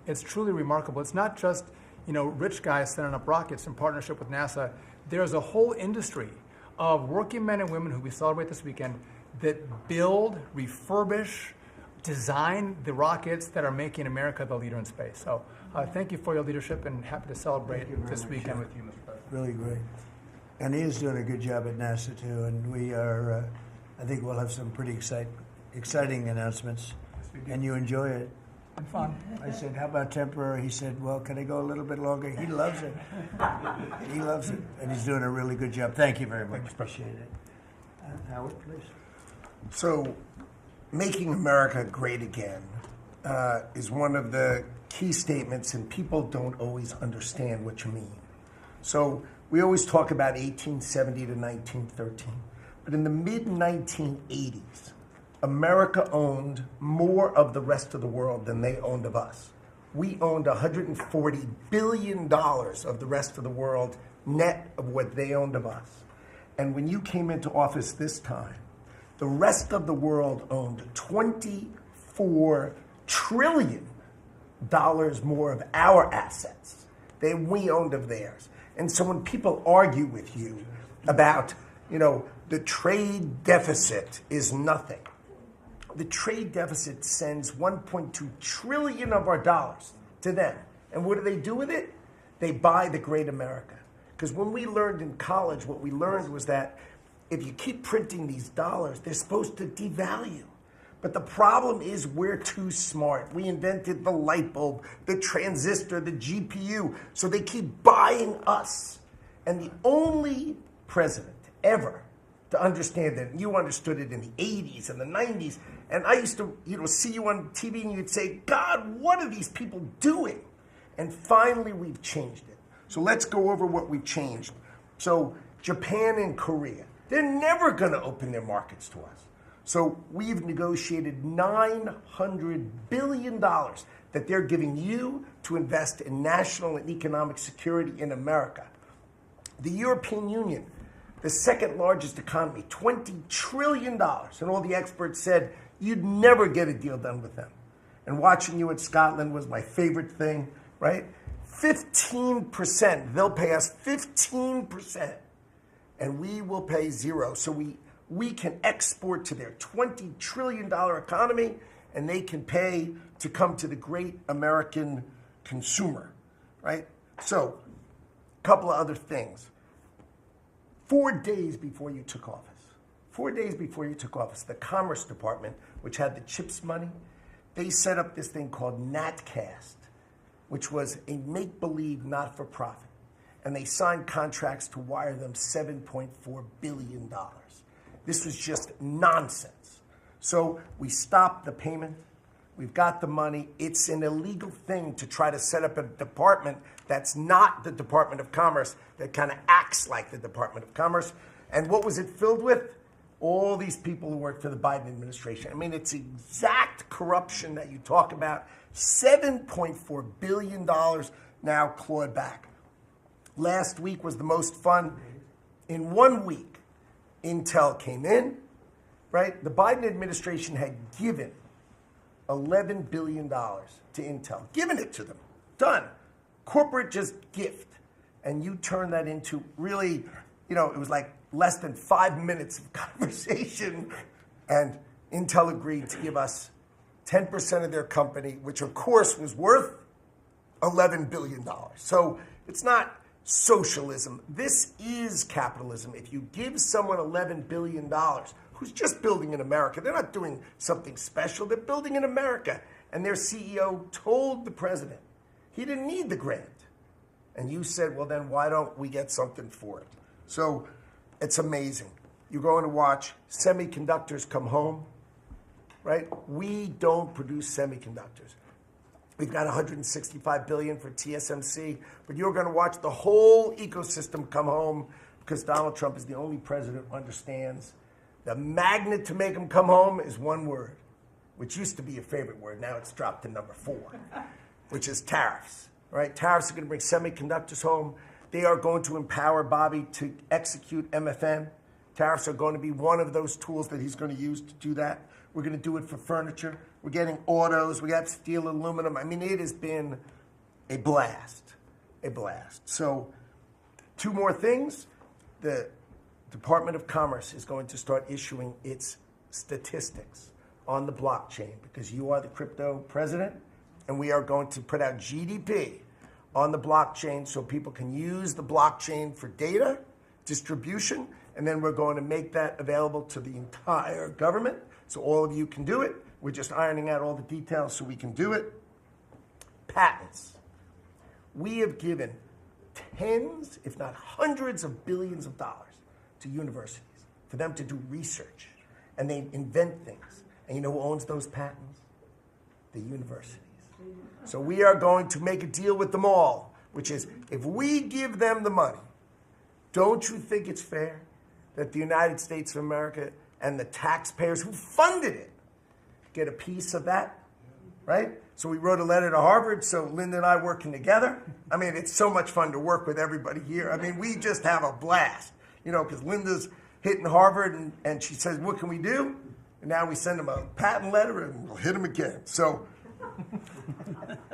it's truly remarkable. It's not just rich guys sending up rockets in partnership with NASA. There's a whole industry of working men and women who we celebrate this weekend that build, refurbish, design the rockets that are making America the leader in space. So thank you for your leadership, and happy to celebrate this weekend with you, Mr. President. Really great. And he is doing a good job at NASA too, and we are, I think we'll have some pretty exciting announcements, and you enjoy it. and fun. I said, how about temporary? He said, well, can I go a little bit longer? He loves it. He loves it. And he's doing a really good job. Thank you very much. Appreciate it. Howard, please. So, making America great again is one of the key statements, and people don't always understand what you mean. So, we always talk about 1870 to 1913, but in the mid-1980s, America owned more of the rest of the world than they owned of us. We owned $140 billion of the rest of the world net of what they owned of us. And when you came into office this time, the rest of the world owned $24 trillion more of our assets than we owned of theirs. And so when people argue with you about, the trade deficit is nothing, the trade deficit sends 1.2 trillion of our dollars to them. And what do they do with it? They buy the great America. Because when we learned in college, what we learned was that if you keep printing these dollars, they're supposed to devalue. But the problem is we're too smart. We invented the light bulb, the transistor, the GPU. So they keep buying us. And the only president ever to understand that, you understood it in the 80s and the 90s, and I used to see you on TV and you'd say, God, what are these people doing? And finally we've changed it. So let's go over what we've changed. So Japan and Korea, they're never going to open their markets to us. So we've negotiated $900 billion that they're giving you to invest in national and economic security in America. The European Union, the second largest economy, $20 trillion. And all the experts said you'd never get a deal done with them. And watching you in Scotland was my favorite thing, right? 15%. They'll pay us 15%. And we will pay zero. So we can export to their $20 trillion economy, and they can pay to come to the great American consumer, right? So, a couple of other things. 4 days before you took office, the Commerce Department, which had the CHIPS money, they set up this thing called NatCast, which was a make-believe not-for-profit. And they signed contracts to wire them $7.4 billion. This was just nonsense. So we stopped the payment. We've got the money. It's an illegal thing to try to set up a department that's not the Department of Commerce, that kind of acts like the Department of Commerce. And what was it filled with? All these people who work for the Biden administration. I mean, it's exact corruption that you talk about. $7.4 billion now clawed back. Last week was the most fun. In 1 week, Intel came in, right? The Biden administration had given $11 billion to Intel, given it to them, done. Corporate just gift. And you turn that into really, it was like less than 5 minutes of conversation, and Intel agreed to give us 10% of their company, which of course was worth $11 billion. So it's not socialism. This is capitalism. If you give someone $11 billion who's just building in America, they're not doing something special, they're building in America. And their CEO told the president he didn't need the grant. And you said, well, then why don't we get something for it? So it's amazing. You're going to watch semiconductors come home, right? We don't produce semiconductors. We've got $165 billion for TSMC, but you're going to watch the whole ecosystem come home because Donald Trump is the only president who understands the magnet to make them come home is one word, which used to be a favorite word. Now it's dropped to number 4, which is tariffs, right? Tariffs are going to bring semiconductors home. They are going to empower Bobby to execute MFN. Tariffs are going to be one of those tools that he's going to use to do that. We're going to do it for furniture. We're getting autos. We got steel, aluminum. I mean, it has been a blast, a blast. So 2 more things. The Department of Commerce is going to start issuing its statistics on the blockchain because you are the crypto president, and we are going to put out GDP on the blockchain so people can use the blockchain for data distribution, and then we're going to make that available to the entire government so all of you can do it. We're just ironing out all the details so we can do it. patents. We have given tens, if not hundreds of billions of dollars to universities for them to do research. And they invent things. And you know who owns those patents? The universities. So we are going to make a deal with them all, which is if we give them the money, don't you think it's fair that the United States of America and the taxpayers who funded it get a piece of that, right? So we wrote a letter to Harvard, so Linda and I working together. I mean, it's so much fun to work with everybody here. I mean, we just have a blast, you know, because Linda's hitting Harvard and she says, what can we do? And now we send them a patent letter and we'll hit them again. So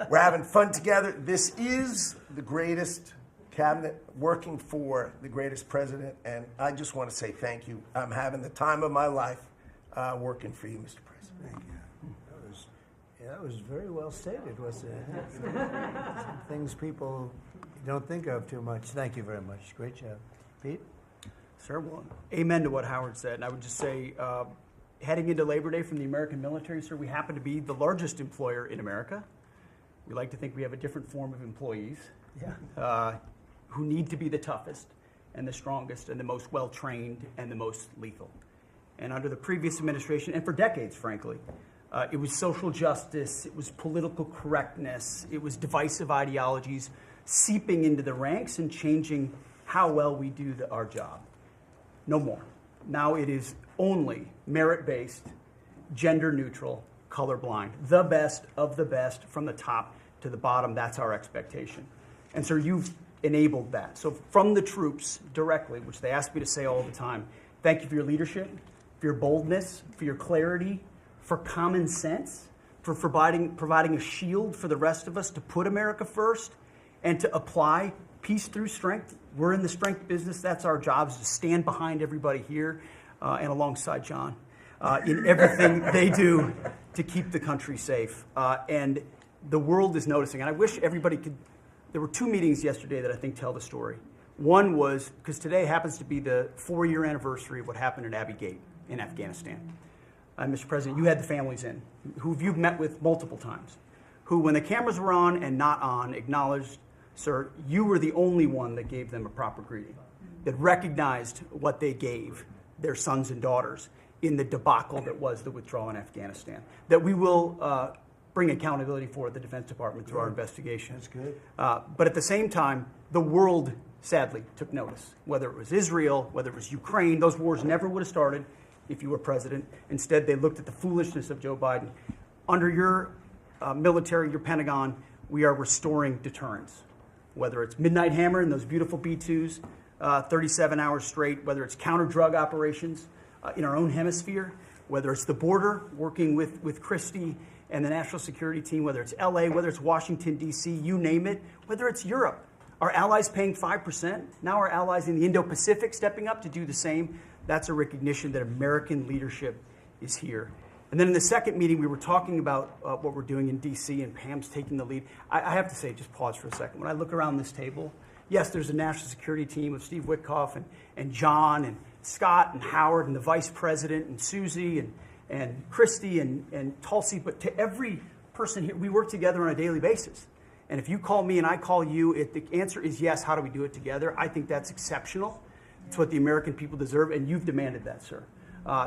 we're having fun together. This is the greatest cabinet working for the greatest president, and I just want to say thank you. I'm having the time of my life working for you, Mr. President. Thank you. That was very well stated, wasn't it? Some things people don't think of too much. Thank you very much. Great job. Pete? Sir, well, amen to what Howard said. And I would just say, heading into Labor Day from the American military, sir, we happen to be the largest employer in America. We like to think we have a different form of employees who need to be the toughest and the strongest and the most well-trained and the most lethal. And under the previous administration, and for decades, frankly, it was social justice, it was political correctness, it was divisive ideologies seeping into the ranks and changing how well we do our job. No more. Now it is only merit-based, gender-neutral, colorblind. The best of the best from the top to the bottom. That's our expectation. And sir, you've enabled that. So from the troops directly, which they ask me to say all the time, thank you for your leadership, for your boldness, for your clarity, for common sense, for providing a shield for the rest of us to put America first and to apply peace through strength. We're in the strength business. That's our job, is to stand behind everybody here and alongside John in everything they do to keep the country safe. And the world is noticing. And I wish everybody could. There were two meetings yesterday that I think tell the story. One was, because today happens to be the 4-year anniversary of what happened in Abbey Gate in Afghanistan. Mr. President, you had the families in, who you've met with multiple times, who, when the cameras were on and not on, acknowledged, sir, you were the only one that gave them a proper greeting, that recognized what they gave their sons and daughters in the debacle that was the withdrawal in Afghanistan, that we will bring accountability for at the Defense Department through our investigation. That's good. But at the same time, the world sadly took notice, whether it was Israel, whether it was Ukraine. Those wars never would have started if you were president. Instead, they looked at the foolishness of Joe Biden. Under your military, your Pentagon, we are restoring deterrence. Whether it's Midnight Hammer and those beautiful B-2s, 37 hours straight, whether it's counter-drug operations in our own hemisphere, whether it's the border, working with Christie and the national security team, whether it's LA, whether it's Washington, D.C., you name it, whether it's Europe. Our allies paying 5%, now our allies in the Indo-Pacific stepping up to do the same. That's a recognition that American leadership is here. And then in the second meeting, we were talking about what we're doing in D.C., and Pam's taking the lead. I have to say, just pause for a second. When I look around this table, yes, there's a national security team of Steve Witkoff and John and Scott and Howard and the vice president and Susie and Christy and Tulsi, but to every person here, we work together on a daily basis. And if you call me and I call you, the answer is yes. How do we do it together? I think that's exceptional. It's what the American people deserve, and you've demanded that, sir.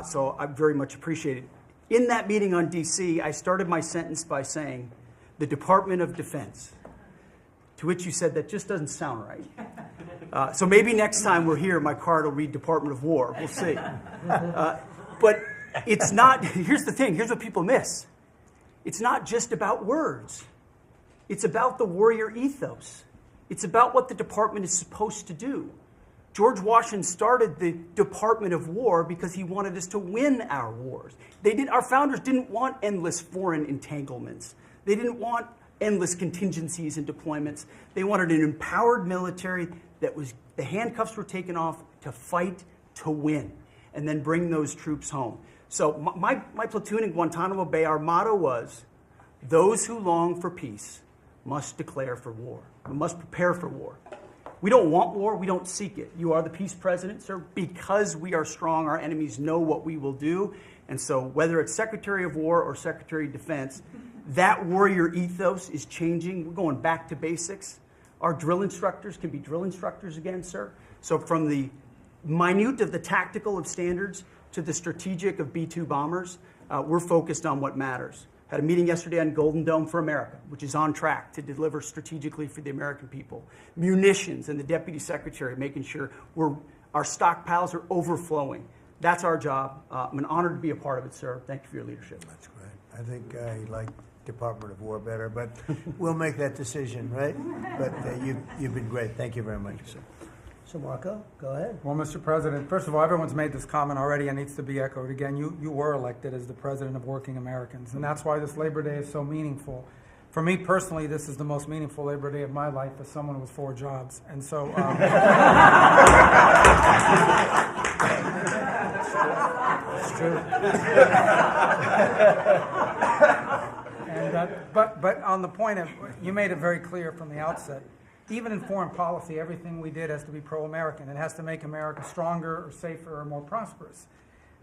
So I very much appreciate it. In that meeting on D.C., I started my sentence by saying, the Department of Defense, to which you said that just doesn't sound right. So maybe next time we're here, my card will read Department of War. We'll see. But it's not, here's the thing, here's what people miss. It's not just about words. It's about the warrior ethos. It's about what the department is supposed to do. George Washington started the Department of War because he wanted us to win our wars. Our founders didn't want endless foreign entanglements. They didn't want endless contingencies and deployments. They wanted an empowered military that the handcuffs were taken off to fight to win and then bring those troops home. So my platoon in Guantanamo Bay, our motto was, those who long for peace must declare for war. We must prepare for war. We don't want war. We don't seek it. You are the peace president, sir. Because we are strong, our enemies know what we will do. And so whether it's Secretary of War or Secretary of Defense, That warrior ethos is changing. We're going back to basics. Our drill instructors can be drill instructors again, sir. So from the minute of the tactical of standards to the strategic of B-2 bombers, we're focused on what matters. Had a meeting yesterday on Golden Dome for America, which is on track to deliver strategically for the American people. Munitions and the Deputy Secretary making sure our stockpiles are overflowing. That's our job. I'm an honor to be a part of it, sir. Thank you for your leadership. That's great. I think I like Department of War better, but we'll make that decision, right? But you've been great. Thank you very much, sir. So Marco, go ahead. Well, Mr. President, first of all, everyone's made this comment already and needs to be echoed again. You were elected as the President of Working Americans, and that's why this Labor Day is so meaningful. For me personally, this is the most meaningful Labor Day of my life as someone with 4 jobs. And so... It's true. But on the point of, you made it very clear from the outset, even in foreign policy, everything we did has to be pro-American. It has to make America stronger or safer or more prosperous.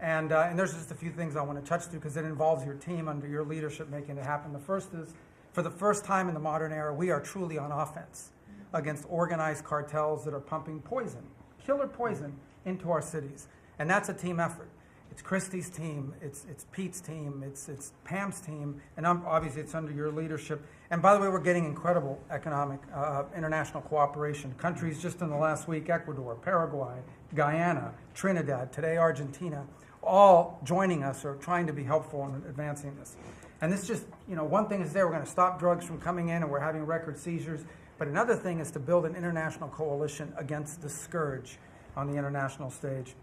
And there's just a few things I want to touch to because it involves your team under your leadership making it happen. The first is, for the first time in the modern era, we are truly on offense against organized cartels that are pumping poison, killer poison, into our cities. And that's a team effort. It's Christie's team, it's Pete's team, it's Pam's team, and obviously it's under your leadership. And by the way, we're getting incredible economic international cooperation. Countries just in the last week, Ecuador, Paraguay, Guyana, Trinidad, today Argentina, all joining us or trying to be helpful in advancing this. And this just, one thing is we're going to stop drugs from coming in and we're having record seizures. But another thing is to build an international coalition against the scourge on the international stage.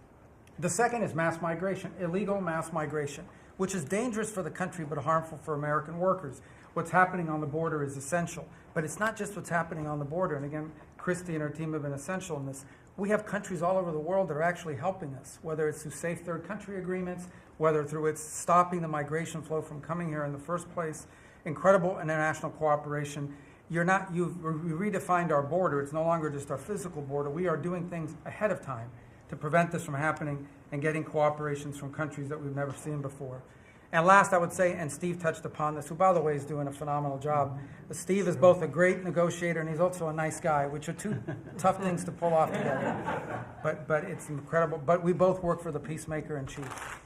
The second is mass migration, illegal mass migration, which is dangerous for the country but harmful for American workers. What's happening on the border is essential. But it's not just what's happening on the border. And again, Christy and her team have been essential in this. We have countries all over the world that are actually helping us, whether it's through safe third country agreements, whether through it's stopping the migration flow from coming here in the first place. Incredible international cooperation. You've redefined our border. It's no longer just our physical border. We are doing things ahead of time to prevent this from happening and getting cooperations from countries that we've never seen before. And last, I would say, and Steve touched upon this, who, by the way, is doing a phenomenal job. Steve is both a great negotiator and he's also a nice guy, which are two tough things to pull off together. But it's incredible. But we both work for the peacemaker in chief.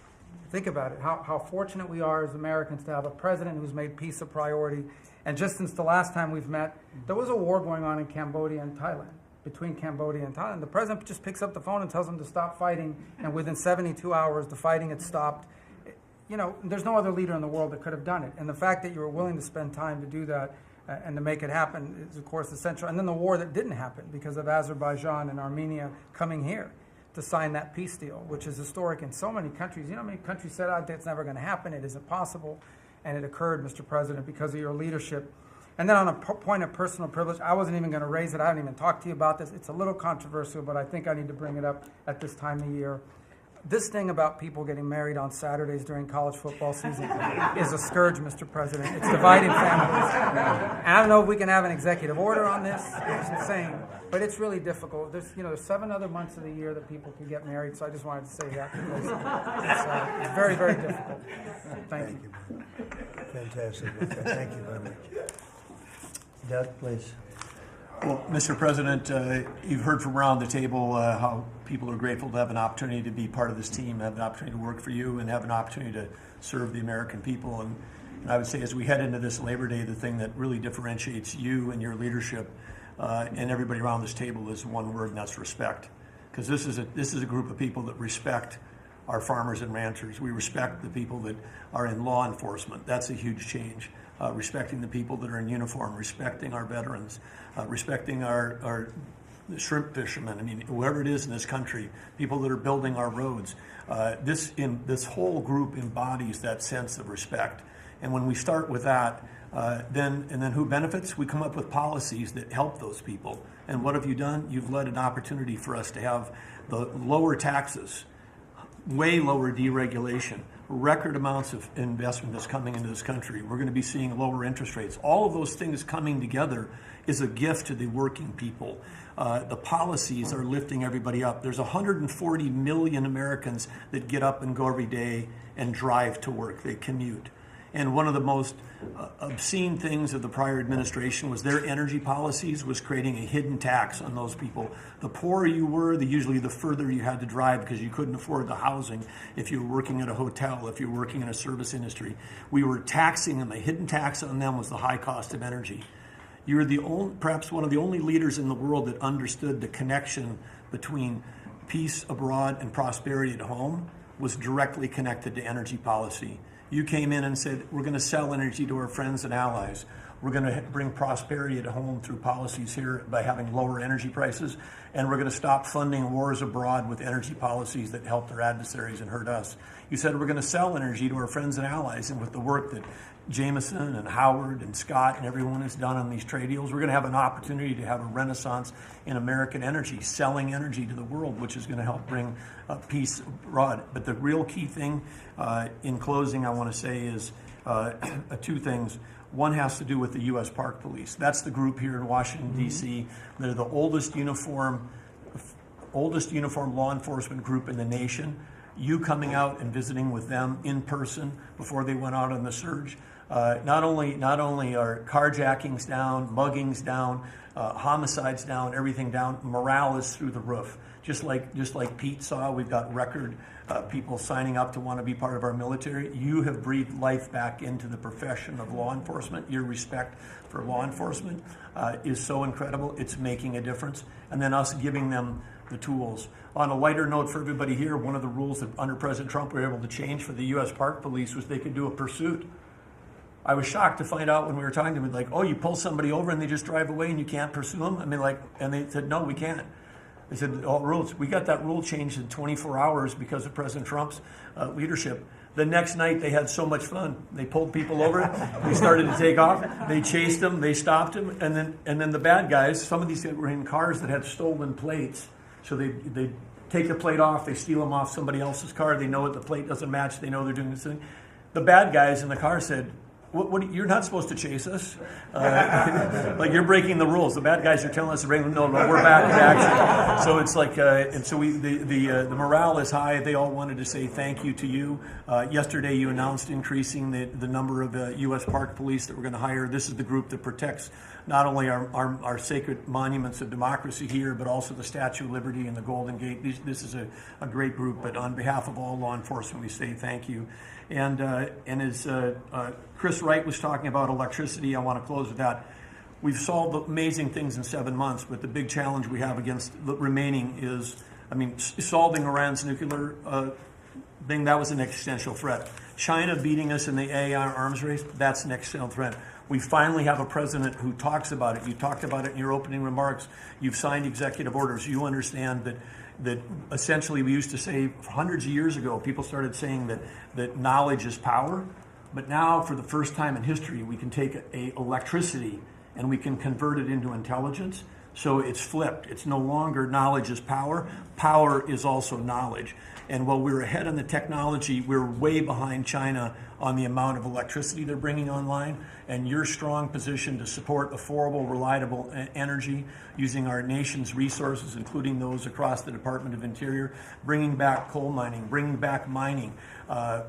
Think about it, how fortunate we are as Americans to have a president who's made peace a priority. And just since the last time we've met, there was a war going on in Cambodia and Thailand. Between Cambodia and Thailand. The president just picks up the phone and tells them to stop fighting, and within 72 hours, the fighting had stopped. There's no other leader in the world that could have done it. And the fact that you were willing to spend time to do that and to make it happen is, of course, essential. And then the war that didn't happen because of Azerbaijan and Armenia coming here to sign that peace deal, which is historic in so many countries. You know how many countries said, it's never going to happen, it isn't possible. And it occurred, Mr. President, because of your leadership. And then on a point of personal privilege, I wasn't even going to raise it. I haven't even talked to you about this. It's a little controversial, but I think I need to bring it up at this time of year. This thing about people getting married on Saturdays during college football season is a scourge, Mr. President. It's dividing families. And I don't know if we can have an executive order on this. It's insane. But it's really difficult. There's 7 other months of the year that people can get married, so I just wanted to say that because it's very, very difficult. Thank you. Fantastic. Thank you very much. Doug, please. Well, Mr. President, you've heard from around the table how people are grateful to have an opportunity to be part of this team, have an opportunity to work for you, and have an opportunity to serve the American people. And I would say as we head into this Labor Day, the thing that really differentiates you and your leadership and everybody around this table is one word, and that's respect. Because this is a group of people that respect our farmers and ranchers. We respect the people that are in law enforcement. That's a huge change. Respecting the people that are in uniform, respecting our veterans, respecting our shrimp fishermen, whoever it is in this country, people that are building our roads. This whole group embodies that sense of respect. And when we start with that, then who benefits? We come up with policies that help those people. And what have you done? You've led an opportunity for us to have the lower taxes, way lower deregulation, record amounts of investment that's coming into this country. We're going to be seeing lower interest rates. All of those things coming together is a gift to the working people. The policies are lifting everybody up. There's 140 million Americans that get up and go every day and drive to work. They commute. And one of the most obscene things of the prior administration was their energy policies was creating a hidden tax on those people. The poorer you were, usually the further you had to drive because you couldn't afford the housing if you were working at a hotel, if you were working in a service industry. We were taxing them. A hidden tax on them was the high cost of energy. You're perhaps one of the only leaders in the world that understood the connection between peace abroad and prosperity at home was directly connected to energy policy. You came in and said, we're going to sell energy to our friends and allies. We're going to bring prosperity at home through policies here by having lower energy prices. And we're going to stop funding wars abroad with energy policies that help their adversaries and hurt us. You said we're going to sell energy to our friends and allies. And with the work that Jameson and Howard and Scott and everyone has done on these trade deals, we're going to have an opportunity to have a renaissance in American energy, selling energy to the world, which is going to help bring peace abroad. But the real key thing, in closing, I want to say is two things. One has to do with the U.S. Park Police. That's the group here in Washington, D.C. They're the oldest uniform law enforcement group in the nation. You coming out and visiting with them in person before they went out on the surge. Not only are carjackings down, muggings down, homicides down, everything down, morale is through the roof. Just like Pete saw, we've got record people signing up to want to be part of our military. You have breathed life back into the profession of law enforcement. Your respect for law enforcement is so incredible. It's making a difference. And then us giving them the tools. On a lighter note for everybody here, one of the rules that under President Trump we were able to change for the U.S. Park Police was they could do a pursuit. I was shocked to find out when we were talking to them, like, oh, you pull somebody over and they just drive away and you can't pursue them? I mean, and they said, no, we can't. They said, all rules. We got that rule changed in 24 hours because of President Trump's leadership. The next night, they had so much fun. They pulled people over. They started to take off. They chased them. They stopped them. And then the bad guys, some of these were in cars that had stolen plates. So they take the plate off. They steal them off somebody else's car. They know it. The plate doesn't match. They know they're doing this thing. The bad guys in the car said, What, you're not supposed to chase us. Like you're breaking the rules. The bad guys are telling us to bring them. No, we're back in action. So it's like, and so the morale is high. They all wanted to say thank you to you. Yesterday you announced increasing the number of U.S. Park Police that we're going to hire. This is the group that protects not only our sacred monuments of democracy here, but also the Statue of Liberty and the Golden Gate. This is a great group. But on behalf of all law enforcement, we say thank you. And as Chris Wright was talking about electricity, I want to close with that. We've solved amazing things in 7 months, but the big challenge we have against the remaining is, solving Iran's nuclear thing, that was an existential threat. China beating us in the AI arms race, that's an existential threat. We finally have a president who talks about it. You talked about it in your opening remarks. You've signed executive orders. You understand that essentially we used to say hundreds of years ago, people started saying that knowledge is power. But now, for the first time in history, we can take electricity and we can convert it into intelligence. So it's flipped. It's no longer knowledge is power. Power is also knowledge. And while we're ahead in the technology, we're way behind China on the amount of electricity they're bringing online. And your strong position to support affordable, reliable energy using our nation's resources, including those across the Department of Interior, bringing back coal mining, bringing back mining,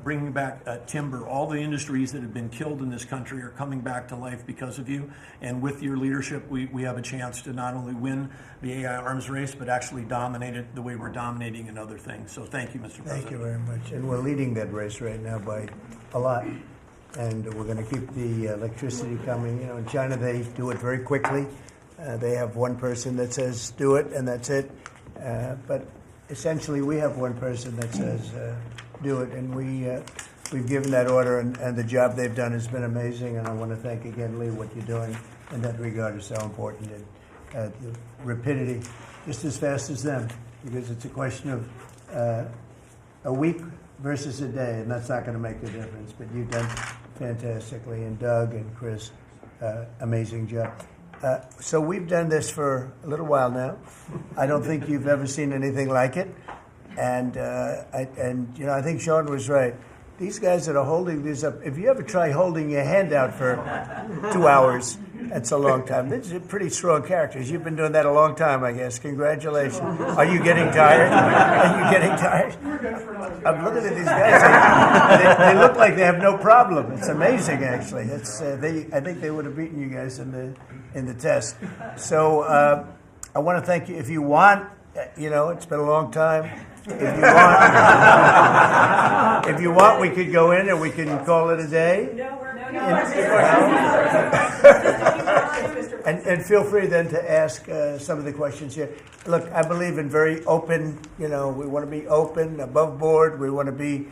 bringing back timber. All the industries that have been killed in this country are coming back to life because of you. And with your leadership, we have a chance to not only win the AI arms race, but actually dominate it the way we're dominating in other things. So thank you, Mr. President. Thank you very much. And we're leading that race right now by a lot. And we're going to keep the electricity coming. You know, in China, they do it very quickly. They have one person that says, do it, and that's it. But essentially, we have one person that says, do it. And we've given that order, and the job they've done has been amazing. And I want to thank again, Lee, what you're doing in that regard is so important. And the rapidity, just as fast as them, because it's a question of a week versus a day, and that's not going to make the difference. But you've done fantastically, and Doug and Chris, amazing job. So we've done this for a little while now. I don't think you've ever seen anything like it, and I think Sean was right. These guys that are holding these up, if you ever try holding your hand out for 2 hours, That's a long time. These are pretty strong characters. You've been doing that a long time, I guess. Congratulations. Are you getting tired? Are you getting tired? I'm looking at these guys. They look like they have no problem. It's amazing, actually. I think they would have beaten you guys in the test. So I want to thank you. If you want, it's been a long time. If you want, we could go in and we can call it a day. And feel free then to ask some of the questions here. Look, I believe in very open, we want to be open, above board. We want to be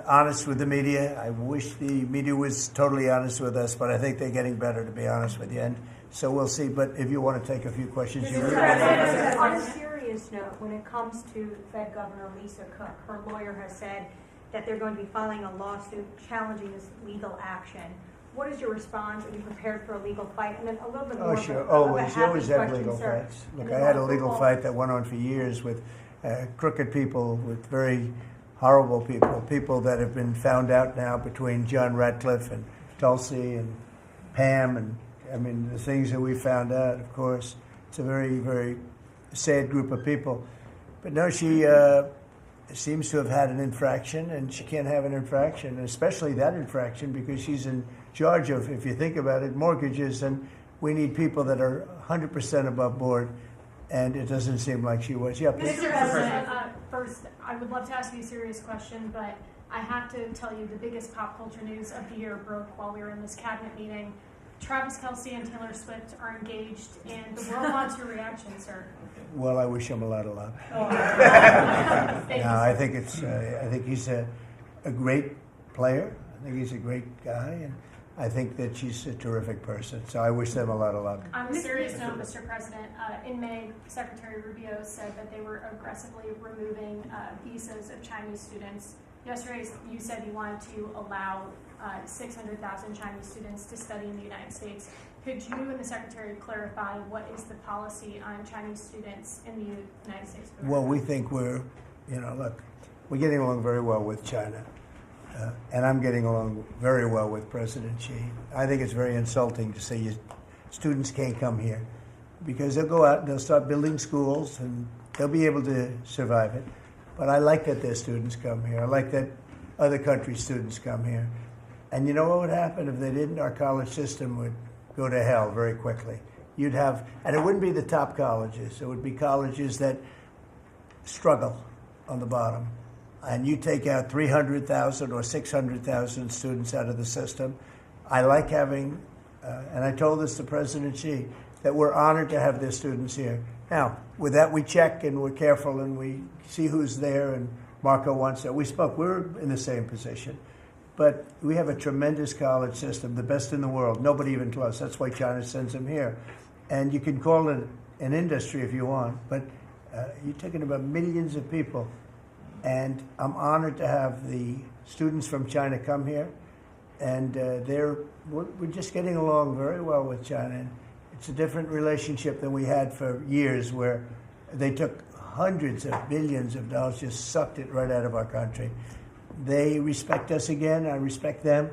honest with the media. I wish the media was totally honest with us, but I think they're getting better, to be honest with you. And so we'll see. But if you want to take a few questions, you really on a serious note, when it comes to Fed Governor Lisa Cook, her lawyer has said that they're going to be filing a lawsuit challenging this legal action. What is your response? Are you prepared for a legal fight? And then a little bit more. Oh, sure. Always. You always have legal fights. Look, I had a legal fight that went on for years with crooked people, with very horrible people that have been found out now between John Ratcliffe and Tulsi and Pam. And I mean, the things that we found out, of course, it's a very, very sad group of people. But no, she seems to have had an infraction, and she can't have an infraction, especially that infraction, because she's in charge of, if you think about it, mortgages, and we need people that are 100% above board, and it doesn't seem like she was. Yeah, please. Mr. President, first, I would love to ask you a serious question, but I have to tell you the biggest pop culture news of the year broke while we were in this cabinet meeting. Travis Kelce and Taylor Swift are engaged, and the world wants your reaction, sir. Well, I wish him a lot of luck. Oh. No, I think he's a great player. I think he's a great guy, and I think that she's a terrific person. So I wish them a lot of luck. On a serious note, Mr. President, in May, Secretary Rubio said that they were aggressively removing visas of Chinese students. Yesterday, you said you wanted to allow 600,000 Chinese students to study in the United States. Could you and the Secretary clarify what is the policy on Chinese students in the United States? Well, we think we're getting along very well with China. And I'm getting along very well with President Xi. I think it's very insulting to say students can't come here, because they'll go out and they'll start building schools and they'll be able to survive it. But I like that their students come here. I like that other countries' students come here. And you know what would happen if they didn't? Our college system would go to hell very quickly. And it wouldn't be the top colleges. It would be colleges that struggle on the bottom. And you take out 300,000 or 600,000 students out of the system. I like having, and I told this to President Xi, that we're honored to have their students here. Now, with that, we check and we're careful and we see who's there, and Marco wants that. We spoke, we're in the same position. But we have a tremendous college system, the best in the world, nobody even close. That's why China sends them here. And you can call it an industry if you want, but you're talking about millions of people. And I'm honored to have the students from China come here. And we're just getting along very well with China. And it's a different relationship than we had for years, where they took hundreds of billions of dollars, just sucked it right out of our country. They respect us again. I respect them.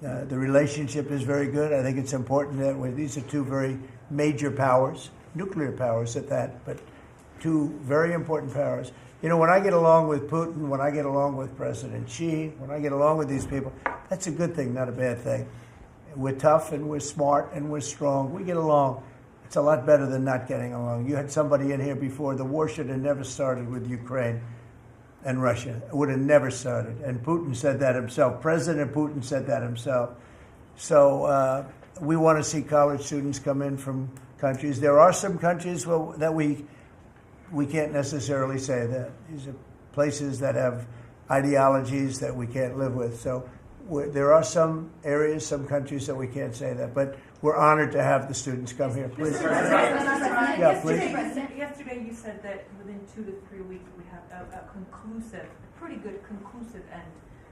The relationship is very good. I think it's important that these are two very major powers, nuclear powers at that, but two very important powers. You know, when I get along with Putin, when I get along with President Xi, when I get along with these people, that's a good thing, not a bad thing. We're tough and we're smart and we're strong. We get along. It's a lot better than not getting along. You had somebody in here before. The war should have never started with Ukraine and Russia. It would have never started. And Putin said that himself. President Putin said that himself. So we want to see college students come in from countries. There are some countries that we can't necessarily say that. These are places that have ideologies that we can't live with. So there are some areas, some countries that we can't say that. But we're honored to have the students come here. Please. Yeah, please. Yesterday you said that within 2 to 3 weeks we have a pretty good conclusive end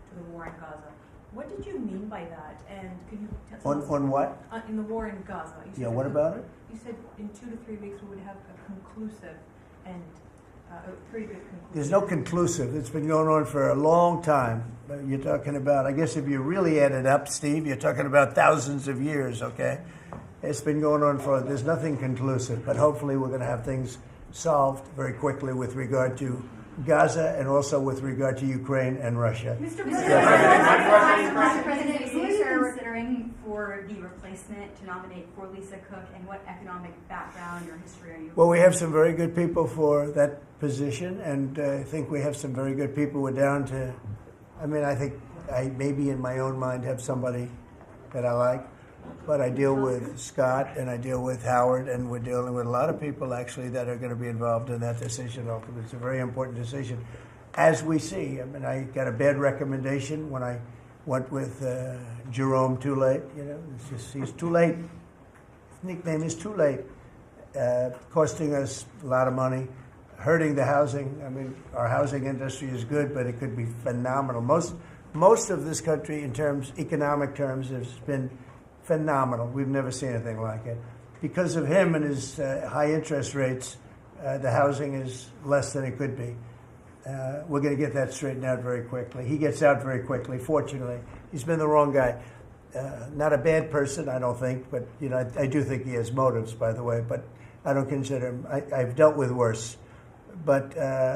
to the war in Gaza. What did you mean by that? And could you tell us? On what? In the war in Gaza. Yeah, what about it? You said in 2 to 3 weeks we would have a conclusive end. A pretty good conclusive. There's no conclusive. It's been going on for a long time. You're talking about, I guess if you really add it up, Steve, you're talking about thousands of years, okay? It's been going on for, there's nothing conclusive, but hopefully we're going to have things solved very quickly with regard to Gaza and also with regard to Ukraine and Russia. Mr. President, who are you considering for the replacement to nominate for Lisa Cook, and what economic background or history are you? Well, we have some very good people for that position, and I think we have some very good people. We're down to, I mean, I think I maybe in my own mind have somebody that I like, but I deal with Scott and I deal with Howard, and we're dealing with a lot of people actually that are going to be involved in that decision. Ultimately, it's a very important decision, as we see. I mean, I got a bad recommendation when I went with Jerome Too Late. You know, it's just, he's too late. His nickname is Too Late, costing us a lot of money, hurting the housing. I mean, our housing industry is good, but it could be phenomenal. Most of this country, in economic terms, has been phenomenal. We've never seen anything like it. Because of him and his high interest rates, the housing is less than it could be. We're going to get that straightened out very quickly. He gets out very quickly, fortunately. He's been the wrong guy. Not a bad person, I don't think, but you know, I do think he has motives, by the way, but I don't consider him. I've dealt with worse. But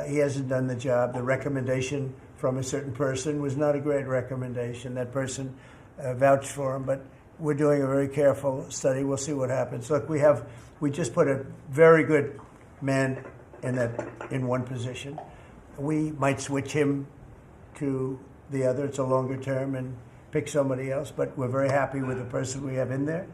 he hasn't done the job. The recommendation from a certain person was not a great recommendation. That person vouched for him, but we're doing a very careful study. We'll see what happens. Look, we just put a very good man in one position. We might switch him to the other. It's a longer term and pick somebody else, but we're very happy with the person we have in there.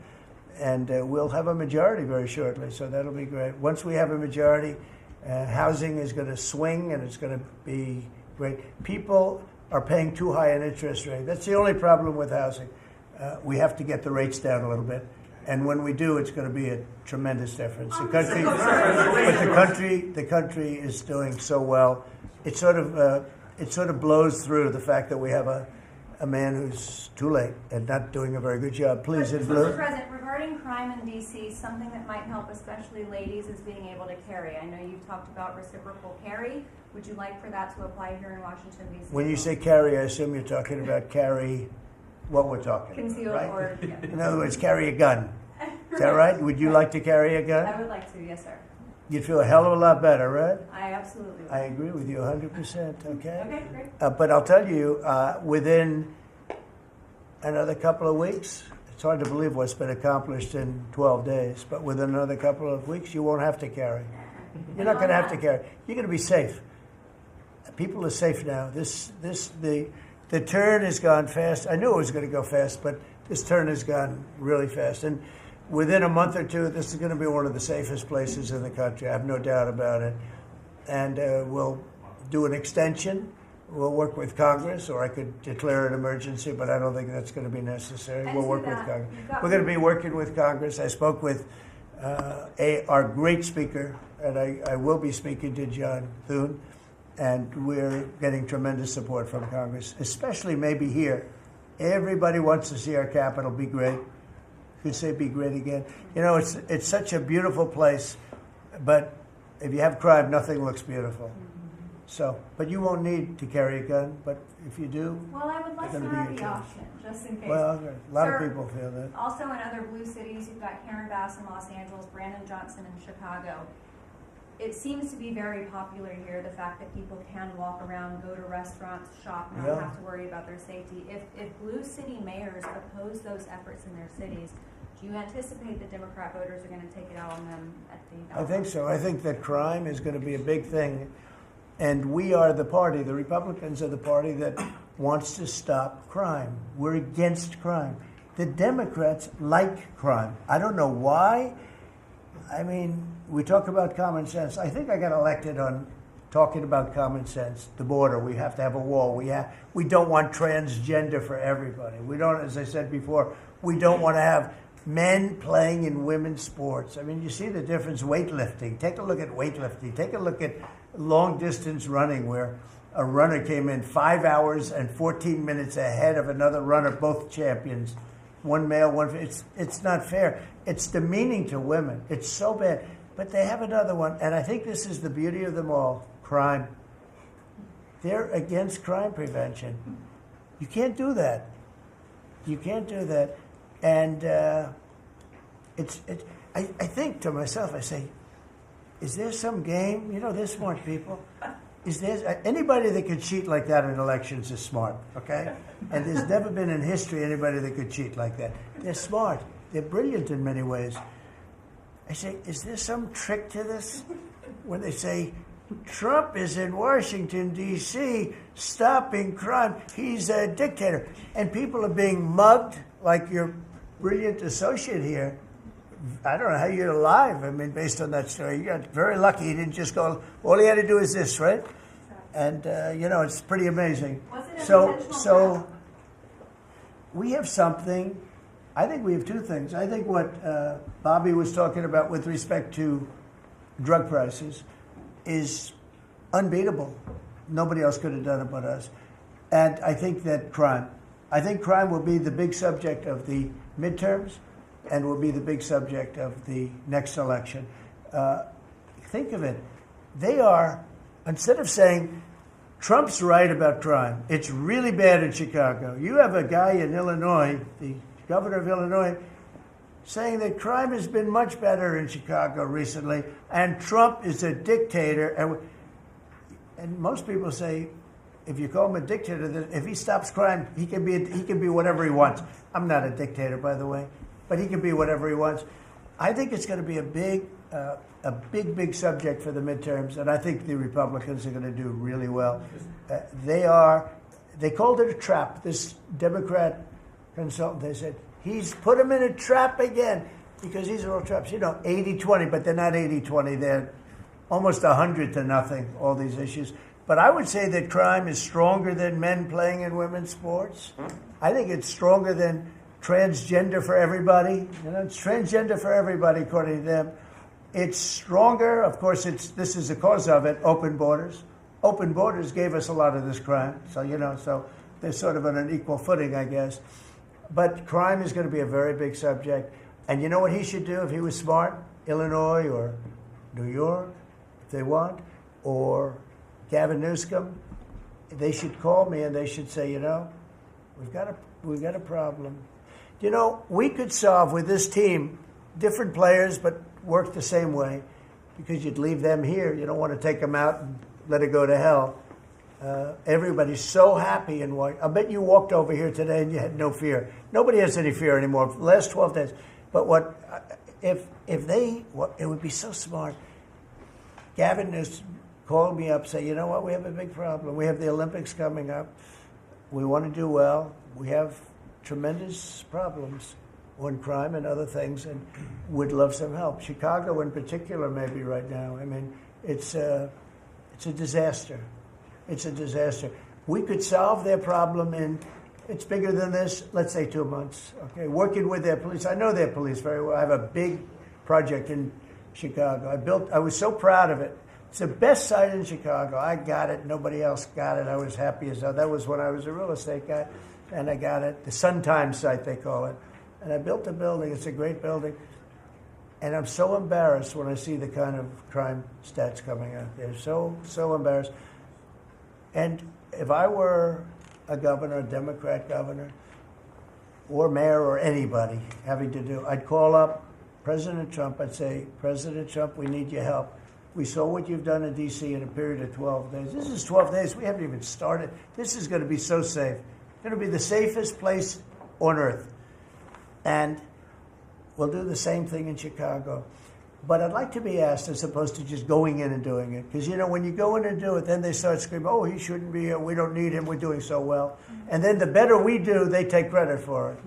And we'll have a majority very shortly, so that'll be great. Once we have a majority, housing is going to swing and it's going to be great. People are paying too high an interest rate. That's the only problem with housing. We have to get the rates down a little bit. And when we do, it's going to be a tremendous difference. The country is doing so well. It sort of blows through the fact that we have a man who's too late and not doing a very good job. Please, in blue. Mr. President, regarding crime in D.C., something that might help especially ladies is being able to carry. I know you've talked about reciprocal carry. Would you like for that to apply here in Washington, D.C.? When you say carry, I assume you're talking about carry what we're talking Concealed about, right? or... Yeah. In other words, carry a gun. Is that right? Would you like to carry a gun? I would like to, yes, sir. You'd feel a hell of a lot better, right? I absolutely would. I agree with you 100%, okay? Okay, great. But I'll tell you, within another couple of weeks, it's hard to believe what's been accomplished in 12 days, but within another couple of weeks, you won't have to carry. You're not going to have to carry. You're going to be safe. People are safe now. The turn has gone fast. I knew it was going to go fast, but this turn has gone really fast. And within a month or two, this is going to be one of the safest places in the country. I have no doubt about it. And we'll do an extension. We'll work with Congress, or I could declare an emergency, but I don't think that's going to be necessary. We'll work with Congress. We're going to be working with Congress. I spoke with our great speaker, and I will be speaking to John Thune, and we're getting tremendous support from Congress, especially maybe here. Everybody wants to see our capital be great. Could say be great again. You know, it's such a beautiful place, but if you have crime, nothing looks beautiful. So, but you won't need to carry a gun, but if you do, well, I would like to have the option, just in case. Well, a lot of people feel that. Also in other blue cities, you've got Karen Bass in Los Angeles, Brandon Johnson in Chicago. It seems to be very popular here, the fact that people can walk around, go to restaurants, shop, not have to worry about their safety. If blue city mayors oppose those efforts in their cities, do you anticipate that Democrat voters are going to take it out on them at the ballot? I think so. I think that crime is going to be a big thing. And we are the party, the Republicans are the party that wants to stop crime. We're against crime. The Democrats like crime. I don't know why. I mean, we talk about common sense. I think I got elected on talking about common sense. The border, we have to have a wall. We don't want transgender for everybody. We don't, as I said before, we don't want to have men playing in women's sports. I mean, you see the difference. Weightlifting. Take a look at weightlifting. Take a look at long distance running, where a runner came in 5 hours and 14 minutes ahead of another runner, both champions. One male, one female. It's not fair. It's demeaning to women. It's so bad. But they have another one, and I think this is the beauty of them all. Crime. They're against crime prevention. You can't do that. You can't do that. And I think to myself, I say, is there some game? You know, they're smart people. Is there anybody that could cheat like that in elections is smart, okay? And there's never been in history anybody that could cheat like that. They're smart. They're brilliant in many ways. I say, is there some trick to this? When they say, Trump is in Washington, D.C., stopping crime. He's a dictator. And people are being mugged like your brilliant associate here. I don't know how you're alive. I mean, based on that story, you got very lucky. He didn't just go, all he had to do is this, right? And, it's pretty amazing. So we have something. I think we have two things. I think what Bobby was talking about with respect to drug prices is unbeatable. Nobody else could have done it but us. And I think that crime will be the big subject of the midterms and will be the big subject of the next election. Think of it. They are, instead of saying, Trump's right about crime, it's really bad in Chicago. You have a guy in Illinois, the governor of Illinois, saying that crime has been much better in Chicago recently, and Trump is a dictator. And most people say, if you call him a dictator, if he stops crime, he can be whatever he wants. I'm not a dictator, by the way, but he can be whatever he wants. I think it's going to be a big subject for the midterms, and I think the Republicans are going to do really well. They called it a trap. This Democrat consultant, they said, he's put him in a trap again, because these are all traps. 80-20, but they're not 80-20. They're almost 100-0, all these issues. But I would say that crime is stronger than men playing in women's sports. I think it's stronger than transgender for everybody. It's transgender for everybody, according to them. It's stronger. Of course, this is the cause of it, open borders. Open borders gave us a lot of this crime. So they're sort of on an equal footing, I guess. But crime is going to be a very big subject. And you know what he should do if he was smart? Illinois or New York, if they want, or Gavin Newsom, they should call me and they should say, we've got a problem. We could solve with this team, different players, but work the same way, because you'd leave them here. You don't want to take them out and let it go to hell. Everybody's so happy and I bet you walked over here today and you had no fear. Nobody has any fear anymore. For the last 12 days. But it would be so smart. Gavin Newsom called me up, say, you know what, we have a big problem. We have the Olympics coming up. We want to do well. We have tremendous problems on crime and other things, and would love some help. Chicago in particular, maybe right now. I mean, it's a disaster. It's a disaster. We could solve their problem it's bigger than this, let's say 2 months. Okay, working with their police. I know their police very well. I have a big project in Chicago. I was so proud of it. It's the best site in Chicago. I got it. Nobody else got it. I was happy as hell. That was when I was a real estate guy, and I got it. The Sun Times site, they call it. And I built a building. It's a great building. And I'm so embarrassed when I see the kind of crime stats coming out there. So embarrassed. And if I were a governor, a Democrat governor, or mayor, or anybody having to do, I'd call up President Trump. I'd say, President Trump, we need your help. We saw what you've done in D.C. in a period of 12 days. This is 12 days. We haven't even started. This is going to be so safe. It's going to be the safest place on earth. And we'll do the same thing in Chicago. But I'd like to be asked, as opposed to just going in and doing it. Because, when you go in and do it, then they start screaming, oh, he shouldn't be here. We don't need him. We're doing so well. And then the better we do, they take credit for it.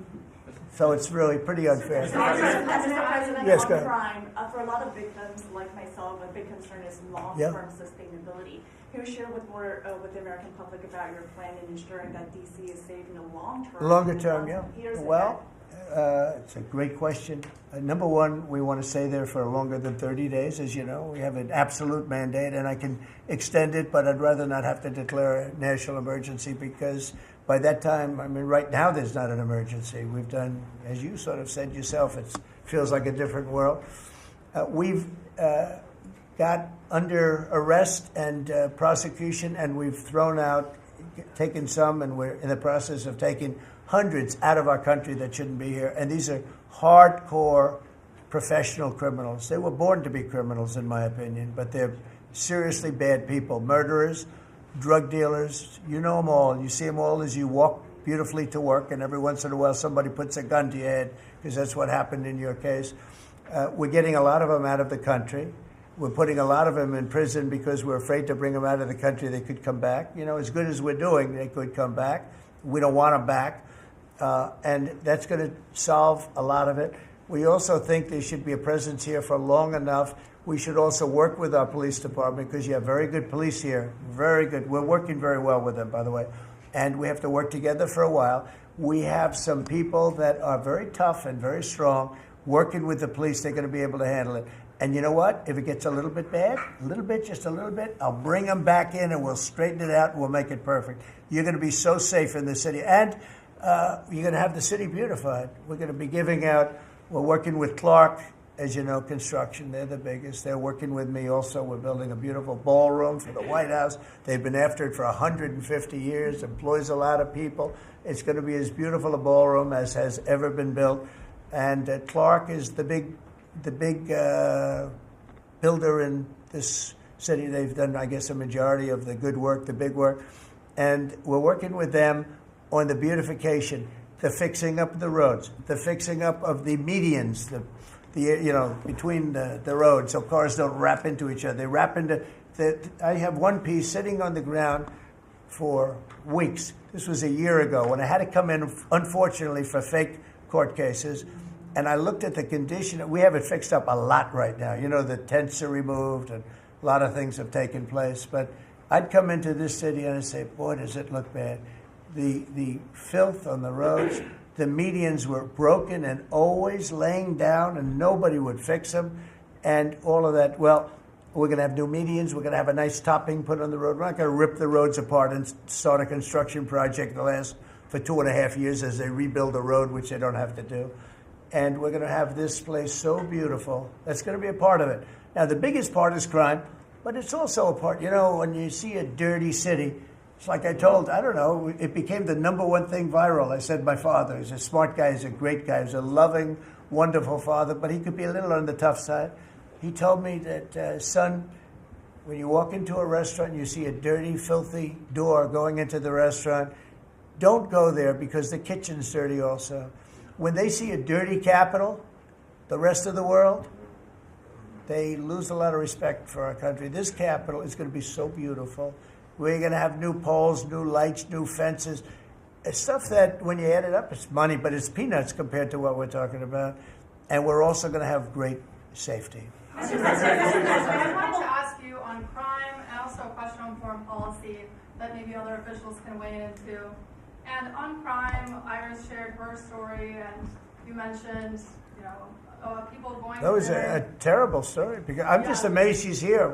So it's really pretty unfair. Mr. President, yes, on crime, for a lot of victims like myself, a big concern is long-term sustainability. Can you share with the American public about your plan in ensuring that DC is safe in the long term? Longer term, yeah. Well, it's a great question. Number one, we want to stay there for longer than 30 days, as you know. We have an absolute mandate, and I can extend it, but I'd rather not have to declare a national emergency, because by that time, right now there's not an emergency. We've done, as you sort of said yourself, it feels like a different world. We've got under arrest and prosecution, and we've taken some, and we're in the process of taking hundreds out of our country that shouldn't be here. And these are hardcore professional criminals. They were born to be criminals, in my opinion, but they're seriously bad people. Murderers, drug dealers, you know them all. You see them all as you walk beautifully to work, and every once in a while somebody puts a gun to your head, because that's what happened in your case. We're getting a lot of them out of the country. We're putting a lot of them in prison because we're afraid to bring them out of the country. They could come back. You know, as good as we're doing, they could come back. We don't want them back. And that's going to solve a lot of it. We also think there should be a presence here for long enough. We should also work with our police department, because you have very good police here. Very good. We're working very well with them, by the way. And we have to work together for a while. We have some people that are very tough and very strong working with the police. They're going to be able to handle it. And you know what? If it gets a little bit bad, a little bit, just a little bit, I'll bring them back in and we'll straighten it out and we'll make it perfect. You're going to be so safe in the city. And you're going to have the city beautified. We're going to be giving out, we're working with Clark, as you know, construction. They're the biggest. They're working with me also. We're building a beautiful ballroom for the White House. They've been after it for 150 years, employs a lot of people. It's going to be as beautiful a ballroom as has ever been built. And Clark is the big builder in this city. They've done, I guess, a majority of the good work, the big work. And we're working with them on the beautification, the fixing up of the roads, the fixing up of the medians, between the roads, so cars don't wrap into each other. They wrap into. I have one piece sitting on the ground for weeks. This was a year ago when I had to come in, unfortunately, for fake court cases. And I looked at the condition. We have it fixed up a lot right now. You know, the tents are removed and a lot of things have taken place. But I'd come into this city and I'd say, boy, does it look bad. The filth on the roads, the medians were broken and always laying down and nobody would fix them. And all of that, well, we're going to have new medians. We're going to have a nice topping put on the road. We're not going to rip the roads apart and start a construction project that lasts for 2.5 years as they rebuild the road, which they don't have to do. And we're going to have this place so beautiful. That's going to be a part of it. Now, the biggest part is crime, but it's also a part, you know, when you see a dirty city, it's like I told, I don't know, it became the #1 thing viral. I said my father, he's a smart guy, he's a great guy, he's a loving, wonderful father, but he could be a little on the tough side. He told me that, son, when you walk into a restaurant and you see a dirty, filthy door going into the restaurant, don't go there because the kitchen's dirty also. When they see a dirty Capitol, the rest of the world, they lose a lot of respect for our country. This Capitol is going to be so beautiful. We're going to have new poles, new lights, new fences. It's stuff that, when you add it up, it's money, but it's peanuts compared to what we're talking about. And we're also going to have great safety. Mr. President, I wanted to ask you on crime and also a question on foreign policy that maybe other officials can weigh into. And on crime, Iris shared her story, and you mentioned, people going. That was a terrible story. Because I'm just amazed she's here.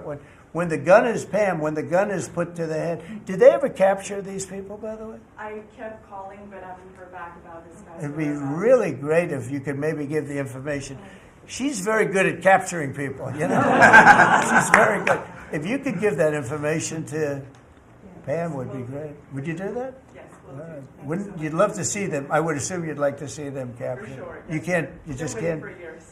When the gun is when the gun is put to the head. Did they ever capture these people, by the way? I kept calling, but I haven't heard back about this guy. It'd be really great if you could maybe give the information. She's very good at capturing people, you know? She's very good. If you could give that information to Pam, would be great. Would you do that? Yes. Wouldn't you'd love to see them? I would assume you'd like to see them captured. For sure. You can't. You just can't. For years.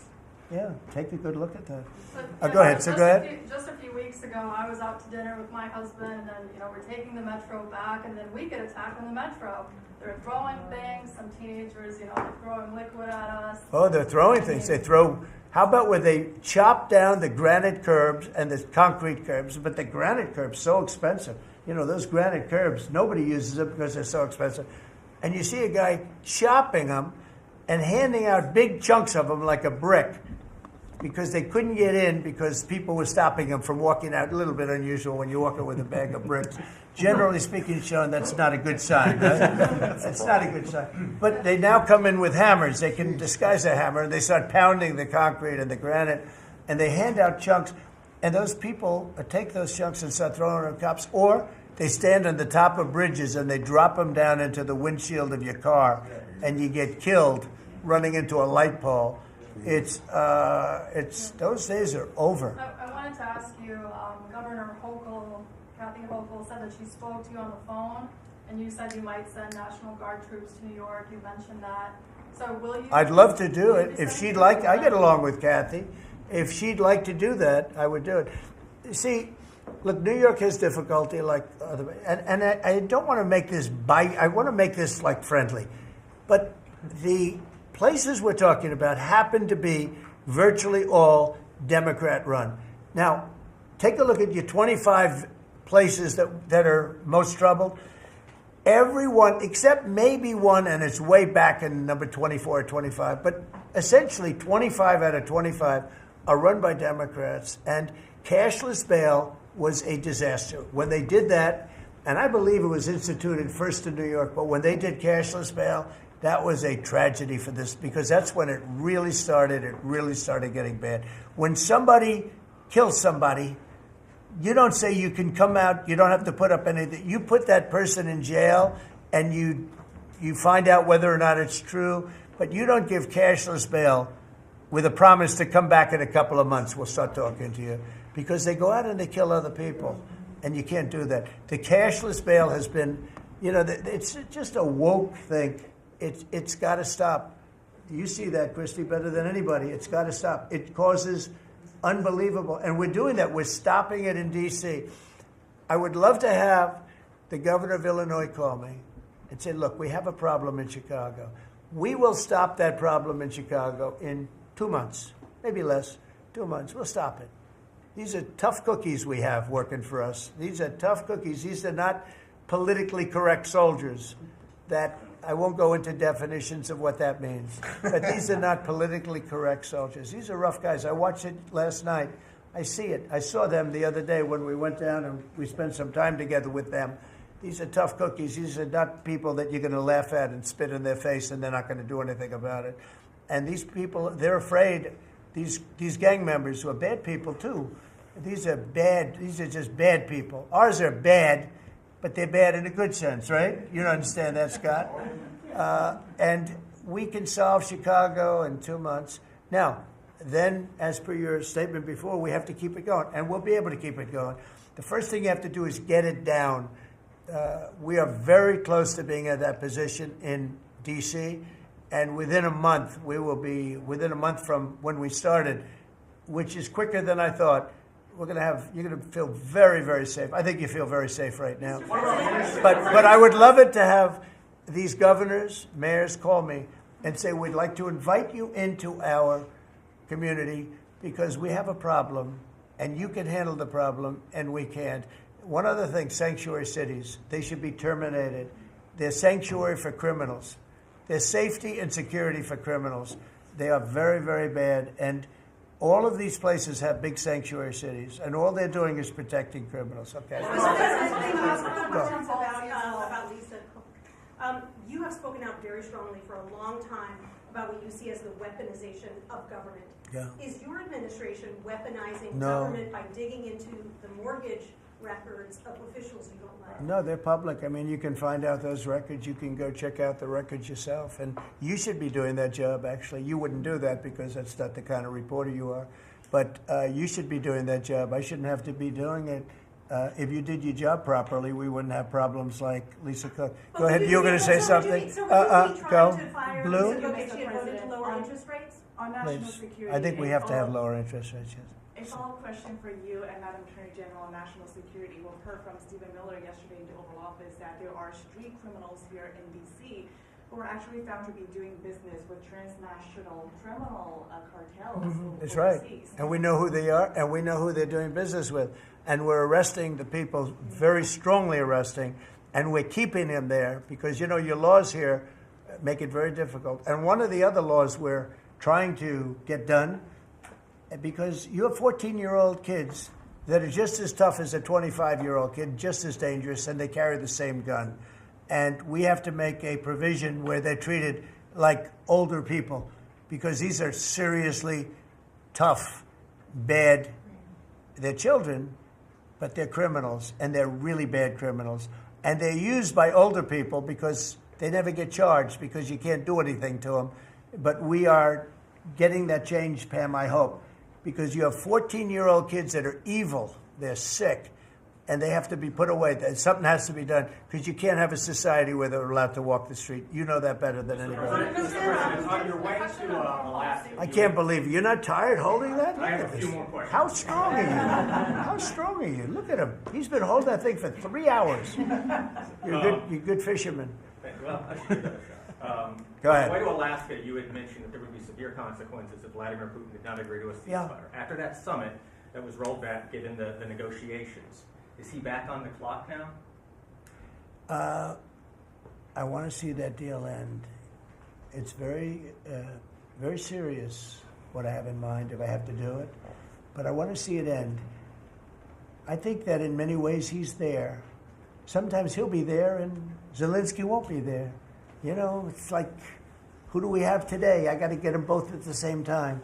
Yeah, take a good look at that. So, go ahead. So go ahead. Just a few weeks ago, I was out to dinner with my husband, and then we're taking the metro back, and then we get attacked on the metro. They're throwing things. Some teenagers, they're throwing liquid at us. Oh, they're throwing things. They throw. How about where they chop down the granite curbs and the concrete curbs? But the granite curbs so expensive. Those granite curbs, nobody uses them because they're so expensive. And you see a guy chopping them and handing out big chunks of them like a brick because they couldn't get in because people were stopping them from walking out. A little bit unusual when you're walking with a bag of bricks. Generally speaking, Sean, that's not a good sign, right? That's not a good sign. But they now come in with hammers. They can disguise a hammer, and they start pounding the concrete and the granite, and they hand out chunks. And those people take those chunks and start throwing them at cops, or they stand on the top of bridges and they drop them down into the windshield of your car, and you get killed running into a light pole. It's those days are over. I wanted to ask you, Governor Hochul, Kathy Hochul, said that she spoke to you on the phone, and you said you might send National Guard troops to New York. You mentioned that. So will you? I'd love to do it. If she'd like, I get along with Kathy. If she'd like to do that, I would do it. See, look, New York has difficulty like other, and I don't want to make this I want to make this like friendly. But the places we're talking about happen to be virtually all Democrat run. Now, take a look at your 25 places that are most troubled. Everyone, except maybe one, and it's way back in number 24 or 25, but essentially 25 out of 25 are run by Democrats. And cashless bail was a disaster. When they did that, and I believe it was instituted first in New York, but when they did cashless bail, that was a tragedy for this, because that's when it really started getting bad. When somebody kills somebody, you don't say you can come out, you don't have to put up anything. You put that person in jail and you find out whether or not it's true, but you don't give cashless bail with a promise to come back in a couple of months. We'll start talking to you. Because they go out and they kill other people, and you can't do that. The cashless bail has been, it's just a woke thing. It's got to stop. You see that, Christy, better than anybody. It's got to stop. It causes unbelievable. And we're doing that. We're stopping it in D.C. I would love to have the governor of Illinois call me and say, look, we have a problem in Chicago. We will stop that problem in Chicago in 2 months, maybe less, 2 months. We'll stop it. These are tough cookies we have working for us. These are tough cookies. These are not politically correct soldiers. That I won't go into definitions of what that means. But these are not politically correct soldiers. These are rough guys. I watched it last night. I see it. I saw them the other day when we went down and we spent some time together with them. These are tough cookies. These are not people that you're going to laugh at and spit in their face and they're not going to do anything about it. And these people, they're afraid. These gang members who are bad people too. These are bad. These are just bad people. Ours are bad, but they're bad in a good sense, right? You don't understand that, Scott. And we can solve Chicago in 2 months. Now, then, as per your statement before, we have to keep it going, and we'll be able to keep it going. The first thing you have to do is get it down. We are very close to being at that position in D.C., and within a month, we will be, within a month from when we started, which is quicker than I thought, you're going to feel very, very safe. I think you feel very safe right now. But I would love it to have these governors, mayors call me and say, we'd like to invite you into our community because we have a problem and you can handle the problem and we can't. One other thing, sanctuary cities, they should be terminated. They're sanctuary for criminals. They're safety and security for criminals. They are very, very bad. And all of these places have big sanctuary cities, and all they're doing is protecting criminals. Okay. About Lisa. You have spoken out very strongly for a long time about what you see as the weaponization of government. Yeah. Is your administration weaponizing No. government by digging into the mortgage records of officials you don't like? No, they're public. I mean, you can find out those records. You can go check out the records yourself. And you should be doing that job, actually. You wouldn't do that because that's not the kind of reporter you are. But you should be doing that job. I shouldn't have to be doing it. If you did your job properly, we wouldn't have problems like Lisa Cook. But Go ahead. You're going to say something? Go. Blue? Lisa Cook if she had voted to lower interest rates? On national Please. security. I think we have to have lower interest rates, yes. A follow-up question for you and Madam Attorney General on national security. We've heard from Stephen Miller yesterday in the Oval Office that there are street criminals here in D.C. who are actually found to be doing business with transnational criminal cartels. That's right. And we know who they are, and we know who they're doing business with. And we're arresting the people, very strongly arresting, and we're keeping them there because, you know, your laws here make it very difficult. And one of the other laws we're trying to get done, because you have 14-year-old kids that are just as tough as a 25-year-old kid, just as dangerous, and they carry the same gun. And we have to make a provision where they're treated like older people, because these are seriously tough, bad. They're children, but they're criminals, and they're really bad criminals. And they're used by older people because they never get charged because you can't do anything to them. But we are getting that change, Pam, I hope, because you have 14-year-old kids that are evil. They're sick. and they have to be put away. Something has to be done because you can't have a society where they're allowed to walk the street. You know that better than anybody. On your way to Alaska, I can't believe it. You're not tired holding that? I have a few more questions. How strong are you? How strong are you? Look at him. He's been holding that thing for 3 hours. You're a good fisherman. Well, Go ahead. On the way to Alaska, you had mentioned that there would be severe consequences if Vladimir Putin did not agree to a ceasefire. Yeah. After that summit that was rolled back, given the negotiations, is he back on the clock now? I want to see that deal end. It's very, very serious what I have in mind if I have to do it, but I want to see it end. I think that in many ways he's there. Sometimes he'll be there and Zelensky won't be there. You know, it's like, who do we have today? I got to get them both at the same time.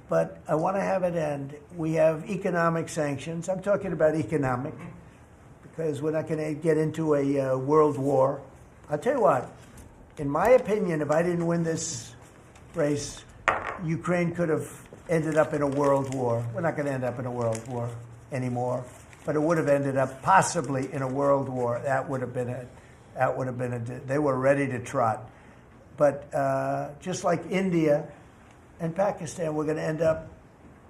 But I want to have it end. We have economic sanctions. I'm talking about economic because we're not going to get into a world war. I'll tell you what, in my opinion, if I didn't win this race, Ukraine could have ended up in a world war. We're not going to end up in a world war anymore, but it would have ended up possibly in a world war. That would have been they were ready to trot. But just like India and Pakistan, we're going to end up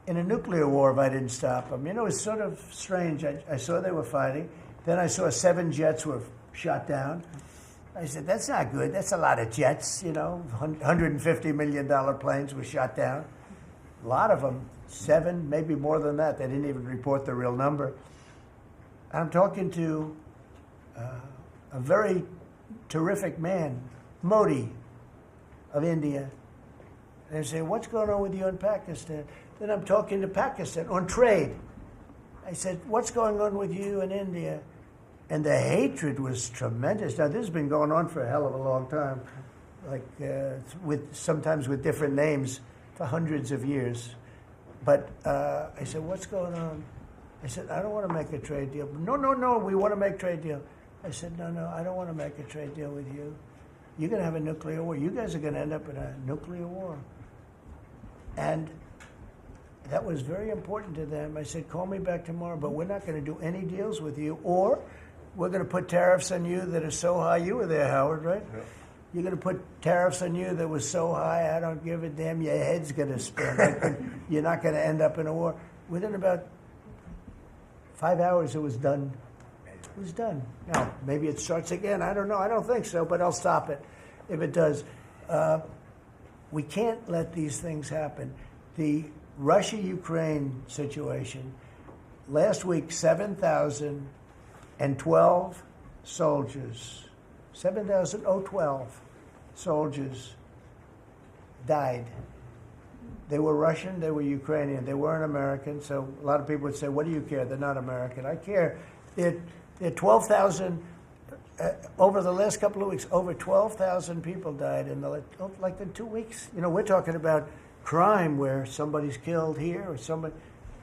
in a nuclear war if I didn't stop them. You know, it's sort of strange. I saw they were fighting. Then I saw 7 jets were shot down. I said, that's not good. That's a lot of jets, you know. $150 million planes were shot down. A lot of them, 7, maybe more than that. They didn't even report the real number. I'm talking to a very terrific man, Modi of India. And they say, what's going on with you in Pakistan? Then I'm talking to Pakistan on trade. I said, what's going on with you in India? And the hatred was tremendous. Now, this has been going on for a hell of a long time, like sometimes with different names for hundreds of years. But I said, what's going on? I said, I don't want to make a trade deal. No, we want to make a trade deal. I said, no, I don't want to make a trade deal with you. You're going to have a nuclear war. You guys are going to end up in a nuclear war. And that was very important to them. I said, call me back tomorrow, but we're not going to do any deals with you, or we're going to put tariffs on you that are so high. You were there, Howard, right? Yeah. You're going to put tariffs on you that was so high, I don't give a damn. Your head's going to spin. You're not going to end up in a war. Within about 5 hours, it was done. It was done. Now, maybe it starts again. I don't know. I don't think so, but I'll stop it if it does. We can't let these things happen. The Russia-Ukraine situation, last week, 7,012 soldiers, 7,012 soldiers died. They were Russian, they were Ukrainian, they weren't American, so a lot of people would say, what do you care? They're not American. I care. They're 12,000, over the last couple of weeks, over 12,000 people died in like in 2 weeks. You know, we're talking about crime where somebody's killed here or somebody.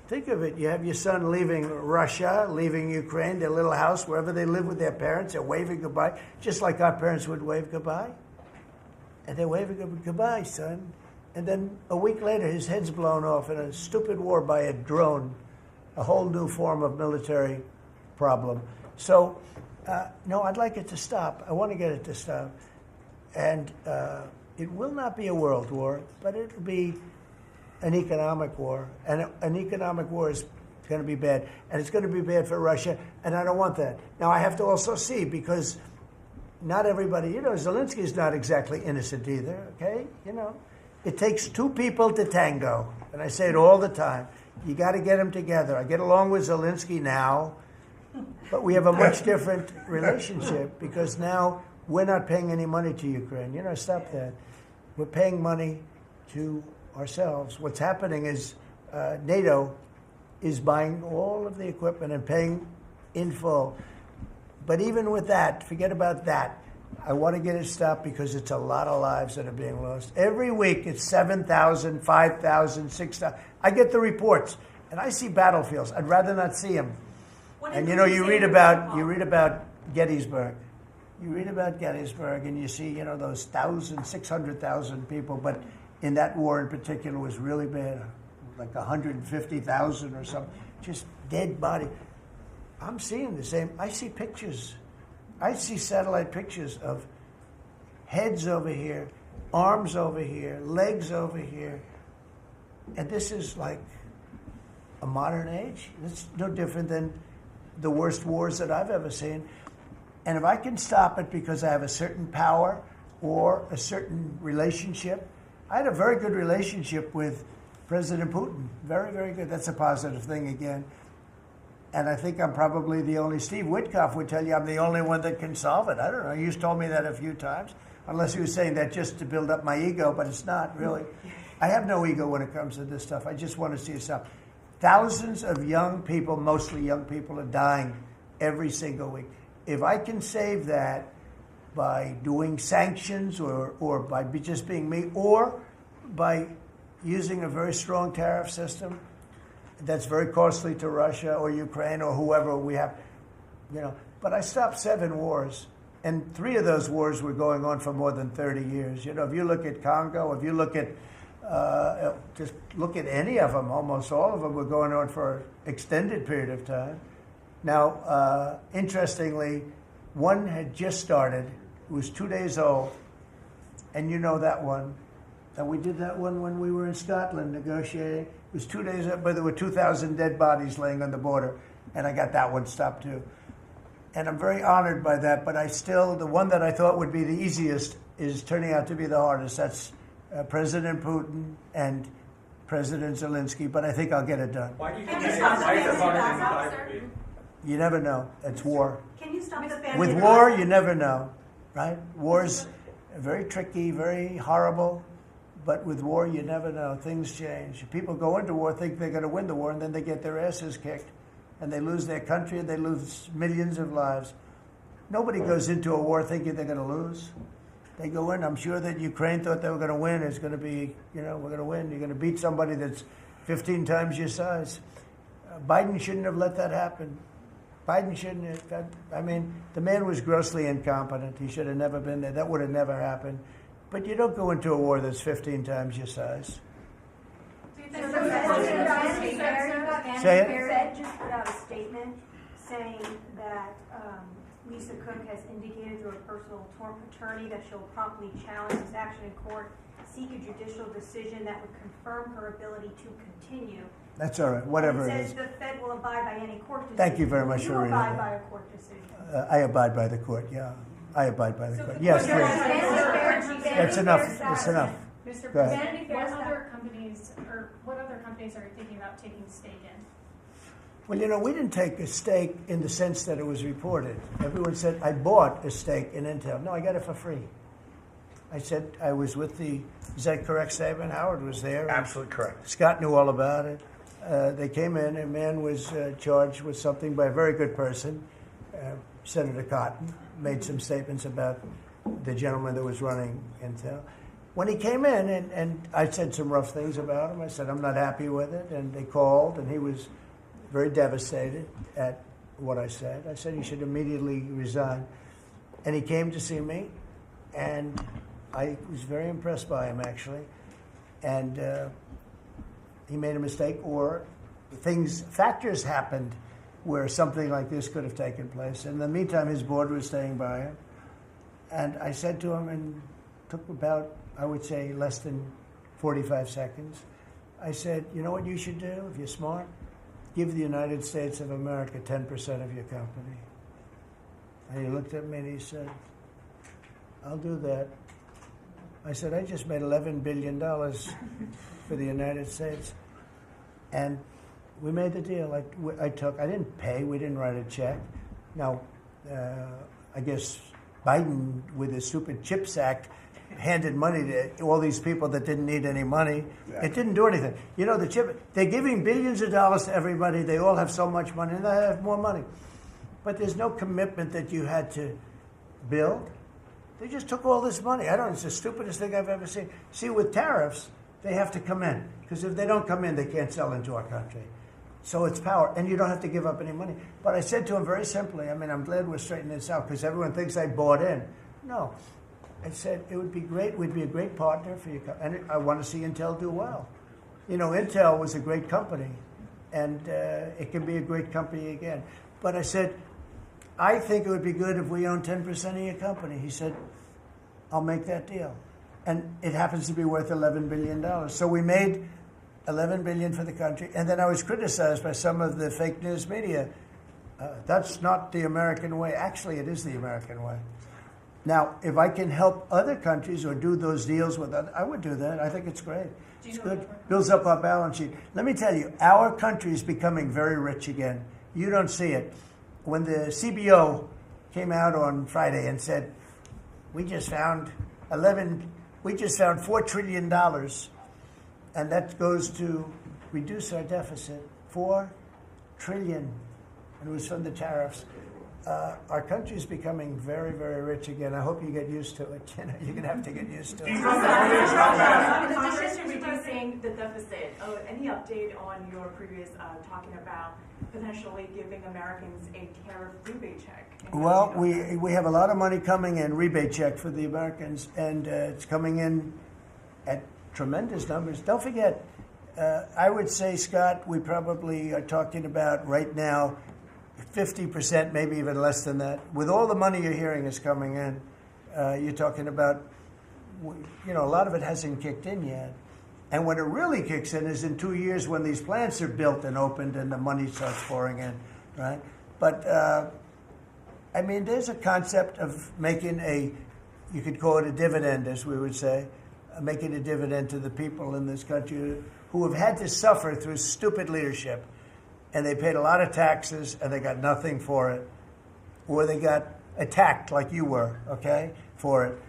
Think of it. You have your son leaving Russia, leaving Ukraine, their little house, wherever they live with their parents. They're waving goodbye, just like our parents would wave goodbye. And they're waving goodbye, son. And then a week later, his head's blown off in a stupid war by a drone, a whole new form of military problem. So, no, I'd like it to stop. I want to get it to stop. And it will not be a world war, but it will be an economic war. And an economic war is going to be bad. And it's going to be bad for Russia, and I don't want that. Now, I have to also see, because not everybody, you know, Zelensky's not exactly innocent either, okay? You know, it takes 2 people to tango. And I say it all the time. You got to get them together. I get along with Zelensky now, but we have a much different relationship because now we're not paying any money to Ukraine. You know, stop that. We're paying money to ourselves. What's happening is NATO is buying all of the equipment and paying in full. But even with that, forget about that. I want to get it stopped because it's a lot of lives that are being lost. Every week it's 7,000, 5,000, 6,000. I get the reports, and I see battlefields. I'd rather not see them. And you know, you read about Gettysburg. You read about Gettysburg, and you see, you know, those 600,000 people. But in that war in particular was really bad, like 150,000 or something, just dead body. I'm seeing the same. I see pictures. I see satellite pictures of heads over here, arms over here, legs over here. And this is like a modern age. It's no different than the worst wars that I've ever seen. And if I can stop it because I have a certain power or a certain relationship, I had a very good relationship with President Putin. Very, very good. That's a positive thing again. And I think I'm probably the only, Steve Witkoff would tell you I'm the only one that can solve it. I don't know. He's told me that a few times, unless he was saying that just to build up my ego, but it's not really. I have no ego when it comes to this stuff. I just want to see it stop. Thousands of young people, mostly young people, are dying every single week. If I can save that by doing sanctions or by just being me, or by using a very strong tariff system that's very costly to Russia or Ukraine or whoever we have, But I stopped 7 wars, and 3 of those wars were going on for more than 30 years. If you look at Congo, if you look at just look at any of them, almost all of them were going on for an extended period of time. Now, interestingly, one had just started. It was 2 days old, and you know that one. And we did that one when we were in Scotland negotiating. It was 2 days up, but there were 2,000 dead bodies laying on the border, and I got that one stopped too. And I'm very honored by that, but the one that I thought would be the easiest is turning out to be the hardest. That's President Putin and President Zelensky, but I think I'll get it done. Why do you think that is harder than the five for you? You never know. It's war. Can you stop the family? With war, you never know, right? War's very tricky, very horrible, but with war, you never know. Things change. People go into war, think they're going to win the war, and then they get their asses kicked, and they lose their country, and they lose millions of lives. Nobody goes into a war thinking they're going to lose. They go in. I'm sure that Ukraine thought they were going to win. It's going to be, we're going to win. You're going to beat somebody that's 15 times your size. Biden shouldn't have let that happen. Biden shouldn't have. The man was grossly incompetent. He should have never been there. That would have never happened. But you don't go into a war that's 15 times your size. Say it. The Fed just put out a statement saying that Lisa Cook has indicated through a personal attorney that she'll promptly challenge this action in court, seek a judicial decision that would confirm her ability to continue. That's all right, whatever it it is. says the Fed will abide by any court decision. Thank you very much for reading abide that. by a court decision. I abide by the court, yeah. I abide by the court. Yes, please. That's enough. That's enough. Mr. Go ahead. President, what other companies are you thinking about taking stake in? Well, we didn't take a stake in the sense that it was reported. Everyone said, I bought a stake in Intel. No, I got it for free. I said I was with is that correct statement? Howard was there. Absolutely correct. Scott knew all about it. They came in, a man was charged with something by a very good person, Senator Cotton, made some statements about the gentleman that was running Intel. When he came in, and I said some rough things about him, I said, I'm not happy with it, and they called, and he was very devastated at what I said. I said he should immediately resign. And he came to see me, and I was very impressed by him, actually. And he made a mistake, or factors happened where something like this could have taken place. In the meantime, his board was staying by him. And I said to him, and it took about, I would say, less than 45 seconds. I said, you know what you should do if you're smart? Give the United States of America 10% of your company. And he looked at me and he said, I'll do that. I said, I just made $11 billion for the United States. And we made the deal. I didn't pay, we didn't write a check. Now, I guess Biden, with his stupid CHIPS Act, handed money to all these people that didn't need any money. Exactly. It didn't do anything. They're giving billions of dollars to everybody. They all have so much money, and they have more money. But there's no commitment that you had to build. They just took all this money. It's the stupidest thing I've ever seen. See, with tariffs, they have to come in. Because if they don't come in, they can't sell into our country. So it's power. And you don't have to give up any money. But I said to him very simply, I'm glad we're straightening this out, because everyone thinks I bought in. No. I said, it would be great. We'd be a great partner for you. And I want to see Intel do well. Intel was a great company. And it can be a great company again. But I said, I think it would be good if we own 10% of your company. He said, I'll make that deal. And it happens to be worth $11 billion. So we made $11 billion for the country. And then I was criticized by some of the fake news media. That's not the American way. Actually, it is the American way. Now, if I can help other countries or do those deals with others, I would do that. I think it's great. It's good. Builds up our balance sheet. Let me tell you, our country is becoming very rich again. You don't see it. When the CBO came out on Friday and said, we just found $4 trillion, and that goes to reduce our deficit. $4 trillion. And it was from the tariffs. Our country is becoming very, very rich again. I hope you get used to it. You know, you're going to have to get used to it. In addition to reducing the deficit, any update on your previous talking about potentially giving Americans a tariff rebate check? Well, we have a lot of money coming in, rebate check for the Americans, and it's coming in at tremendous numbers. Don't forget, I would say, Scott, we probably are talking about right now 50%, maybe even less than that. With all the money you're hearing is coming in, you're talking about, a lot of it hasn't kicked in yet. And when it really kicks in is in 2 years when these plants are built and opened and the money starts pouring in, right? But, there's a concept of making you could call it a dividend, as we would say, making a dividend to the people in this country who have had to suffer through stupid leadership. And they paid a lot of taxes, and they got nothing for it. Or they got attacked like you were, okay, for it.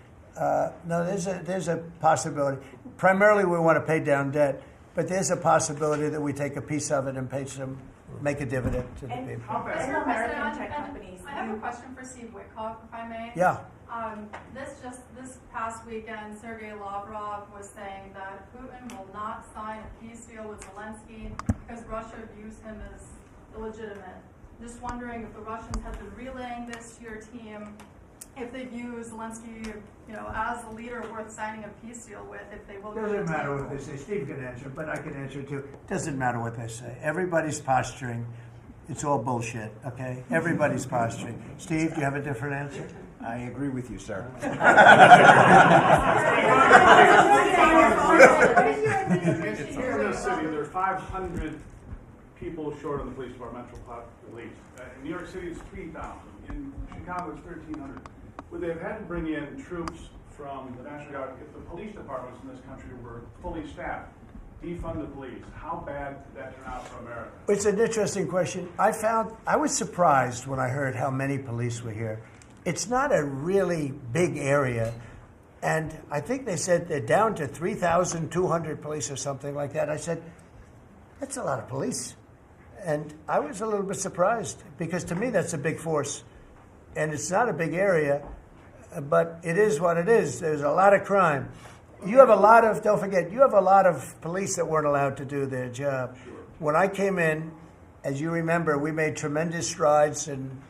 No, there's a possibility. Primarily, we want to pay down debt, but there's a possibility that we take a piece of it and make a dividend to the people. Mr. President, I have a question for Steve Witkoff, if I may. Yeah. This past weekend, Sergei Lavrov was saying that Putin will not sign a peace deal with Zelensky because Russia views him as illegitimate. Just wondering if the Russians have been relaying this to your team, if they view Zelensky, as the leader worth signing a peace deal with, if they will. Doesn't matter what they say. Steve can answer, but I can answer too. Doesn't matter what they say. Everybody's posturing. It's all bullshit, okay? Everybody's posturing. Steve, do you have a different answer? I agree with you, sir. In this city, there are 500 people short on the police departmental police. In New York City, it's 3,000. In Chicago, it's 1,300. Would they have had to bring in troops from the National Guard if the police departments in this country were fully staffed? Defund the police. How bad did that turn out for America? It's an interesting question. I was surprised when I heard how many police were here. It's not a really big area. And I think they said they're down to 3,200 police or something like that. I said, that's a lot of police. And I was a little bit surprised because to me that's a big force. And it's not a big area, but it is what it is. There's a lot of crime. Don't forget, you have a lot of police that weren't allowed to do their job. When I came in, as you remember, we made tremendous strides in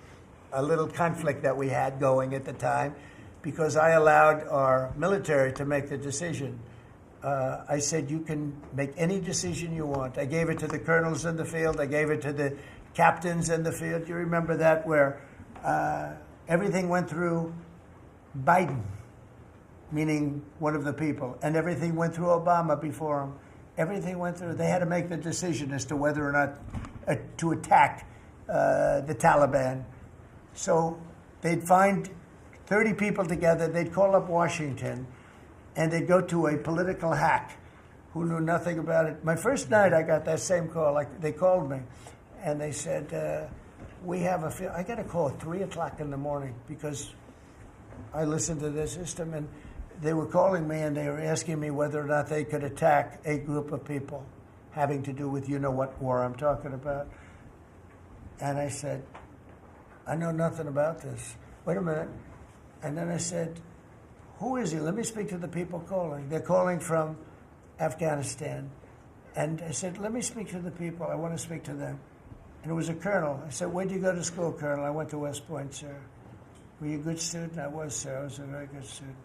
a little conflict that we had going at the time because I allowed our military to make the decision. I said, you can make any decision you want. I gave it to the colonels in the field. I gave it to the captains in the field. You remember that where everything went through Biden, meaning one of the people, and everything went through Obama before him. Everything went through. They had to make the decision as to whether or not to attack the Taliban. So they'd find 30 people together. They'd call up Washington, and they'd go to a political hack who knew nothing about it. My first night, I got that same call. They called me, and they said, I got a call at 3 o'clock in the morning because I listened to their system, and they were calling me, and they were asking me whether or not they could attack a group of people having to do with what war I'm talking about. And I said, I know nothing about this. Wait a minute. And then I said, who is he? Let me speak to the people calling. They're calling from Afghanistan. And I said, let me speak to the people. I want to speak to them. And it was a colonel. I said, where did you go to school, Colonel? I went to West Point, sir. Were you a good student? I was, sir. I was a very good student.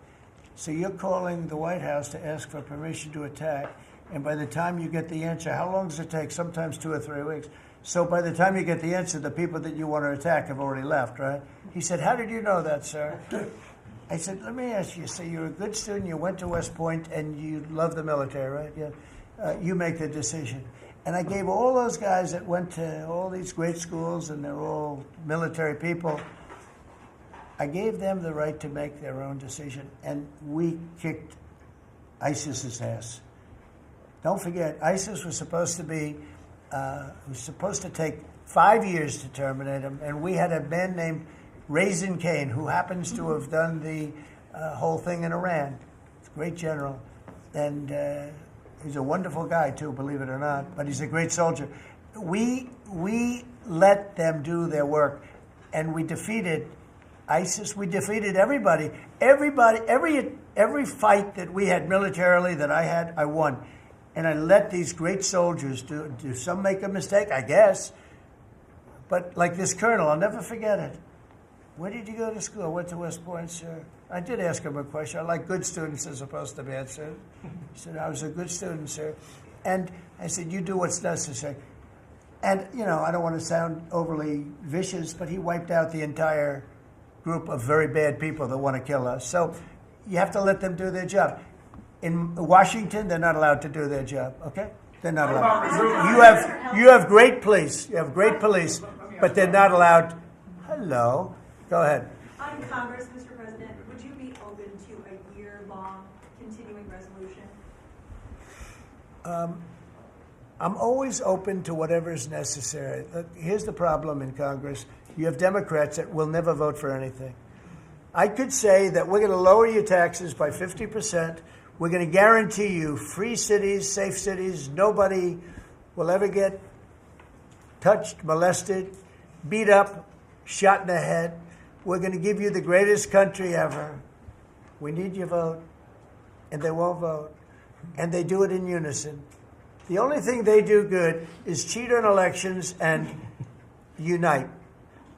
So you're calling the White House to ask for permission to attack, and by the time you get the answer, how long does it take? Sometimes 2 or 3 weeks. So by the time you get the answer, the people that you want to attack have already left, right? He said, how did you know that, sir? I said, let me ask you, so you're a good student, you went to West Point, and you love the military, right? Yeah. You make the decision. And I gave all those guys that went to all these great schools, and they're all military people, I gave them the right to make their own decision, and we kicked ISIS's ass. Don't forget, ISIS was supposed to be, was supposed to take 5 years to terminate him, and we had a man named Raisin Kane, who happens to have done the whole thing in Iran. He's a great general, and he's a wonderful guy too, believe it or not, but he's a great soldier. We let them do their work, and we defeated ISIS. We defeated everybody. Every fight that we had militarily that I had, I won. And I let these great soldiers do some make a mistake, I guess. But like this colonel, I'll never forget it. Where did you go to school? I went to West Point, sir. I did ask him a question. I like good students as opposed to bad students. He said, I was a good student, sir. And I said, you do what's necessary. And, you know, I don't want to sound overly vicious, but he wiped out the entire group of very bad people that want to kill us. So you have to let them do their job. In Washington, they're not allowed to do their job, okay? They're not allowed. You have great police. You have great police, but they're not allowed. Hello. Go ahead. On Congress, Mr. President, would you be open to a year-long continuing resolution? I'm always open to whatever is necessary. Here's the problem in Congress. You have Democrats that will never vote for anything. I could say that we're going to lower your taxes by 50%. We're going to guarantee you free cities, safe cities. Nobody will ever get touched, molested, beat up, shot in the head. We're going to give you the greatest country ever. We need your vote. And they won't vote. And they do it in unison. The only thing they do good is cheat on elections and unite.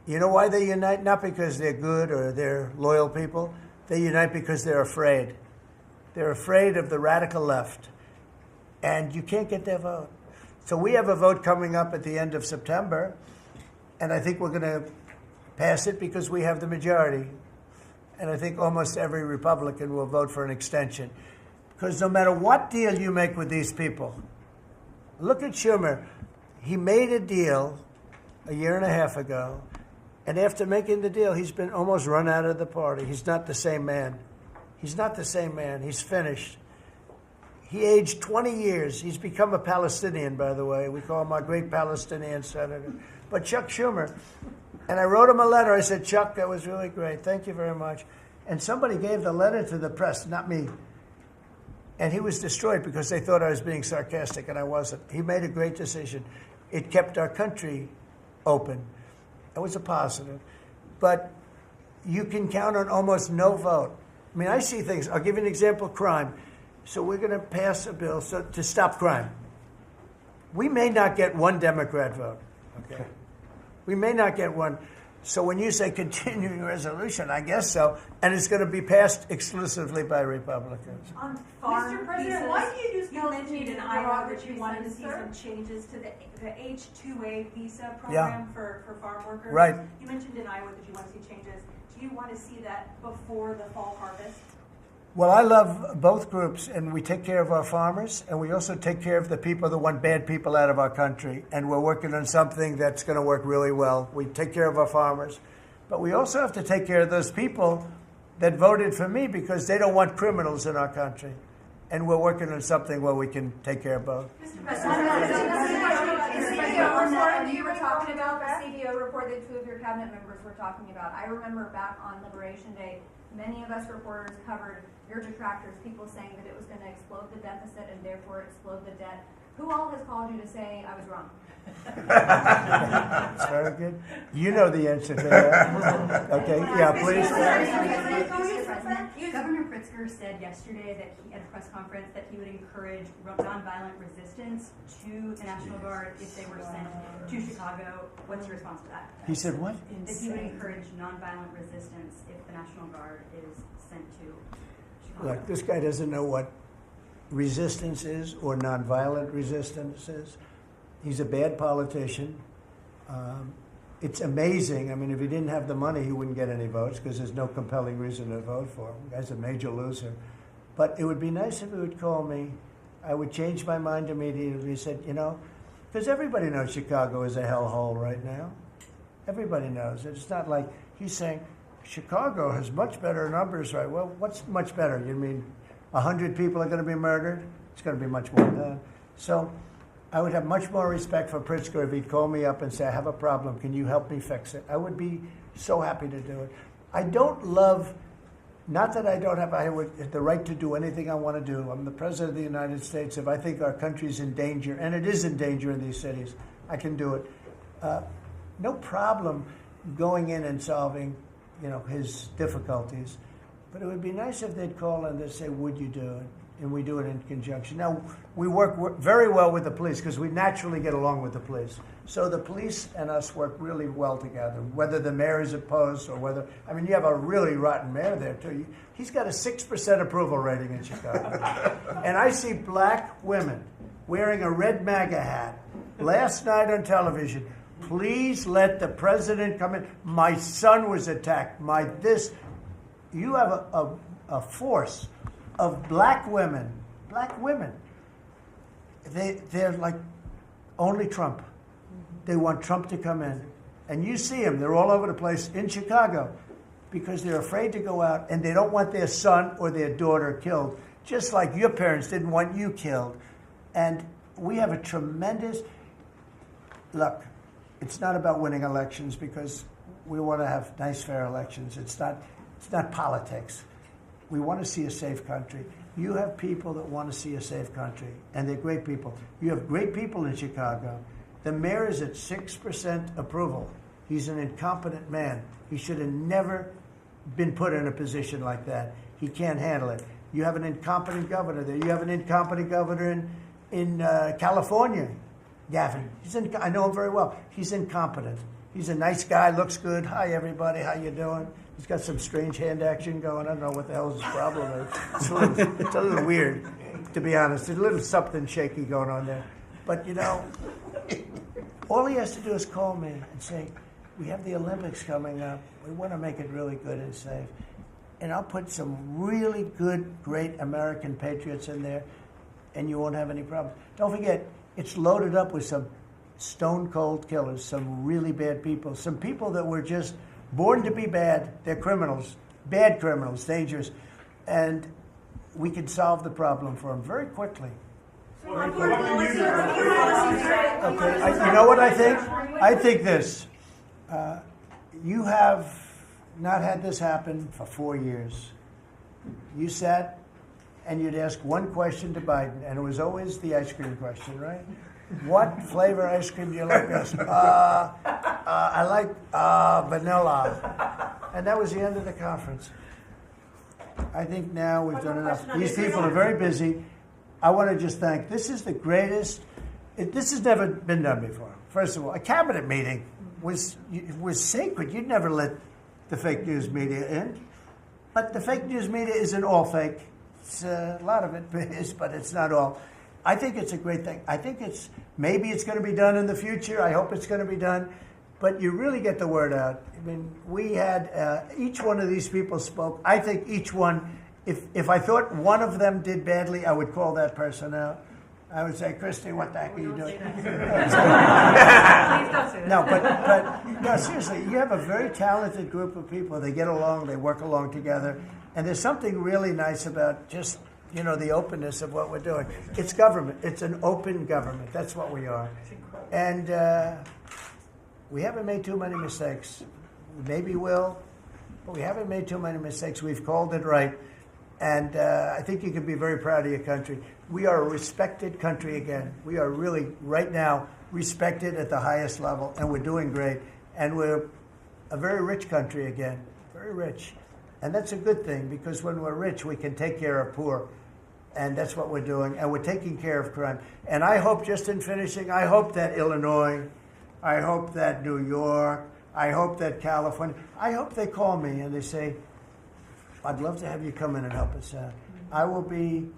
You know why they unite? Not because they're good or they're loyal people. They unite because they're afraid. They're afraid of the radical left. And you can't get their vote. So we have a vote coming up at the end of September. And I think we're going to pass it because we have the majority. And I think almost every Republican will vote for an extension. Because no matter what deal you make with these people, look at Schumer. He made a deal a year and a half ago. And after making the deal, he's been almost run out of the party. He's not the same man. He's not the same man. He's finished. He aged 20 years. He's become a Palestinian, by the way. We call him our great Palestinian senator. But Chuck Schumer, and I wrote him a letter. I said, Chuck, that was really great. Thank you very much. And somebody gave the letter to the press, not me. And he was destroyed because they thought I was being sarcastic, and I wasn't. He made a great decision. It kept our country open. It was a positive. But you can count on almost no vote. I mean, I see things. I'll give you an example, crime. So we're going to pass a bill to stop crime. We may not get one Democrat vote, okay? We may not get one. So when you say continuing resolution, I guess so. And it's going to be passed exclusively by Republicans. On farm Mr. President, visas, why do you just you mentioned in Iowa that you wanted to see sir? some changes to the H-2A visa program for farm workers. Right. You mentioned in Iowa that you want to see changes. Do you want to see that before the fall harvest? Well, I love both groups, and we take care of our farmers, and we also take care of the people that want bad people out of our country. And we're working on something that's going to work really well. We take care of our farmers, but we also have to take care of those people that voted for me because they don't want criminals in our country. And we're working on something where we can take care of both. Mr. President, you were talking about the CBO report that two of your cabinet members were talking about. I remember back on Liberation Day, many of us reporters covered your detractors, people saying that it was going to explode the deficit and therefore explode the debt. Who all has called you to say I was wrong? That's very good. You know the answer to that. Okay, yeah, please. Governor Pritzker said yesterday that at a press conference that he would encourage nonviolent resistance to the National Guard if they were sent to Chicago. What's your response to that? He said what? That he would encourage nonviolent resistance if the National Guard is sent to Chicago. Look, this guy doesn't know what resistance is or nonviolent resistance is. He's a bad politician. It's amazing. I mean, if he didn't have the money, he wouldn't get any votes because there's no compelling reason to vote for him. The guy's a major loser. But it would be nice if he would call me. I would change my mind immediately. He said, you know, because everybody knows Chicago is a hellhole right now. Everybody knows it. It's not like he's saying Chicago has much better numbers, right? Well, what's much better? You mean 100 people are going to be murdered? It's going to be much more than that. So I would have much more respect for Pritzker if he'd call me up and say, I have a problem. Can you help me fix it? I would be so happy to do it. I don't love, not that I don't have the right to do anything I want to do. I'm the President of the United States. If I think our country's in danger, and it is in danger in these cities, I can do it. No problem going in and solving, his difficulties. But it would be nice if they'd call and they'd say, would you do it? And we do it in conjunction. Now, we work very well with the police because we naturally get along with the police. So the police and us work really well together, whether the mayor is opposed or whether, you have a really rotten mayor there, too. He's got a 6% approval rating in Chicago. And I see black women wearing a red MAGA hat last night on television. Please let the president come in. My son was attacked. You have a force of black women. They're like only Trump. They want Trump to come in. And you see them, they're all over the place in Chicago because they're afraid to go out and they don't want their son or their daughter killed, just like your parents didn't want you killed. And we have a tremendous, look, it's not about winning elections because we want to have nice, fair elections. It's not politics. We want to see a safe country. You have people that want to see a safe country, and they're great people. You have great people in Chicago. The mayor is at 6% approval. He's an incompetent man. He should have never been put in a position like that. He can't handle it. You have an incompetent governor there. You have an incompetent governor in California, Gavin. I know him very well. He's incompetent. He's a nice guy, looks good. Hi, everybody. How you doing? He's got some strange hand action going. I don't know what the hell his problem is. It's a little weird, to be honest. There's a little something shaky going on there. But, all he has to do is call me and say, we have the Olympics coming up. We want to make it really good and safe. And I'll put some really good, great American patriots in there, and you won't have any problems. Don't forget, it's loaded up with some stone-cold killers, some really bad people, some people that were just born to be bad. They're criminals, bad criminals, dangerous. And we can solve the problem for them very quickly. Okay, you know what I think? I think this. You have not had this happen for 4 years. You sat and you'd ask one question to Biden, and it was always the ice cream question, right? What flavor ice cream do you like best? I like vanilla. And that was the end of the conference. I think now we've done enough. These people are very busy. I want to just thank, this is the greatest, this has never been done before. First of all, a cabinet meeting was sacred. You'd never let the fake news media in. But the fake news media isn't all fake. A lot of it is, but it's not all. I think it's a great thing. I think maybe it's going to be done in the future. I hope it's going to be done. But you really get the word out. We had, each one of these people spoke. I think each one, if I thought one of them did badly, I would call that person out. I would say, Christy, what the heck are you doing? Please don't say that. No, seriously, you have a very talented group of people. They get along, they work along together. And there's something really nice about just, the openness of what we're doing. It's government. It's an open government. That's what we are. And we haven't made too many mistakes. Maybe we'll, but we haven't made too many mistakes. We've called it right. And I think you can be very proud of your country. We are a respected country again. We are really, right now, respected at the highest level, and we're doing great. And we're a very rich country again, very rich. And that's a good thing, because when we're rich, we can take care of poor. And that's what we're doing. And we're taking care of crime. And I hope, just in finishing, I hope that Illinois, I hope that New York, I hope that California, I hope they call me and they say, I'd love to have you come in and help us out. I will be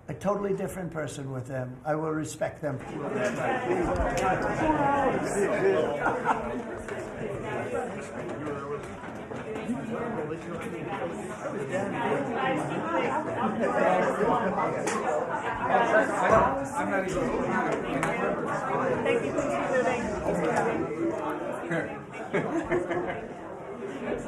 a totally different person with them. I will respect them. I'm not even. Thank you.